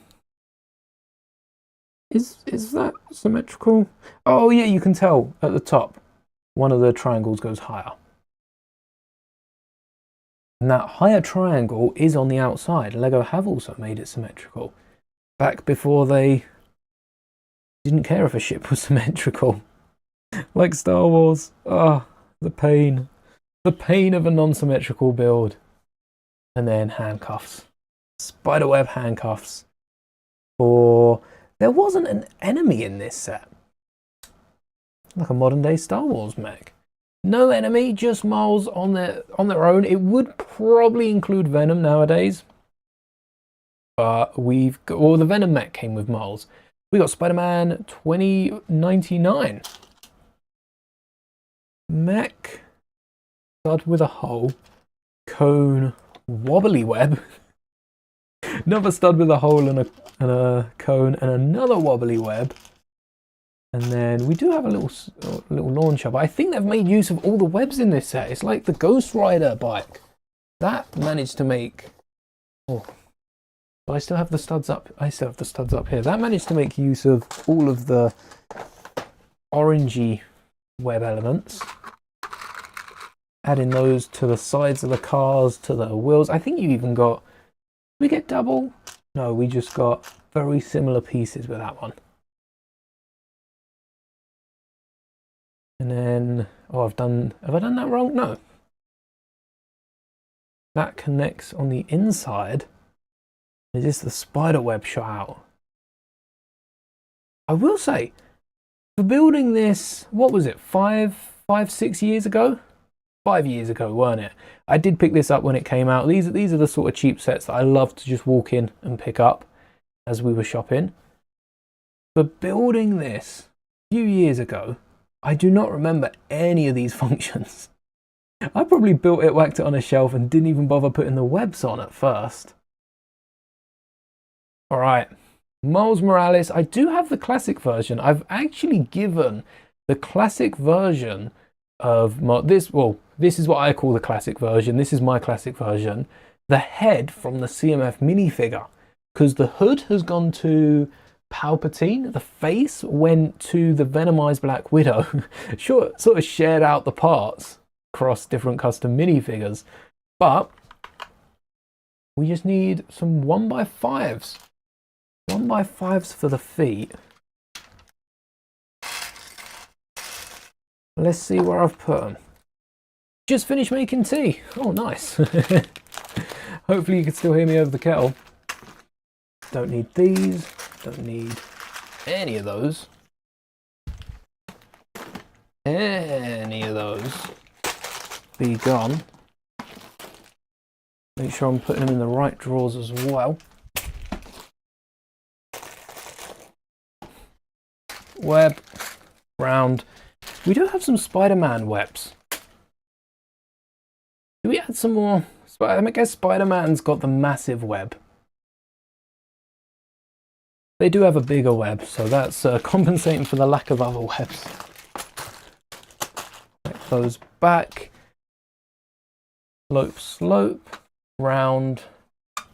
Is that symmetrical? Oh yeah, you can tell at the top. One of the triangles goes higher. And that higher triangle is on the outside. LEGO have also made it symmetrical. Back before they didn't care if a ship was symmetrical. Like Star Wars. Ah, oh, the pain. The pain of a non-symmetrical build. And then handcuffs. Spiderweb handcuffs. There wasn't an enemy in this set. Like a modern day Star Wars mech. No enemy, just Mouls on their own. It would probably include Venom nowadays. But we've got, well, the Venom mech came with Mouls. We got Spider-Man 2099. Mech. Stud with a hole. Cone. Wobbly web. Another stud with a hole and a cone and another wobbly web. And then we do have a little launcher, but I think they've made use of all the webs in this set. It's like the Ghost Rider bike. That managed to make... Oh, but I still have the studs up. I still have the studs up here. That managed to make use of all of the orangey web elements. Adding those to the sides of the cars, to the wheels. I think you even got... Did we get double? No, we just got very similar pieces with that one. And then, oh, have I done that wrong? No. That connects on the inside. Is this the spider web shot out? I will say, for building this, what was it, 6 years ago? 5 years ago, weren't it? I did pick this up when it came out. These are the sort of cheap sets that I love to just walk in and pick up as we were shopping. For building this a few years ago, I do not remember any of these functions. I probably built it, whacked it on a shelf, and didn't even bother putting the webs on at first. Alright, Miles Morales. I do have the classic version. I've actually given the classic version of this, well, this is what I call the classic version. This is my classic version. The head from the CMF minifigure. Because the hood has gone to Palpatine, the face went to the Venomized Black Widow. Sure, sort of shared out the parts across different custom minifigures, but we just need some 1x5s. 1x5s for the feet. Let's see where I've put them. Just finished making tea. Oh, nice. Hopefully you can still hear me over the kettle. Don't need these. Don't need any of those. Any of those. Be gone. Make sure I'm putting them in the right drawers as well. Web. Round. We do have some Spider-Man webs. Do we add some more? I guess Spider-Man's got the massive web. They do have a bigger web, so that's compensating for the lack of other webs. Get those back. Slope, round.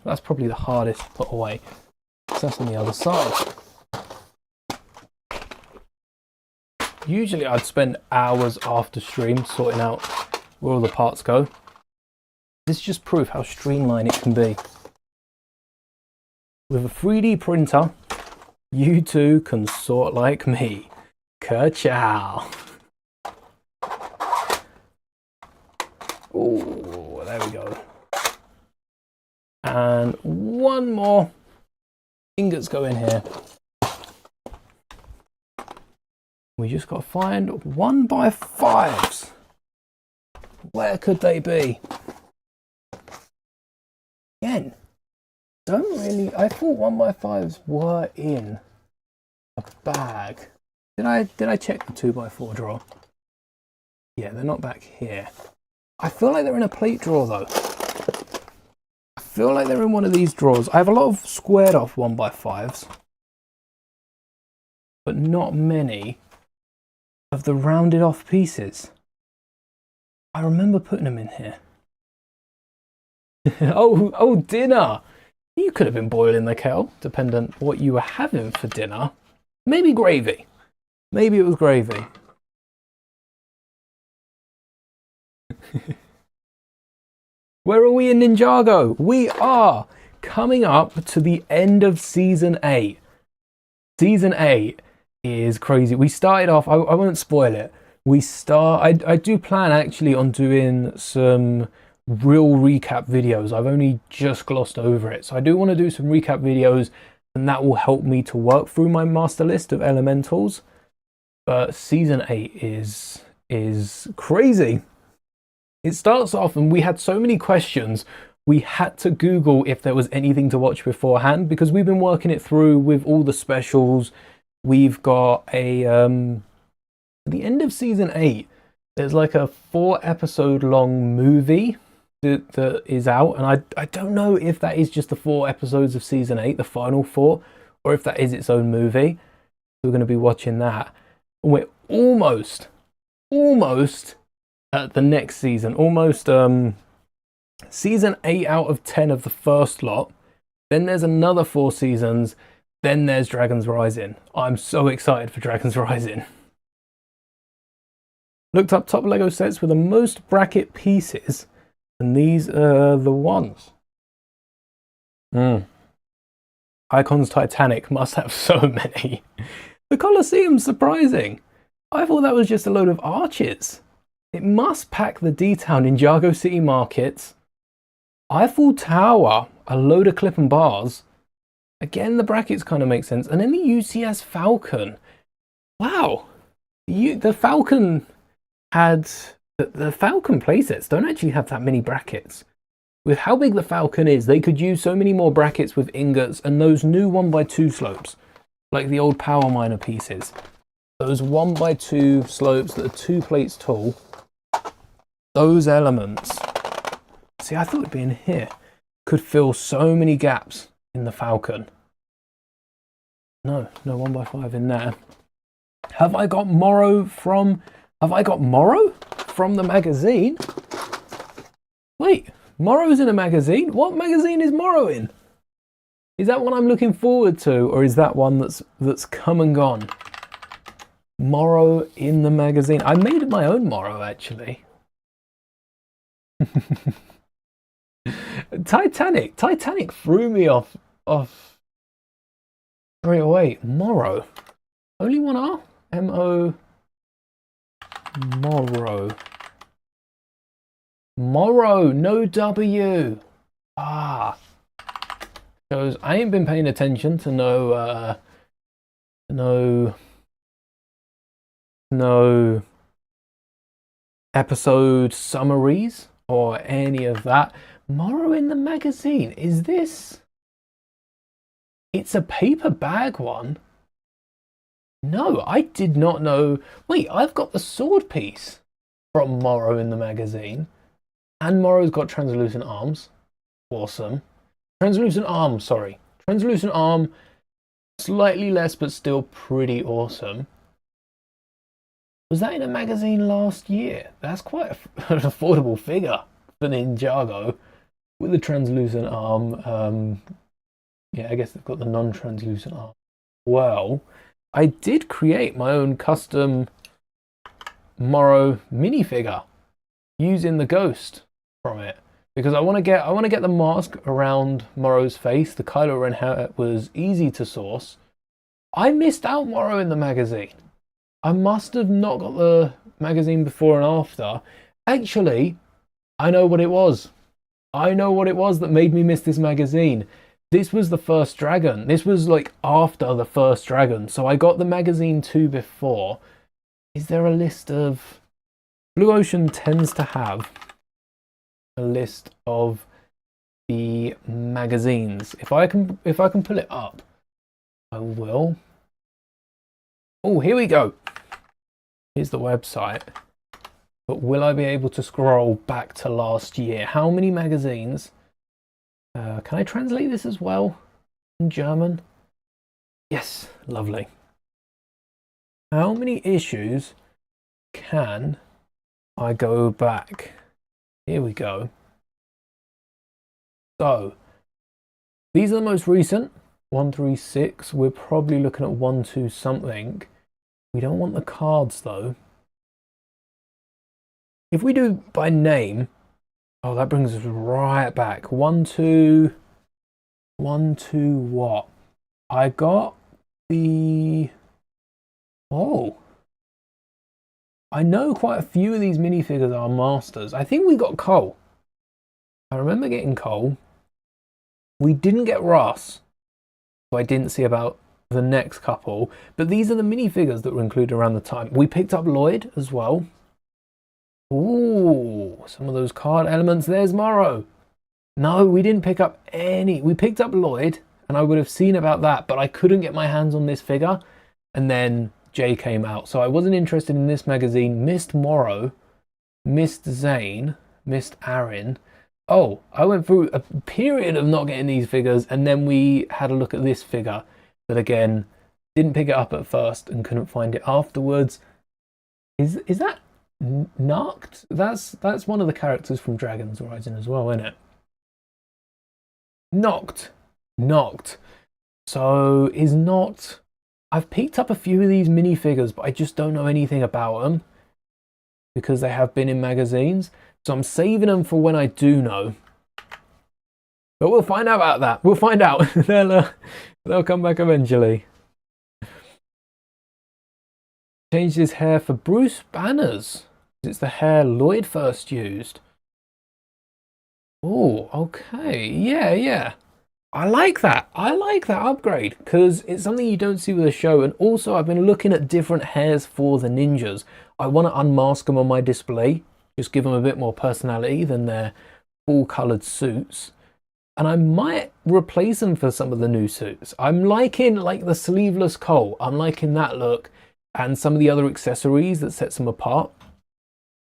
That's probably the hardest to put away. So that's on the other side. Usually I'd spend hours after stream sorting out where all the parts go. This is just proof how streamlined it can be. With a 3D printer, you too can sort like me. Ka-chow. Oh, there we go. And one more. Ingots go in here. We just got to find 1x5s. Where could they be? Again, don't really. I thought 1x5s were in a bag. Did I check the 2x4 drawer? Yeah, they're not back here. I feel like they're in a plate drawer though. I feel like they're in one of these drawers. I have a lot of squared off 1x5s, but not many of the rounded off pieces. I remember putting them in here. Oh, dinner. You could have been boiling the kettle, depending what you were having for dinner. Maybe gravy. Maybe it was gravy. Where are we in Ninjago? We are coming up to the end of season 8. Season 8 is crazy. We started off, I won't spoil it. I do plan actually on doing some real recap videos. I've only just glossed over it. So I do want to do some recap videos, and that will help me to work through my master list of elementals. But season 8 is crazy. It starts off, and we had so many questions, we had to Google if there was anything to watch beforehand, because we've been working it through with all the specials. We've got a at the end of season 8, there's like a 4-episode long movie that is out, and I don't know if that is just the 4 episodes of season 8, the final 4, or if that is its own movie. So we're going to be watching that. We're almost at the next season, almost season 8 out of 10 of the first lot. Then there's another 4 seasons. Then there's Dragon's Rising. I'm so excited for Dragon's Rising. Looked up top Lego sets with the most bracket pieces, and these are the ones. Icons Titanic must have so many. The Colosseum's surprising. I thought that was just a load of arches. It must pack the D-Town Ninjago City markets. Eiffel Tower, a load of clip and bars. Again, the brackets kind of make sense. And then the UCS Falcon. Wow. The Falcon had... The Falcon playsets don't actually have that many brackets. With how big the Falcon is, they could use so many more brackets with ingots and those new 1x2 slopes. Like the old Power Miner pieces. Those 1x2 slopes that are 2 plates tall. Those elements... See, I thought it'd be in here. Could fill so many gaps in the Falcon. No 1x5 in there. Have I got Morrow from the magazine? Wait, Morrow's in a magazine? What magazine is Morrow in? Is that one I'm looking forward to, or is that one that's come and gone? Morrow in the magazine. I made my own Morrow, actually. Titanic threw me off straight away. Morrow. Only one R? M-O... Morrow. Morrow, no W. Ah. Shows I ain't been paying attention to no episode summaries or any of that. Morrow in the magazine. Is this... It's a paper bag one. No, I did not know. Wait, I've got the sword piece from Morrow in the magazine. And Morrow's got translucent arms. Awesome. Translucent arm, sorry. Translucent arm, slightly less, but still pretty awesome. Was that in a magazine last year? That's quite an affordable figure for Ninjago. With the translucent arm. Yeah, I guess they've got the non-translucent arm. Well, I did create my own custom Morrow minifigure using the ghost from it, because I want to get the mask around Morrow's face. The Kylo Ren hat was easy to source. I missed out Morrow in the magazine. I must have not got the magazine before and after. Actually, I know what it was. I know what it was that made me miss this magazine. This was the first dragon. This was like after the first dragon. So I got the magazine 2 before. Is there a list of... Blue Ocean tends to have a list of the magazines. If I can pull it up, I will. Oh, here we go. Here's the website. But will I be able to scroll back to last year? How many magazines? Can I translate this as well in German? Yes, lovely. How many issues can I go back? Here we go. So these are the most recent. 136. We're probably looking at 12 something. We don't want the cards though. If we do by name, oh, that brings us right back. 12 what? I got the... Oh. I know quite a few of these minifigures are masters. I think we got Cole. I remember getting Cole. We didn't get Ross. So I didn't see about the next couple. But these are the minifigures that were included around the time. We picked up Lloyd as well. Ooh, some of those card elements. There's Morrow. No, we didn't pick up any. We picked up Lloyd, and I would have seen about that, but I couldn't get my hands on this figure. And then Jay came out. So I wasn't interested in this magazine. Missed Morrow, missed Zane, missed Aaron. Oh, I went through a period of not getting these figures, and then we had a look at this figure that, again, didn't pick it up at first and couldn't find it afterwards. Is that Noct? That's one of the characters from Dragon's Rising as well, isn't it? Noct. So is not... I've picked up a few of these minifigures, but I just don't know anything about them because they have been in magazines. So I'm saving them for when I do know. But we'll find out about that. We'll find out. They'll come back eventually. Changed his hair for Bruce Banner's. It's the hair Lloyd first used. Oh, okay. Yeah. I like that. I like that upgrade because it's something you don't see with the show. And also, I've been looking at different hairs for the ninjas. I want to unmask them on my display. Just give them a bit more personality than their full-coloured suits. And I might replace them for some of the new suits. I'm liking like the sleeveless Cole. I'm liking that look and some of the other accessories that sets them apart.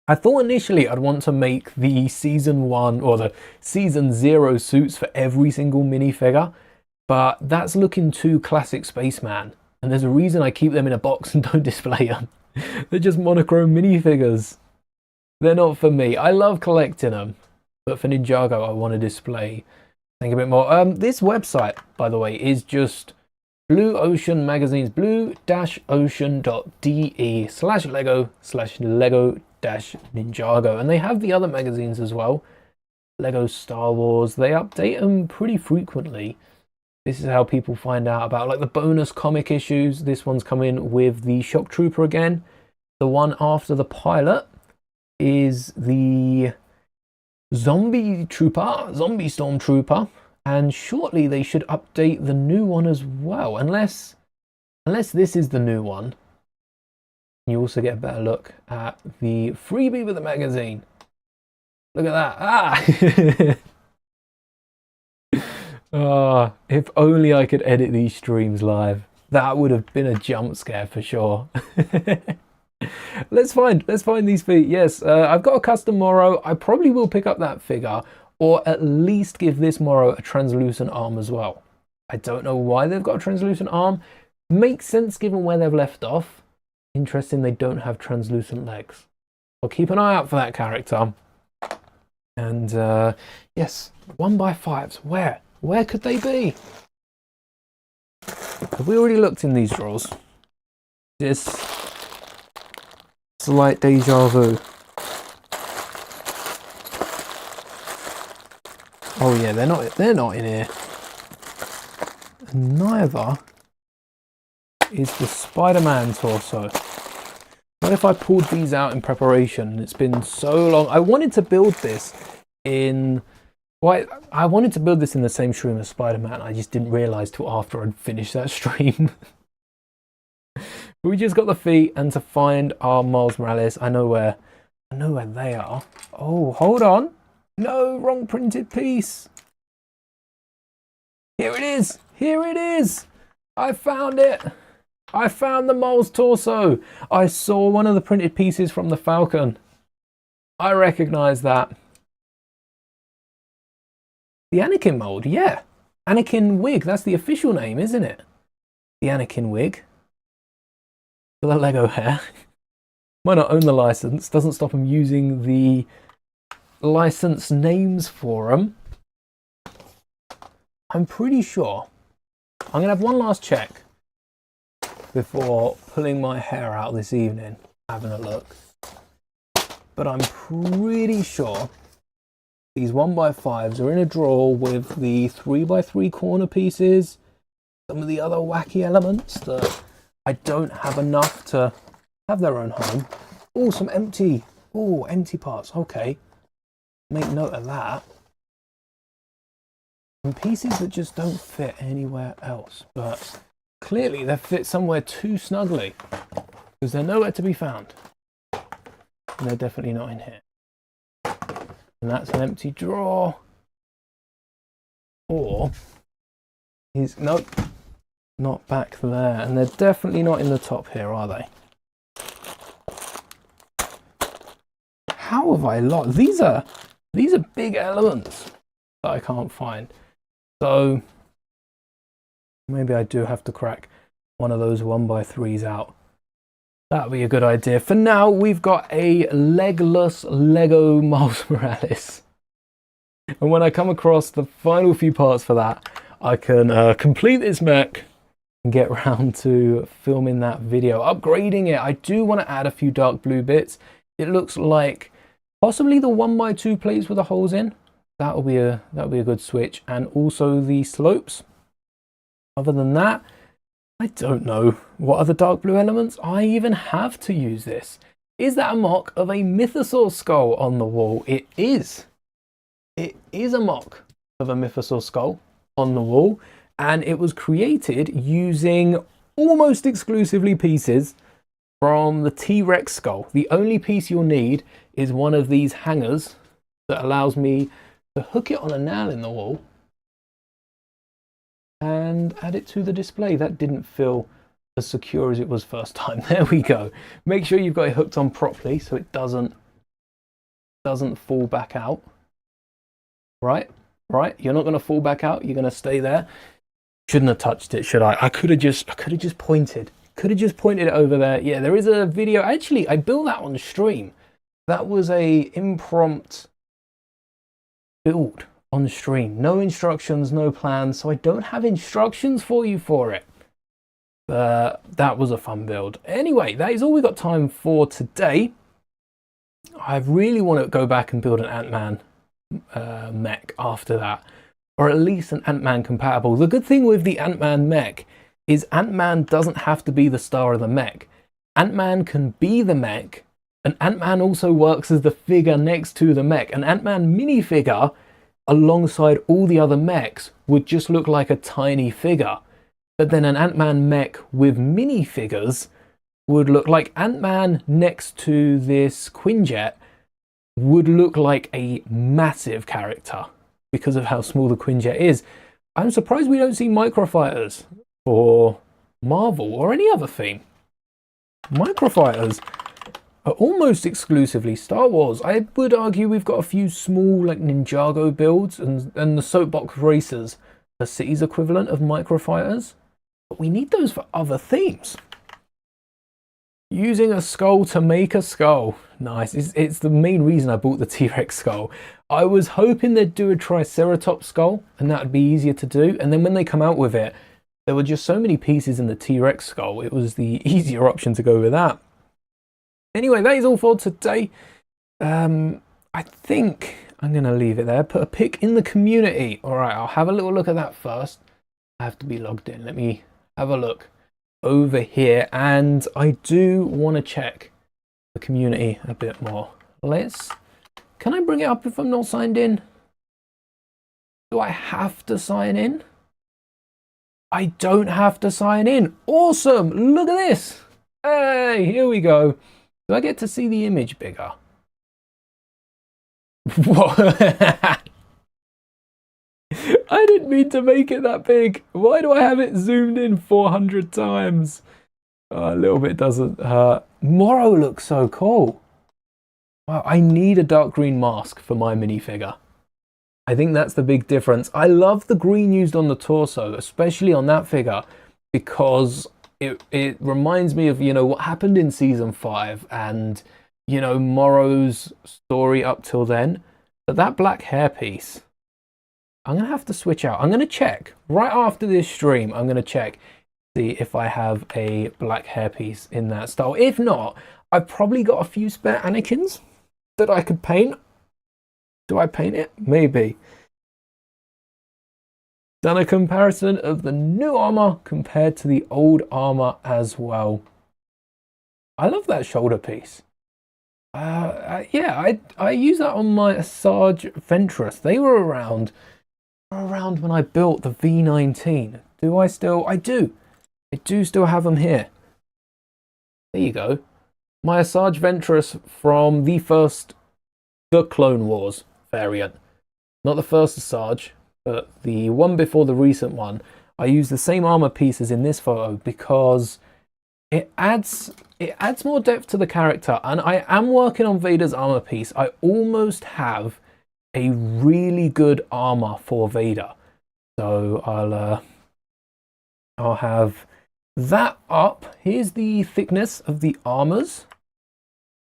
I thought initially I'd want to make the season 1 or the season 0 suits for every single minifigure, but that's looking too classic Spaceman. And there's a reason I keep them in a box and don't display them. They're just monochrome minifigures. They're not for me. I love collecting them, but for Ninjago I want to display something a bit more. This website, by the way, is just Blue Ocean Magazines, blue-ocean.de/lego/Lego-Ninjago, and they have the other magazines as well. Lego Star Wars. They update them pretty frequently. This is how people find out about like the bonus comic issues. This one's coming with the Shock Trooper again. The one after the pilot is the Zombie Stormtrooper, and shortly they should update the new one as well, unless this is the new one. You also get a better look at the freebie with the magazine. Look at that. Oh, if only I could edit these streams live. That would have been a jump scare for sure. Let's find these feet. Yes, I've got a custom Morrow. I probably will pick up that figure, or at least give this Morrow a translucent arm as well. I don't know why they've got a translucent arm. Makes sense given where they've left off. Interesting they don't have translucent legs. I'll keep an eye out for that character. And yes, 1x5s. Where could they be? Have we already looked in these drawers? This slight deja vu. Oh yeah, they're not in here. And neither is the Spider-Man torso. What if I pulled these out in preparation? It's been so long. I wanted to build this in... Well, I wanted to build this in the same stream as Spider-Man. I just didn't realise till after I'd finished that stream. We just got the feet, and to find our Miles Morales, I know where they are. Oh, hold on. No, wrong printed piece. Here it is. Here it is. I found it. I found the Miles torso. I saw one of the printed pieces from the Falcon. I recognise that. The Anakin mold, yeah. Anakin wig, that's the official name, isn't it? The Anakin wig. For the Lego hair. Might not own the license, doesn't stop him using the license names for them. I'm pretty sure. I'm going to have one last check before pulling my hair out this evening, having a look. But I'm pretty sure these 1x5s are in a drawer with the 3x3 corner pieces, some of the other wacky elements that I don't have enough to have their own home. Oh, some empty parts. Okay, make note of that. And pieces that just don't fit anywhere else, but clearly they fit somewhere too snugly because they're nowhere to be found. And they're definitely not in here. And that's an empty drawer. Or is nope, not back there. And they're definitely not in the top here, are they? How have I lost? These are big elements that I can't find. So maybe I do have to crack one of those 1x3s out. That would be a good idea. For now, we've got a legless Lego Miles Morales. And when I come across the final few parts for that, I can complete this mech and get around to filming that video, upgrading it. I do want to add a few dark blue bits. It looks like possibly the 1x2 plates with the holes in. That'll be a good switch, and also the slopes. Other than that, I don't know what other dark blue elements I even have to use this. Is that a mock of a Mythosaur skull on the wall? It is. It is a mock of a Mythosaur skull on the wall, and it was created using almost exclusively pieces from the T-Rex skull. The only piece you'll need is one of these hangers that allows me to hook it on a nail in the wall and add it to the display. That didn't feel as secure as it was first time. There we go. Make sure you've got it hooked on properly so it doesn't fall back out. Right? You're not going to fall back out. You're going to stay there. Shouldn't have touched it, should I? I could have just pointed. Could have just pointed it over there. Yeah, there is a video. Actually, I built that on stream. That was a impromptu build on stream. No instructions, no plans, so I don't have instructions for you for it. That was a fun build. Anyway, that is all we got time for today. I really want to go back and build an Ant-Man mech after that, or at least an Ant-Man compatible. The good thing with the Ant-Man mech is Ant-Man doesn't have to be the star of the mech. Ant-Man can be the mech, and Ant-Man also works as the figure next to the mech. An Ant-Man minifigure alongside all the other mechs would just look like a tiny figure. But then an Ant-Man mech with minifigures would look like Ant-Man next to this Quinjet would look like a massive character because of how small the Quinjet is. I'm surprised we don't see microfighters for Marvel or any other theme. Microfighters are almost exclusively Star Wars. I would argue we've got a few small like Ninjago builds and the Soapbox Racers, the city's equivalent of microfighters, but we need those for other themes. Using a skull to make a skull. Nice. It's the main reason I bought the T-Rex skull. I was hoping they'd do a Triceratops skull and that would be easier to do. And then when they come out with it, there were just so many pieces in the T-Rex skull. It was the easier option to go with that. Anyway, that is all for today. I think I'm going to leave it there. Put a pic in the community. All right, I'll have a little look at that first. I have to be logged in. Let me have a look over here. And I do want to check the community a bit more. Can I bring it up if I'm not signed in? Do I have to sign in? I don't have to sign in. Awesome. Look at this. Hey, here we go. Do I get to see the image bigger? What? I didn't mean to make it that big. Why do I have it zoomed in 400 times? Oh, a little bit doesn't hurt. Moro looks so cool. Wow, I need a dark green mask for my minifigure. I think that's the big difference. I love the green used on the torso, especially on that figure, because it reminds me of, you know, what happened in season 5 and, you know, Moro's story up till then. But that black hair piece I'm going to have to switch out. I'm going to check right after this stream. I'm going to check, see if I have a black hairpiece in that style. If not, I've probably got a few spare Anakins that I could paint. Do I paint it? Maybe. Done a comparison of the new armor compared to the old armor as well. I love that shoulder piece. Yeah, I use that on my Sarge Ventress. They were around when I built the V19. Do I still? I do. I do still have them here. There you go. My Sarge Ventress from the Clone Wars variant. Not the first Sarge, but the one before the recent one. I use the same armor pieces in this photo because it adds more depth to the character, and I am working on Vader's armor piece. I almost have a really good armor for Vader, so I'll have that up. Here's the thickness of the armors.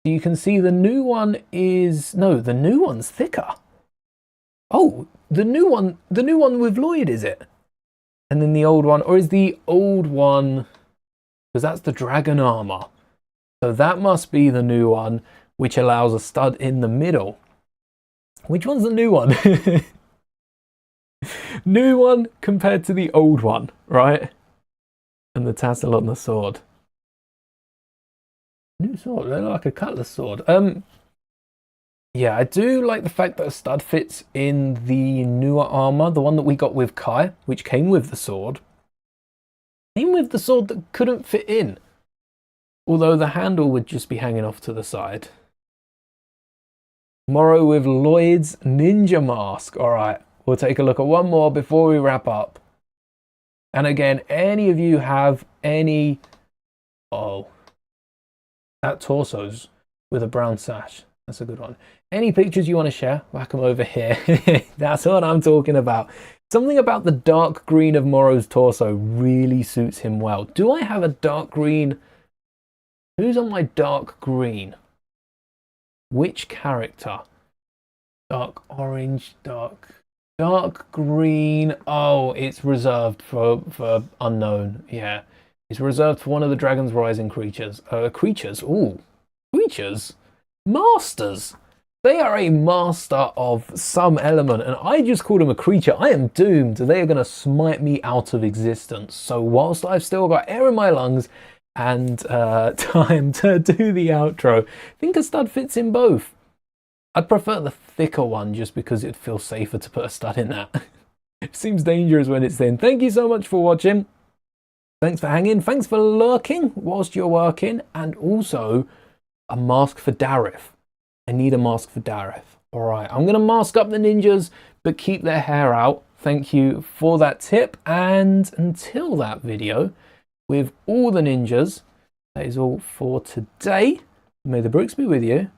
So you can see the new one is the new one's thicker. Oh, the new one with Lloyd, is it? And then the old one, or is the old one, because that's the dragon armor. So that must be the new one, which allows a stud in the middle. Which one's the new one? New one compared to the old one, right? And the tassel on the sword. New sword, they're like a cutlass sword. Yeah, I do like the fact that a stud fits in the newer armor, the one that we got with Kai, which came with the sword. Came with the sword that couldn't fit in. Although the handle would just be hanging off to the side. Morrow with Lloyd's ninja mask. Alright, we'll take a look at one more before we wrap up. And again, any of you have any... Oh. That torso's with a brown sash. That's a good one. Any pictures you want to share, whack them over here. That's what I'm talking about. Something about the dark green of Morrow's torso really suits him well. Do I have a dark green? Who's on my dark green? Which character? Dark orange, dark green. Oh, it's reserved for unknown. Yeah, it's reserved for one of the Dragon's Rising creatures. Creatures? Ooh, creatures? Masters. They are a master of some element, and I just called them a creature. I am doomed. They are going to smite me out of existence. So whilst I've still got air in my lungs and time to do the outro, I think a stud fits in both. I'd prefer the thicker one just because it feels safer to put a stud in that. It seems dangerous when it's thin. Thank you so much for watching. Thanks for hanging. Thanks for lurking whilst you're working. And also a mask for Dareth. I need a mask for Dareth. All right, I'm going to mask up the ninjas, but keep their hair out. Thank you for that tip. And until that video, with all the ninjas, that is all for today. May the bricks be with you.